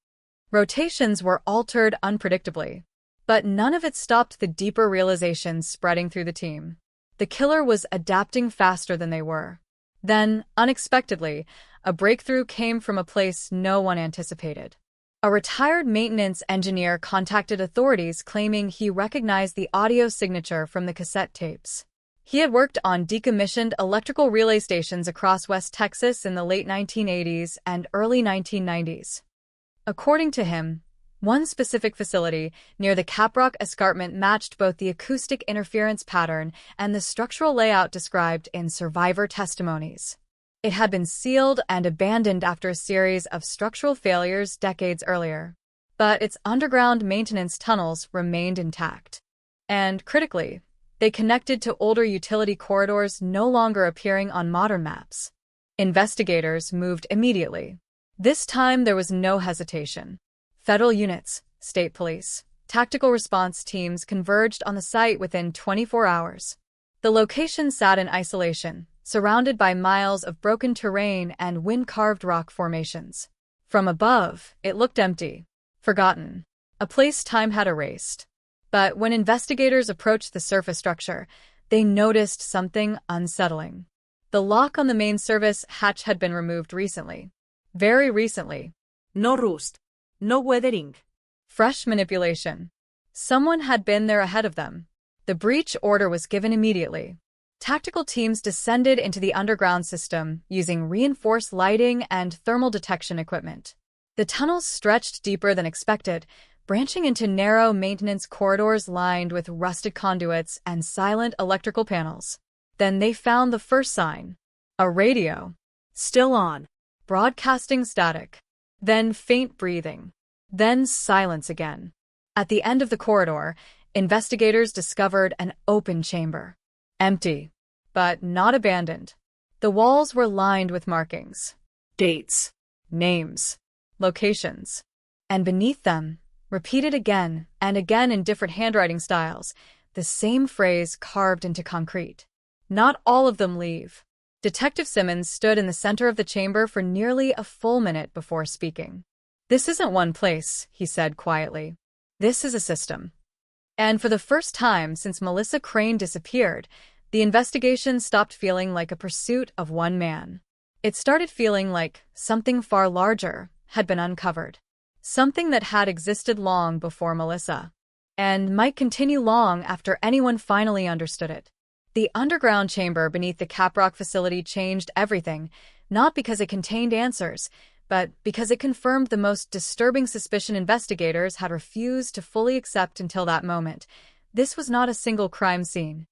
Rotations were altered unpredictably. But none of it stopped the deeper realizations spreading through the team. The killer was adapting faster than they were. Then, unexpectedly, a breakthrough came from a place no one anticipated. A retired maintenance engineer contacted authorities claiming he recognized the audio signature from the cassette tapes. He had worked on decommissioned electrical relay stations across West Texas in the late 1980s and early 1990s. According to him, one specific facility near the Caprock Escarpment matched both the acoustic interference pattern and the structural layout described in survivor testimonies. It had been sealed and abandoned after a series of structural failures decades earlier. But its underground maintenance tunnels remained intact. And critically, they connected to older utility corridors no longer appearing on modern maps. Investigators moved immediately. This time there was no hesitation. Federal units, state police, tactical response teams converged on the site within 24 hours. The location sat in isolation, surrounded by miles of broken terrain and wind-carved rock formations. From above, it looked empty, forgotten, a place time had erased. But when investigators approached the surface structure, they noticed something unsettling. The lock on the main service hatch had been removed recently. Very recently. No rust. No weathering. Fresh manipulation. Someone had been there ahead of them. The breach order was given immediately. Tactical teams descended into the underground system using reinforced lighting and thermal detection equipment. The tunnels stretched deeper than expected, branching into narrow maintenance corridors lined with rusted conduits and silent electrical panels. Then they found the first sign. A radio. Still on. Broadcasting static. Then faint breathing. Then silence again. At the end of the corridor, investigators discovered an open chamber. Empty, but not abandoned. The walls were lined with markings. Dates. Names. Locations. And beneath them, repeated again and again in different handwriting styles, the same phrase carved into concrete. Not all of them leave. Detective Simmons stood in the center of the chamber for nearly a full minute before speaking. "This isn't one place," he said quietly. "This is a system." And for the first time since Melissa Crane disappeared, the investigation stopped feeling like a pursuit of one man. It started feeling like something far larger had been uncovered. Something that had existed long before Melissa, and might continue long after anyone finally understood it. The underground chamber beneath the Caprock facility changed everything, not because it contained answers, but because it confirmed the most disturbing suspicion investigators had refused to fully accept until that moment. This was not a single crime scene.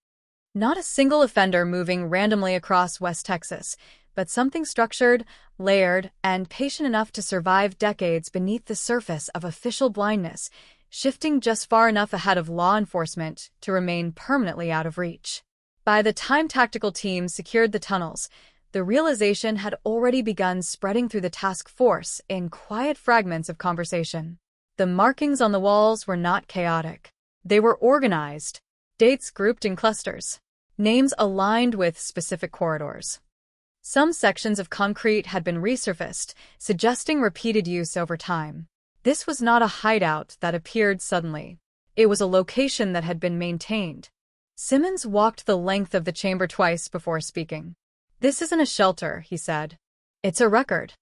Not a single offender moving randomly across West Texas, but something structured, layered, and patient enough to survive decades beneath the surface of official blindness, shifting just far enough ahead of law enforcement to remain permanently out of reach. By the time tactical teams secured the tunnels, the realization had already begun spreading through the task force in quiet fragments of conversation. The markings on the walls were not chaotic. They were organized, dates grouped in clusters, names aligned with specific corridors. Some sections of concrete had been resurfaced, suggesting repeated use over time. This was not a hideout that appeared suddenly. It was a location that had been maintained. Simmons walked the length of the chamber twice before speaking. "This isn't a shelter," he said. "It's a record."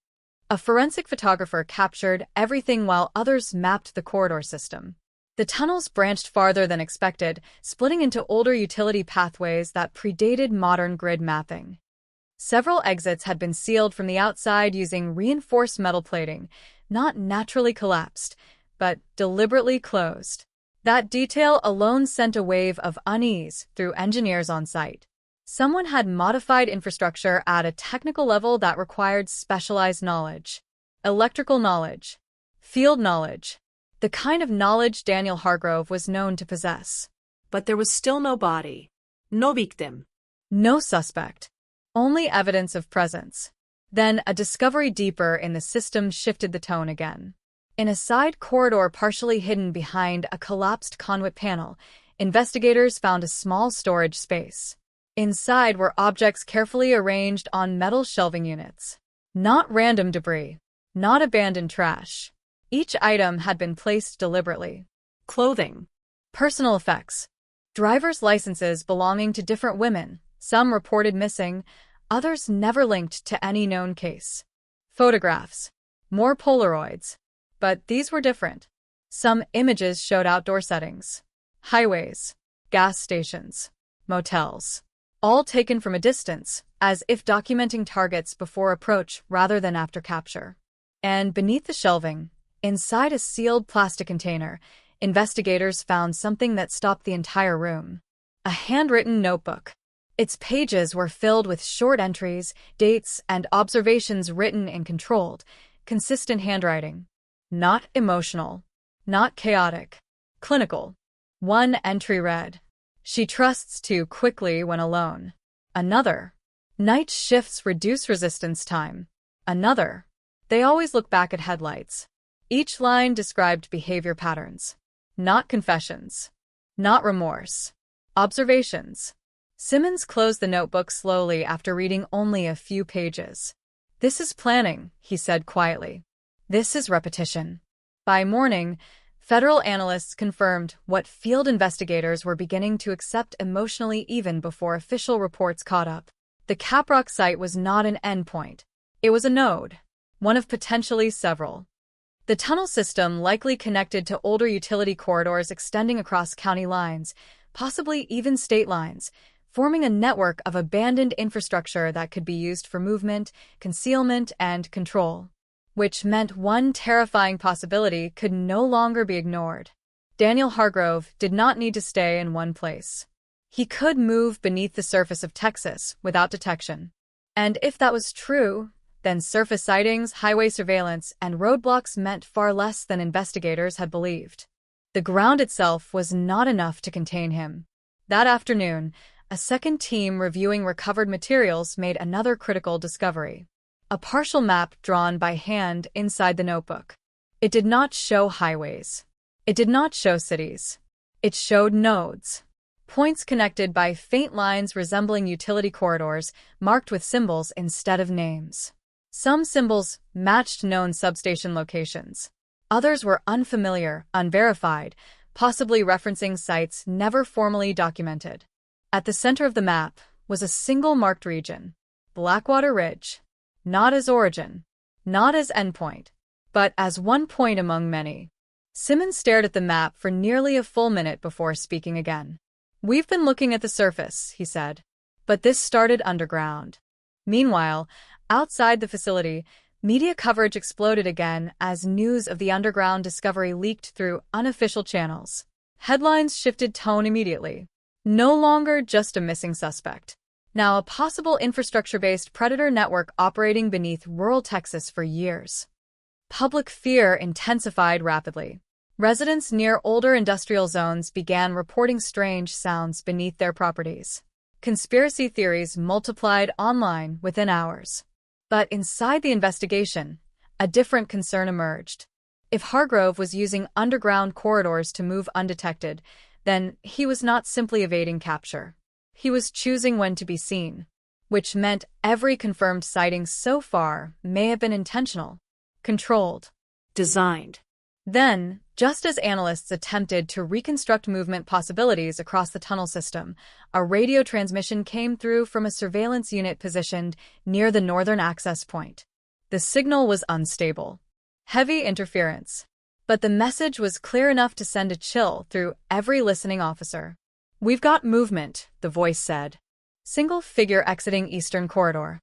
A forensic photographer captured everything while others mapped the corridor system. The tunnels branched farther than expected, splitting into older utility pathways that predated modern grid mapping. Several exits had been sealed from the outside using reinforced metal plating, not naturally collapsed, but deliberately closed. That detail alone sent a wave of unease through engineers on site. Someone had modified infrastructure at a technical level that required specialized knowledge. Electrical knowledge. Field knowledge. The kind of knowledge Daniel Hargrove was known to possess. But there was still no body. No victim. No suspect. Only evidence of presence. Then a discovery deeper in the system shifted the tone again. In a side corridor partially hidden behind a collapsed conduit panel, investigators found a small storage space. Inside were objects carefully arranged on metal shelving units. Not random debris. Not abandoned trash. Each item had been placed deliberately. Clothing. Personal effects. Driver's licenses belonging to different women, some reported missing, others never linked to any known case. Photographs. More Polaroids. But these were different. Some images showed outdoor settings. Highways. Gas stations. Motels. All taken from a distance, as if documenting targets before approach rather than after capture. And beneath the shelving, inside a sealed plastic container, investigators found something that stopped the entire room. A handwritten notebook. Its pages were filled with short entries, dates, and observations written in controlled, consistent handwriting. Not emotional. Not chaotic. Clinical. One entry read, "She trusts too quickly when alone." Another, "Night shifts reduce resistance time." Another, "They always look back at headlights." Each line described behavior patterns. Not confessions. Not remorse. Observations. Simmons closed the notebook slowly after reading only a few pages. "This is planning," he said quietly. "This is repetition." By morning, federal analysts confirmed what field investigators were beginning to accept emotionally even before official reports caught up. The Caprock site was not an endpoint. It was a node, one of potentially several. The tunnel system likely connected to older utility corridors extending across county lines, possibly even state lines, forming a network of abandoned infrastructure that could be used for movement, concealment, and control. which meant one terrifying possibility could no longer be ignored. Daniel Hargrove did not need to stay in one place. He could move beneath the surface of Texas without detection. And if that was true, then surface sightings, highway surveillance, and roadblocks meant far less than investigators had believed. The ground itself was not enough to contain him. That afternoon, a second team reviewing recovered materials made another critical discovery. A partial map drawn by hand inside the notebook. It did not show highways. It did not show cities. It showed nodes. Points connected by faint lines resembling utility corridors, marked with symbols instead of names. Some symbols matched known substation locations. Others were unfamiliar, unverified, possibly referencing sites never formally documented. At the center of the map was a single marked region, Blackwater Ridge, not as origin, not as endpoint, but as one point among many. Simmons stared at the map for nearly a full minute before speaking again. "We've been looking at the surface," he said, "but this started underground." Meanwhile, outside the facility, media coverage exploded again as news of the underground discovery leaked through unofficial channels. Headlines shifted tone immediately. No longer just a missing suspect. Now a possible infrastructure-based predator network operating beneath rural Texas for years. Public fear intensified rapidly. Residents near older industrial zones began reporting strange sounds beneath their properties. Conspiracy theories multiplied online within hours. But inside the investigation, a different concern emerged. If Hargrove was using underground corridors to move undetected, then he was not simply evading capture. He was choosing when to be seen, which meant every confirmed sighting so far may have been intentional, controlled, designed. Then, just as analysts attempted to reconstruct movement possibilities across the tunnel system, a radio transmission came through from a surveillance unit positioned near the northern access point. The signal was unstable. Heavy interference. But the message was clear enough to send a chill through every listening officer. "We've got movement," the voice said. Single figure exiting eastern corridor.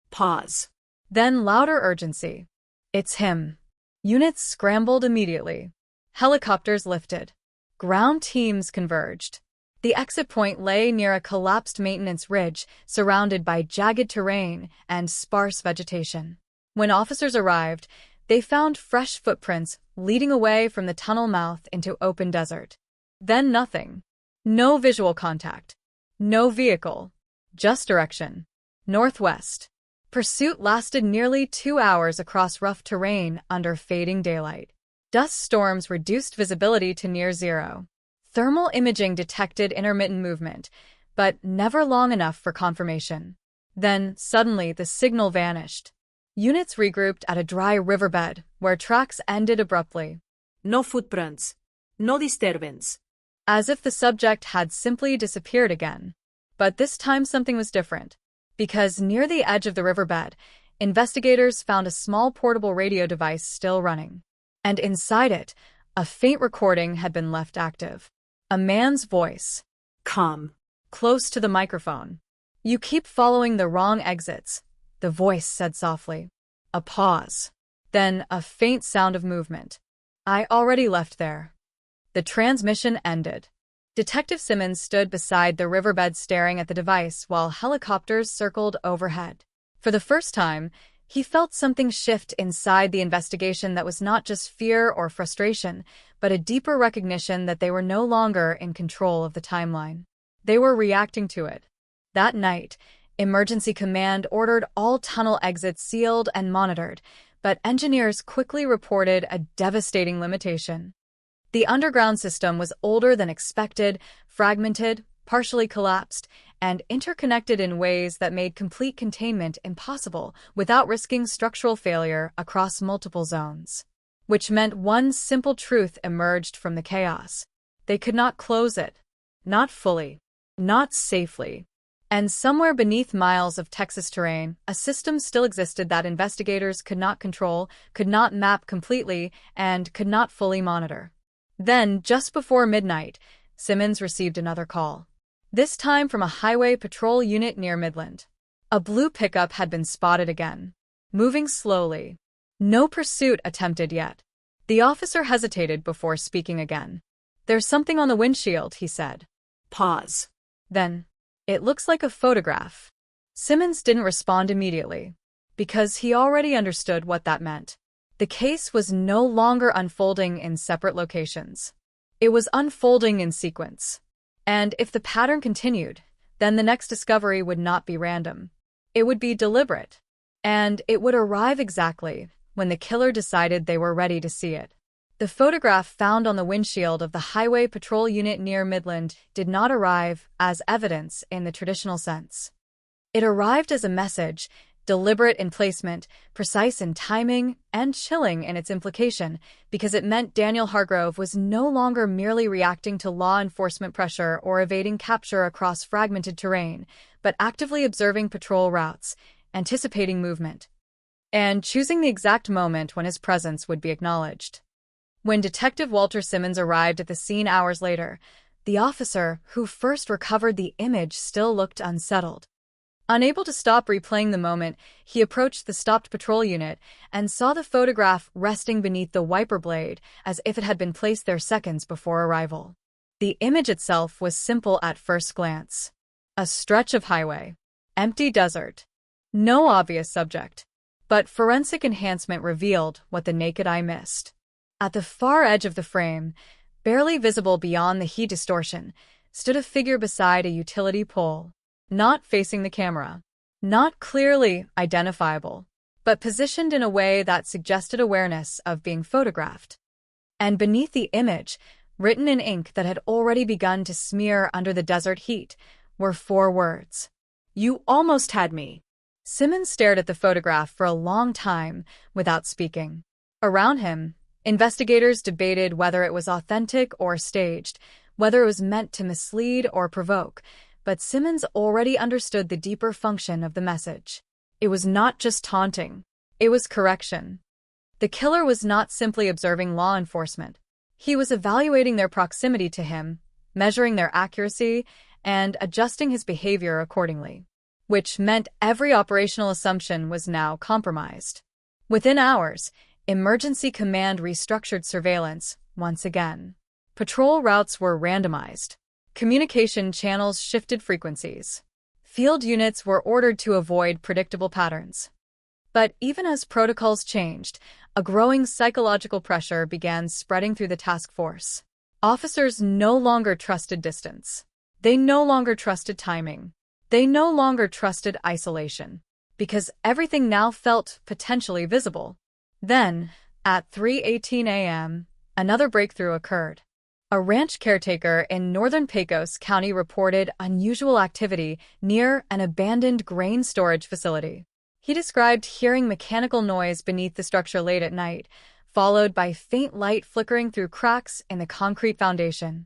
Pause. Then louder urgency. "It's him." Units scrambled immediately. Helicopters lifted. Ground teams converged. The exit point lay near a collapsed maintenance ridge surrounded by jagged terrain and sparse vegetation. When officers arrived, they found fresh footprints leading away from the tunnel mouth into open desert. Then nothing. No visual contact. No vehicle. Just direction. Northwest. Pursuit lasted nearly 2 hours across rough terrain under fading daylight. Dust storms reduced visibility to near zero. Thermal imaging detected intermittent movement, but never long enough for confirmation. Then, suddenly, the signal vanished. Units regrouped at a dry riverbed, where tracks ended abruptly. No footprints. No disturbance. As if the subject had simply disappeared again. But this time something was different. Because near the edge of the riverbed, investigators found a small portable radio device still running. And inside it, a faint recording had been left active. A man's voice. Calm. Close to the microphone. "You keep following the wrong exits," the voice said softly. A pause. Then a faint sound of movement. "I already left there." The transmission ended. Detective Simmons stood beside the riverbed staring at the device while helicopters circled overhead. For the first time, he felt something shift inside the investigation that was not just fear or frustration, but a deeper recognition that they were no longer in control of the timeline. They were reacting to it. That night, Emergency Command ordered all tunnel exits sealed and monitored, but engineers quickly reported a devastating limitation. The underground system was older than expected, fragmented, partially collapsed, and interconnected in ways that made complete containment impossible without risking structural failure across multiple zones. Which meant one simple truth emerged from the chaos. They could not close it. Not fully. Not safely. And somewhere beneath miles of Texas terrain, a system still existed that investigators could not control, could not map completely, and could not fully monitor. Then, just before midnight, Simmons received another call. This time from a highway patrol unit near Midland. A blue pickup had been spotted again. Moving slowly. No pursuit attempted yet. The officer hesitated before speaking again. There's something on the windshield, he said. Pause. Then, it looks like a photograph. Simmons didn't respond immediately, because he already understood what that meant. The case was no longer unfolding in separate locations. It was unfolding in sequence. And if the pattern continued, then the next discovery would not be random. It would be deliberate. And it would arrive exactly when the killer decided they were ready to see it. The photograph found on the windshield of the Highway Patrol Unit near Midland did not arrive as evidence in the traditional sense. It arrived as a message, deliberate in placement, precise in timing, and chilling in its implication, because it meant Daniel Hargrove was no longer merely reacting to law enforcement pressure or evading capture across fragmented terrain, but actively observing patrol routes, anticipating movement, and choosing the exact moment when his presence would be acknowledged. When Detective Walter Simmons arrived at the scene hours later, the officer who first recovered the image still looked unsettled. Unable to stop replaying the moment, he approached the stopped patrol unit and saw the photograph resting beneath the wiper blade as if it had been placed there seconds before arrival. The image itself was simple at first glance. A stretch of highway. Empty desert. No obvious subject. But forensic enhancement revealed what the naked eye missed. At the far edge of the frame, barely visible beyond the heat distortion, stood a figure beside a utility pole. Not facing the camera. Not clearly identifiable, but positioned in a way that suggested awareness of being photographed. And beneath the image, written in ink that had already begun to smear under the desert heat, were 4 words. "You almost had me." Simmons stared at the photograph for a long time without speaking. Around him, investigators debated whether it was authentic or staged, whether it was meant to mislead or provoke, but Simmons already understood the deeper function of the message. It was not just taunting. It was correction. The killer was not simply observing law enforcement. He was evaluating their proximity to him, measuring their accuracy, and adjusting his behavior accordingly, which meant every operational assumption was now compromised. Within hours, Emergency Command restructured surveillance once again. Patrol routes were randomized. Communication channels shifted frequencies. Field units were ordered to avoid predictable patterns. But even as protocols changed, a growing psychological pressure began spreading through the task force. Officers no longer trusted distance. They no longer trusted timing. They no longer trusted isolation, because everything now felt potentially visible. Then, at 3:18 a.m., another breakthrough occurred. A ranch caretaker in northern Pecos County reported unusual activity near an abandoned grain storage facility. He described hearing mechanical noise beneath the structure late at night, followed by faint light flickering through cracks in the concrete foundation.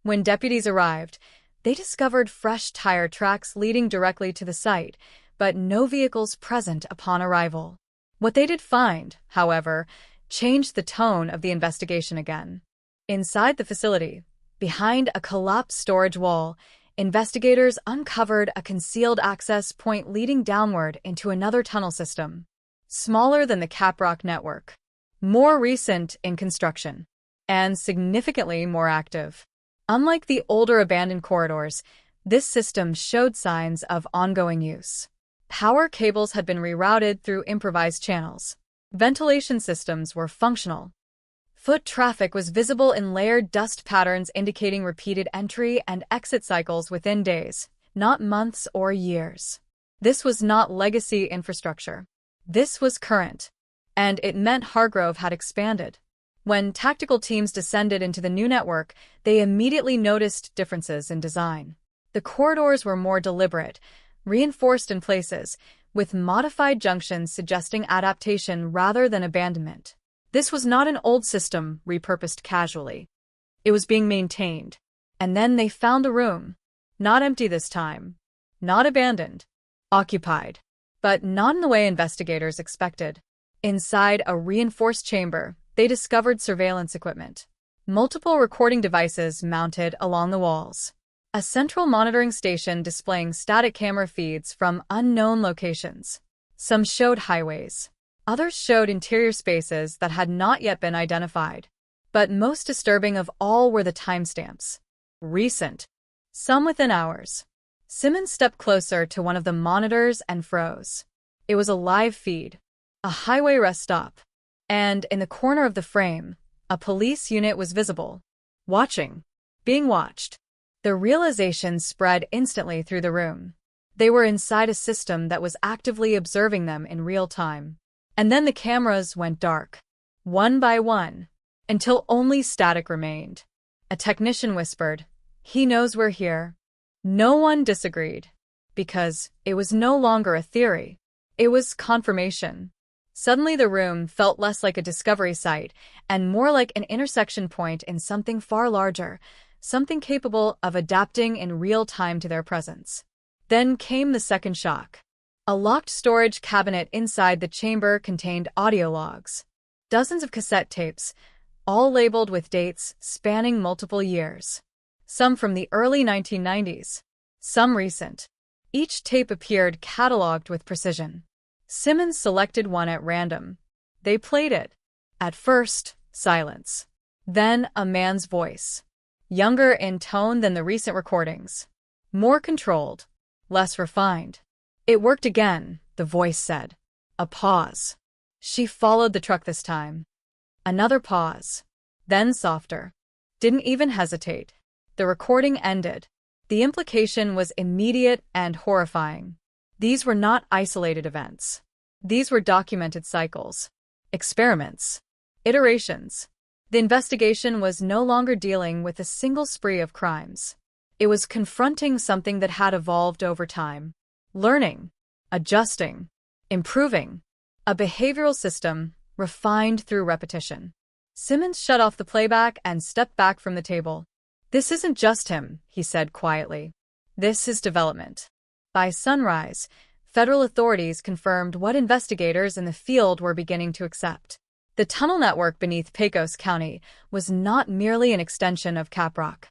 When deputies arrived, they discovered fresh tire tracks leading directly to the site, but no vehicles present upon arrival. What they did find, however, changed the tone of the investigation again. Inside the facility, behind a collapsed storage wall, investigators uncovered a concealed access point leading downward into another tunnel system, smaller than the Caprock network, more recent in construction, and significantly more active. Unlike the older abandoned corridors, this system showed signs of ongoing use. Power cables had been rerouted through improvised channels. Ventilation systems were functional. Foot traffic was visible in layered dust patterns indicating repeated entry and exit cycles within days, not months or years. This was not legacy infrastructure. This was current. And it meant Hargrove had expanded. When tactical teams descended into the new network, they immediately noticed differences in design. The corridors were more deliberate, reinforced in places, with modified junctions suggesting adaptation rather than abandonment. This was not an old system repurposed casually. It was being maintained. And then they found a room. Not empty this time. Not abandoned. Occupied. But not in the way investigators expected. Inside a reinforced chamber, they discovered surveillance equipment. Multiple recording devices mounted along the walls. A central monitoring station displaying static camera feeds from unknown locations. Some showed highways. Others showed interior spaces that had not yet been identified. But most disturbing of all were the timestamps. Recent. Some within hours. Simmons stepped closer to one of the monitors and froze. It was a live feed. A highway rest stop. And in the corner of the frame, a police unit was visible. Watching. Being watched. The realization spread instantly through the room. They were inside a system that was actively observing them in real time. And then the cameras went dark. One by one. Until only static remained. A technician whispered, "He knows we're here." No one disagreed. Because it was no longer a theory. It was confirmation. Suddenly the room felt less like a discovery site and more like an intersection point in something far larger, something capable of adapting in real time to their presence. Then came the second shock. A locked storage cabinet inside the chamber contained audio logs. Dozens of cassette tapes, all labeled with dates spanning multiple years. Some from the early 1990s, some recent. Each tape appeared cataloged with precision. Simmons selected one at random. They played it. At first, silence. Then a man's voice. Younger in tone than the recent recordings. More controlled. Less refined. It worked again, the voice said. A pause. She followed the truck this time. Another pause. Then softer. Didn't even hesitate. The recording ended. The implication was immediate and horrifying. These were not isolated events. These were documented cycles. Experiments. Iterations. The investigation was no longer dealing with a single spree of crimes. It was confronting something that had evolved over time. Learning. Adjusting. Improving. A behavioral system, refined through repetition. Simmons shut off the playback and stepped back from the table. "This isn't just him," he said quietly. "This is development." By sunrise, federal authorities confirmed what investigators in the field were beginning to accept. The tunnel network beneath Pecos County was not merely an extension of Caprock.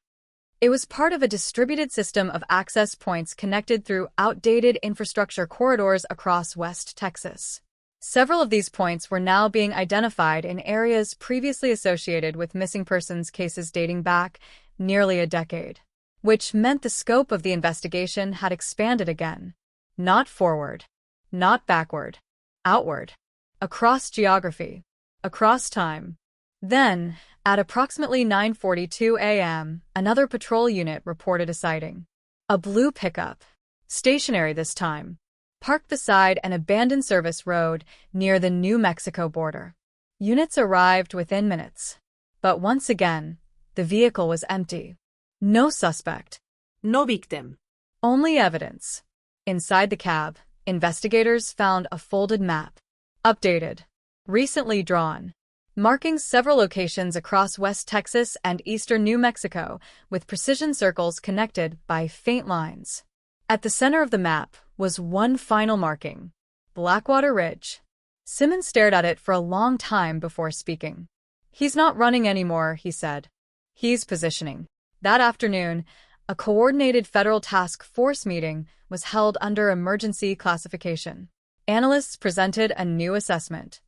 It was part of a distributed system of access points connected through outdated infrastructure corridors across West Texas. Several of these points were now being identified in areas previously associated with missing persons cases dating back nearly a decade, which meant the scope of the investigation had expanded again. Not forward, not backward, outward, across geography, across time. Then, at approximately 9:42 a.m., another patrol unit reported a sighting. A blue pickup, stationary this time, parked beside an abandoned service road near the New Mexico border. Units arrived within minutes. But once again, the vehicle was empty. No suspect. No victim. Only evidence. Inside the cab, investigators found a folded map. Updated. Recently drawn. Marking several locations across West Texas and eastern New Mexico with precision circles connected by faint lines. At the center of the map was one final marking. Blackwater Ridge. Simmons stared at it for a long time before speaking. "He's not running anymore," he said. "He's positioning." That afternoon, a coordinated federal task force meeting was held under emergency classification. Analysts presented a new assessment.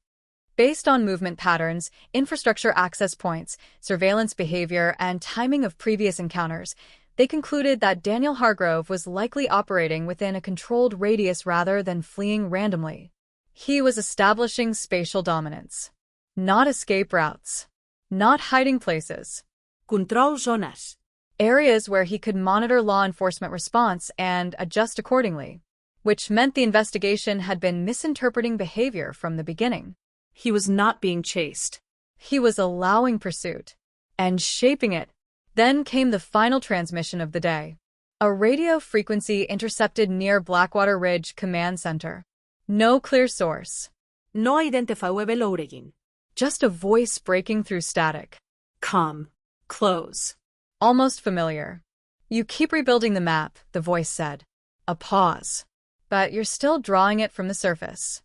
Based on movement patterns, infrastructure access points, surveillance behavior, and timing of previous encounters, they concluded that Daniel Hargrove was likely operating within a controlled radius rather than fleeing randomly. He was establishing spatial dominance. Not escape routes. Not hiding places. Control zonas. Areas where he could monitor law enforcement response and adjust accordingly, which meant the investigation had been misinterpreting behavior from the beginning. He was not being chased. He was allowing pursuit and shaping it. Then came the final transmission of the day. A radio frequency intercepted near Blackwater Ridge Command Center. No clear source. No identifiable origin. Just a voice breaking through static. Come. Close. Almost familiar. "You keep rebuilding the map," the voice said. A pause. "But you're still drawing it from the surface."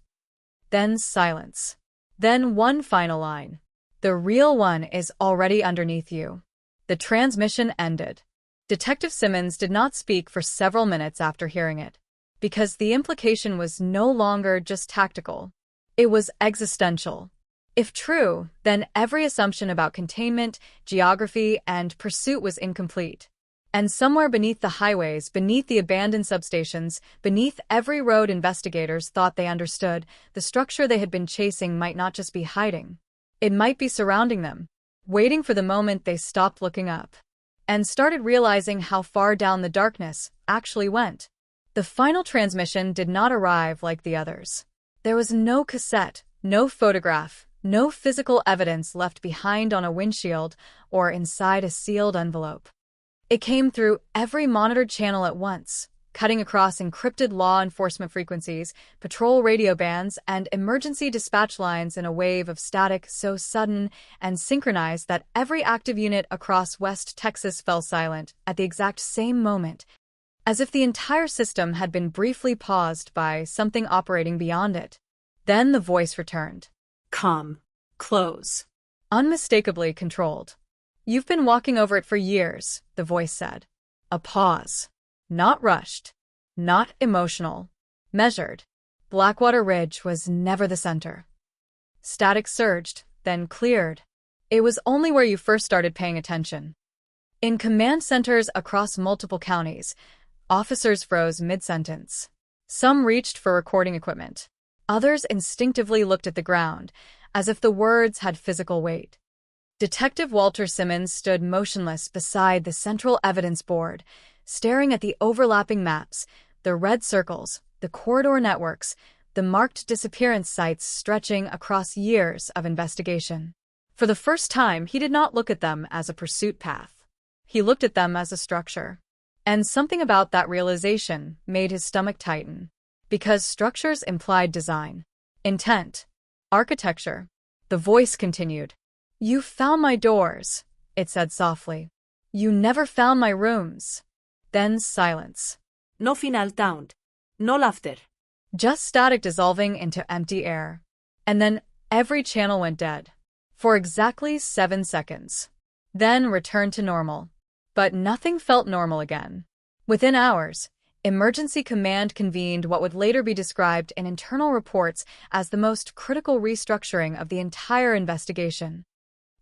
Then silence. Then one final line. "The real one is already underneath you." The transmission ended. Detective Simmons did not speak for several minutes after hearing it, because the implication was no longer just tactical. It was existential. If true, then every assumption about containment, geography, and pursuit was incomplete. And somewhere beneath the highways, beneath the abandoned substations, beneath every road investigators thought they understood, the structure they had been chasing might not just be hiding. It might be surrounding them, waiting for the moment they stopped looking up, and started realizing how far down the darkness actually went. The final transmission did not arrive like the others. There was no cassette, no photograph, no physical evidence left behind on a windshield or inside a sealed envelope. It came through every monitored channel at once, cutting across encrypted law enforcement frequencies, patrol radio bands, and emergency dispatch lines in a wave of static so sudden and synchronized that every active unit across West Texas fell silent at the exact same moment, as if the entire system had been briefly paused by something operating beyond it. Then the voice returned. Calm. Close. Unmistakably controlled. You've been walking over it for years, the voice said. A pause. Not rushed. Not emotional. Measured. Blackwater Ridge was never the center. Static surged, then cleared. It was only where you first started paying attention. In command centers across multiple counties, officers froze mid-sentence. Some reached for recording equipment. Others instinctively looked at the ground, as if the words had physical weight. Detective Walter Simmons stood motionless beside the central evidence board, staring at the overlapping maps, the red circles, the corridor networks, the marked disappearance sites stretching across years of investigation. For the first time, he did not look at them as a pursuit path. He looked at them as a structure. And something about that realization made his stomach tighten. Because structures implied design, intent, architecture. The voice continued. You found my doors, it said softly. You never found my rooms. Then silence. No final taunt. No laughter. Just static dissolving into empty air. And then every channel went dead. For exactly 7 seconds. Then returned to normal. But nothing felt normal again. Within hours, Emergency Command convened what would later be described in internal reports as the most critical restructuring of the entire investigation.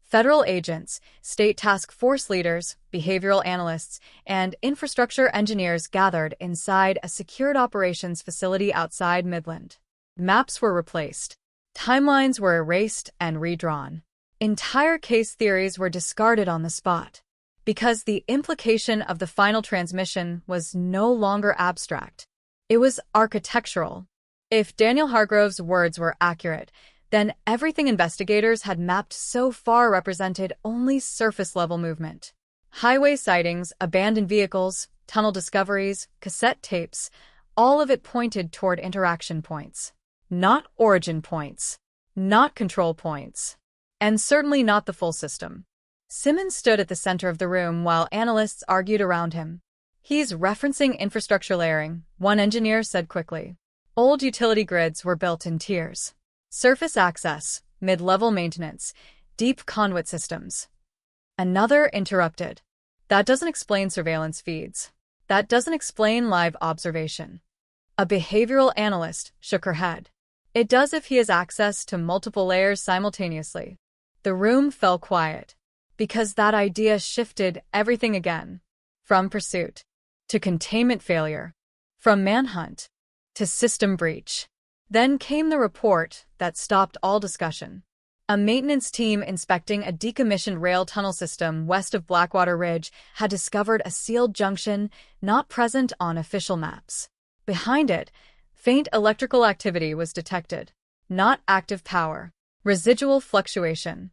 Federal agents, state task force leaders, behavioral analysts, and infrastructure engineers gathered inside a secured operations facility outside Midland. Maps were replaced. Timelines were erased and redrawn. Entire case theories were discarded on the spot. Because the implication of the final transmission was no longer abstract. It was architectural. If Daniel Hargrove's words were accurate, then everything investigators had mapped so far represented only surface-level movement. Highway sightings, abandoned vehicles, tunnel discoveries, cassette tapes, all of it pointed toward interaction points. Not origin points. Not control points. And certainly not the full system. Simmons stood at the center of the room while analysts argued around him. He's referencing infrastructure layering, one engineer said quickly. Old utility grids were built in tiers. Surface access, mid-level maintenance, deep conduit systems. Another interrupted. That doesn't explain surveillance feeds. That doesn't explain live observation. A behavioral analyst shook her head. It does if he has access to multiple layers simultaneously. The room fell quiet. Because that idea shifted everything again. From pursuit to containment failure. From manhunt to system breach. Then came the report that stopped all discussion. A maintenance team inspecting a decommissioned rail tunnel system west of Blackwater Ridge had discovered a sealed junction not present on official maps. Behind it, faint electrical activity was detected. Not active power. Residual fluctuation.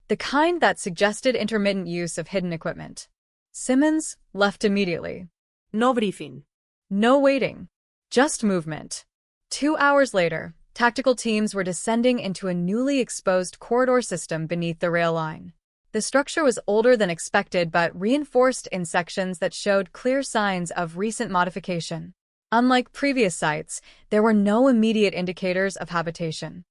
The kind that suggested intermittent use of hidden equipment. Simmons left immediately. No briefing. No waiting. Just movement. 2 hours later, tactical teams were descending into a newly exposed corridor system beneath the rail line. The structure was older than expected but reinforced in sections that showed clear signs of recent modification. Unlike previous sites, there were no immediate indicators of habitation.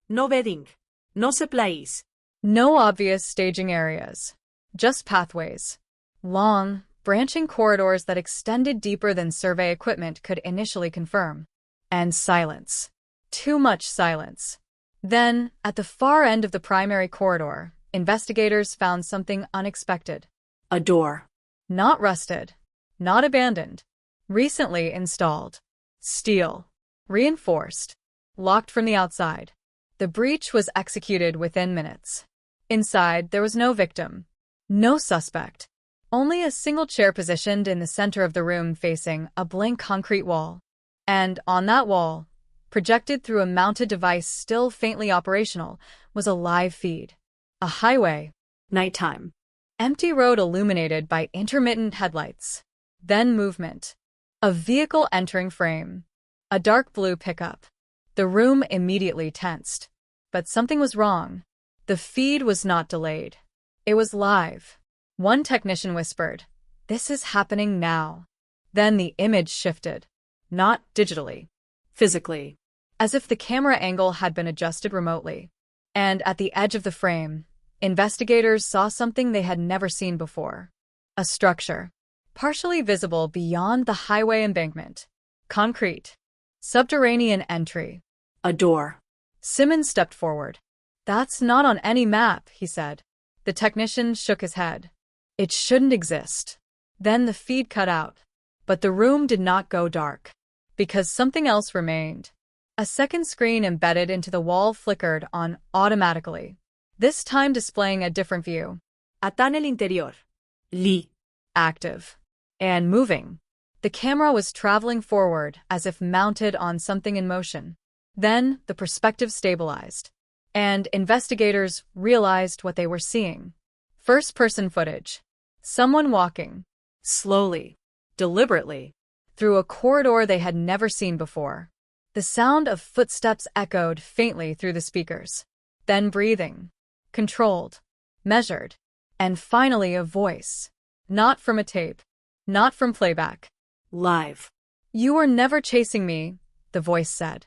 No bedding. No supplies. No obvious staging areas. Just pathways. Long, branching corridors that extended deeper than survey equipment could initially confirm. And silence. Too much silence. Then, at the far end of the primary corridor, investigators found something unexpected. A door. Not rusted, not abandoned, recently installed. Steel, reinforced, locked from the outside. The breach was executed within minutes. Inside, there was no victim, no suspect, only a single chair positioned in the center of the room facing a blank concrete wall. And on that wall, projected through a mounted device still faintly operational, was a live feed. A highway. Nighttime. Empty road illuminated by intermittent headlights. Then movement. A vehicle entering frame. A dark blue pickup. The room immediately tensed. But something was wrong. The feed was not delayed. It was live. One technician whispered, "This is happening now." Then the image shifted. Not digitally. Physically. As if the camera angle had been adjusted remotely. And at the edge of the frame, investigators saw something they had never seen before. A structure, partially visible beyond the highway embankment. Concrete. Subterranean entry. A door. Simmons stepped forward. "That's not on any map," he said. The technician shook his head. "It shouldn't exist." Then the feed cut out. But the room did not go dark. Because something else remained. A second screen embedded into the wall flickered on automatically, this time displaying a different view. Atá en el interior. Lee. Active. And moving. The camera was traveling forward as if mounted on something in motion. Then the perspective stabilized. And investigators realized what they were seeing. First-person footage. Someone walking. Slowly. Deliberately. Through a corridor they had never seen before. The sound of footsteps echoed faintly through the speakers. Then breathing. Controlled. Measured. And finally a voice. Not from a tape. Not from playback. Live. "You were never chasing me," the voice said.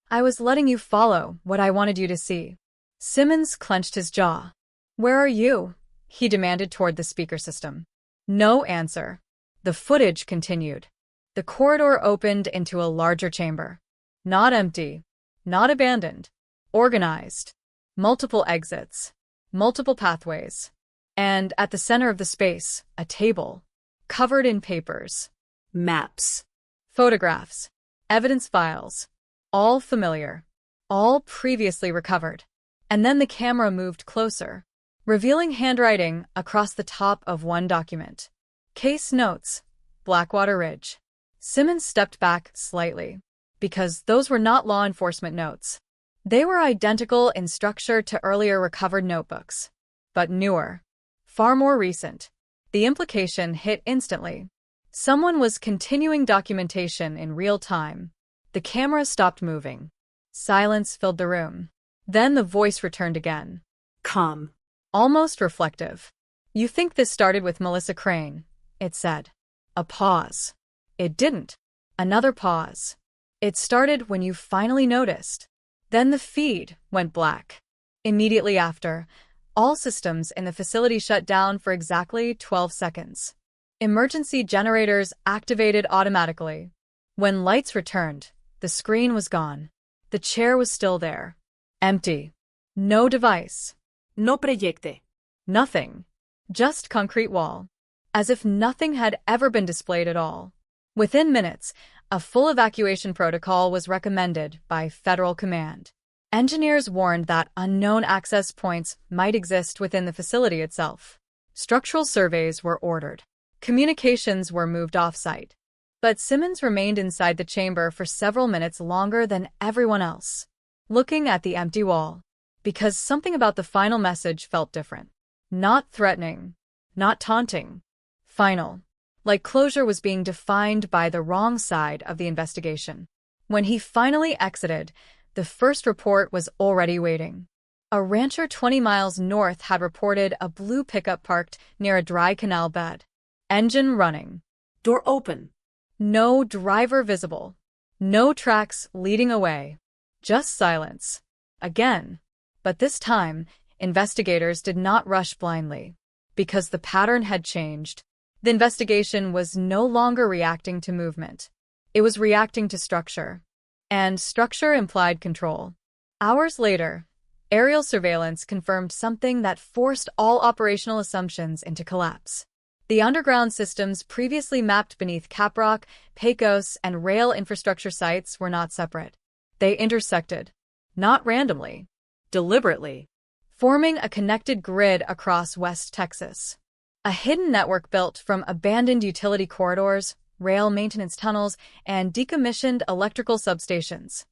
"I was letting you follow what I wanted you to see." Simmons clenched his jaw. "Where are you?" he demanded toward the speaker system. No answer. The footage continued. The corridor opened into a larger chamber. Not empty. Not abandoned. Organized. Multiple exits. Multiple pathways. And at the center of the space, a table. Covered in papers. Maps. Photographs. Evidence files. All familiar. All previously recovered. And then the camera moved closer, revealing handwriting across the top of one document. Case notes. Blackwater Ridge. Simmons stepped back slightly, because those were not law enforcement notes. They were identical in structure to earlier recovered notebooks, but newer. Far more recent. The implication hit instantly. Someone was continuing documentation in real time. The camera stopped moving. Silence filled the room. Then the voice returned again. Calm. Almost reflective. "You think this started with Melissa Crane," it said. A pause. It didn't. Another pause. "It started when you finally noticed." Then the feed went black. Immediately after, all systems in the facility shut down for exactly 12 seconds. Emergency generators activated automatically. When lights returned, the screen was gone. The chair was still there. Empty. No device. No proyecte. Nothing. Just concrete wall. As if nothing had ever been displayed at all. Within minutes, a full evacuation protocol was recommended by federal command. Engineers warned that unknown access points might exist within the facility itself. Structural surveys were ordered. Communications were moved off-site. But Simmons remained inside the chamber for several minutes longer than everyone else, looking at the empty wall, because something about the final message felt different. Not threatening. Not taunting. Final. Like closure was being defined by the wrong side of the investigation. When he finally exited, the first report was already waiting. A rancher 20 miles north had reported a blue pickup parked near a dry canal bed. Engine running. Door open. No driver visible. No tracks leading away. Just silence. Again. But this time, investigators did not rush blindly. Because the pattern had changed. The investigation was no longer reacting to movement. It was reacting to structure. And structure implied control. Hours later, aerial surveillance confirmed something that forced all operational assumptions into collapse. The underground systems previously mapped beneath Caprock, Pecos, and rail infrastructure sites were not separate. They intersected, not randomly, deliberately, forming a connected grid across West Texas. A hidden network built from abandoned utility corridors, rail maintenance tunnels, and decommissioned electrical substations.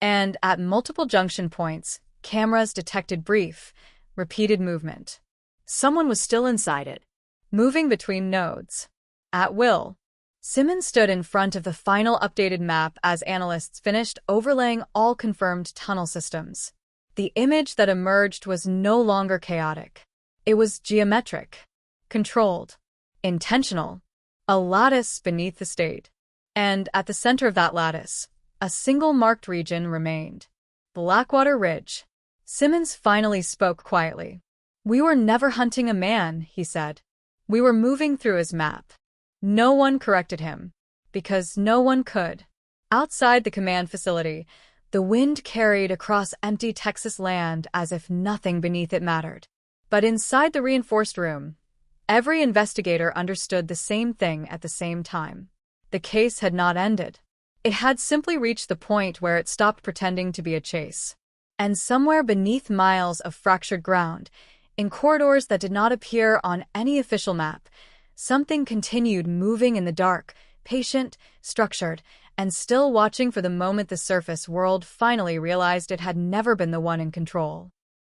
And at multiple junction points, cameras detected brief, repeated movement. Someone was still inside it, moving between nodes. At will. Simmons stood in front of the final updated map as analysts finished overlaying all confirmed tunnel systems. The image that emerged was no longer chaotic. It was geometric, controlled, intentional, a lattice beneath the state. And at the center of that lattice, a single marked region remained. Blackwater Ridge. Simmons finally spoke quietly. "We were never hunting a man," he said. "We were moving through his map." No one corrected him, because no one could. Outside the command facility, the wind carried across empty Texas land as if nothing beneath it mattered. But inside the reinforced room, every investigator understood the same thing at the same time. The case had not ended. It had simply reached the point where it stopped pretending to be a chase. And somewhere beneath miles of fractured ground, in corridors that did not appear on any official map, something continued moving in the dark, patient, structured, and still watching for the moment the surface world finally realized it had never been the one in control.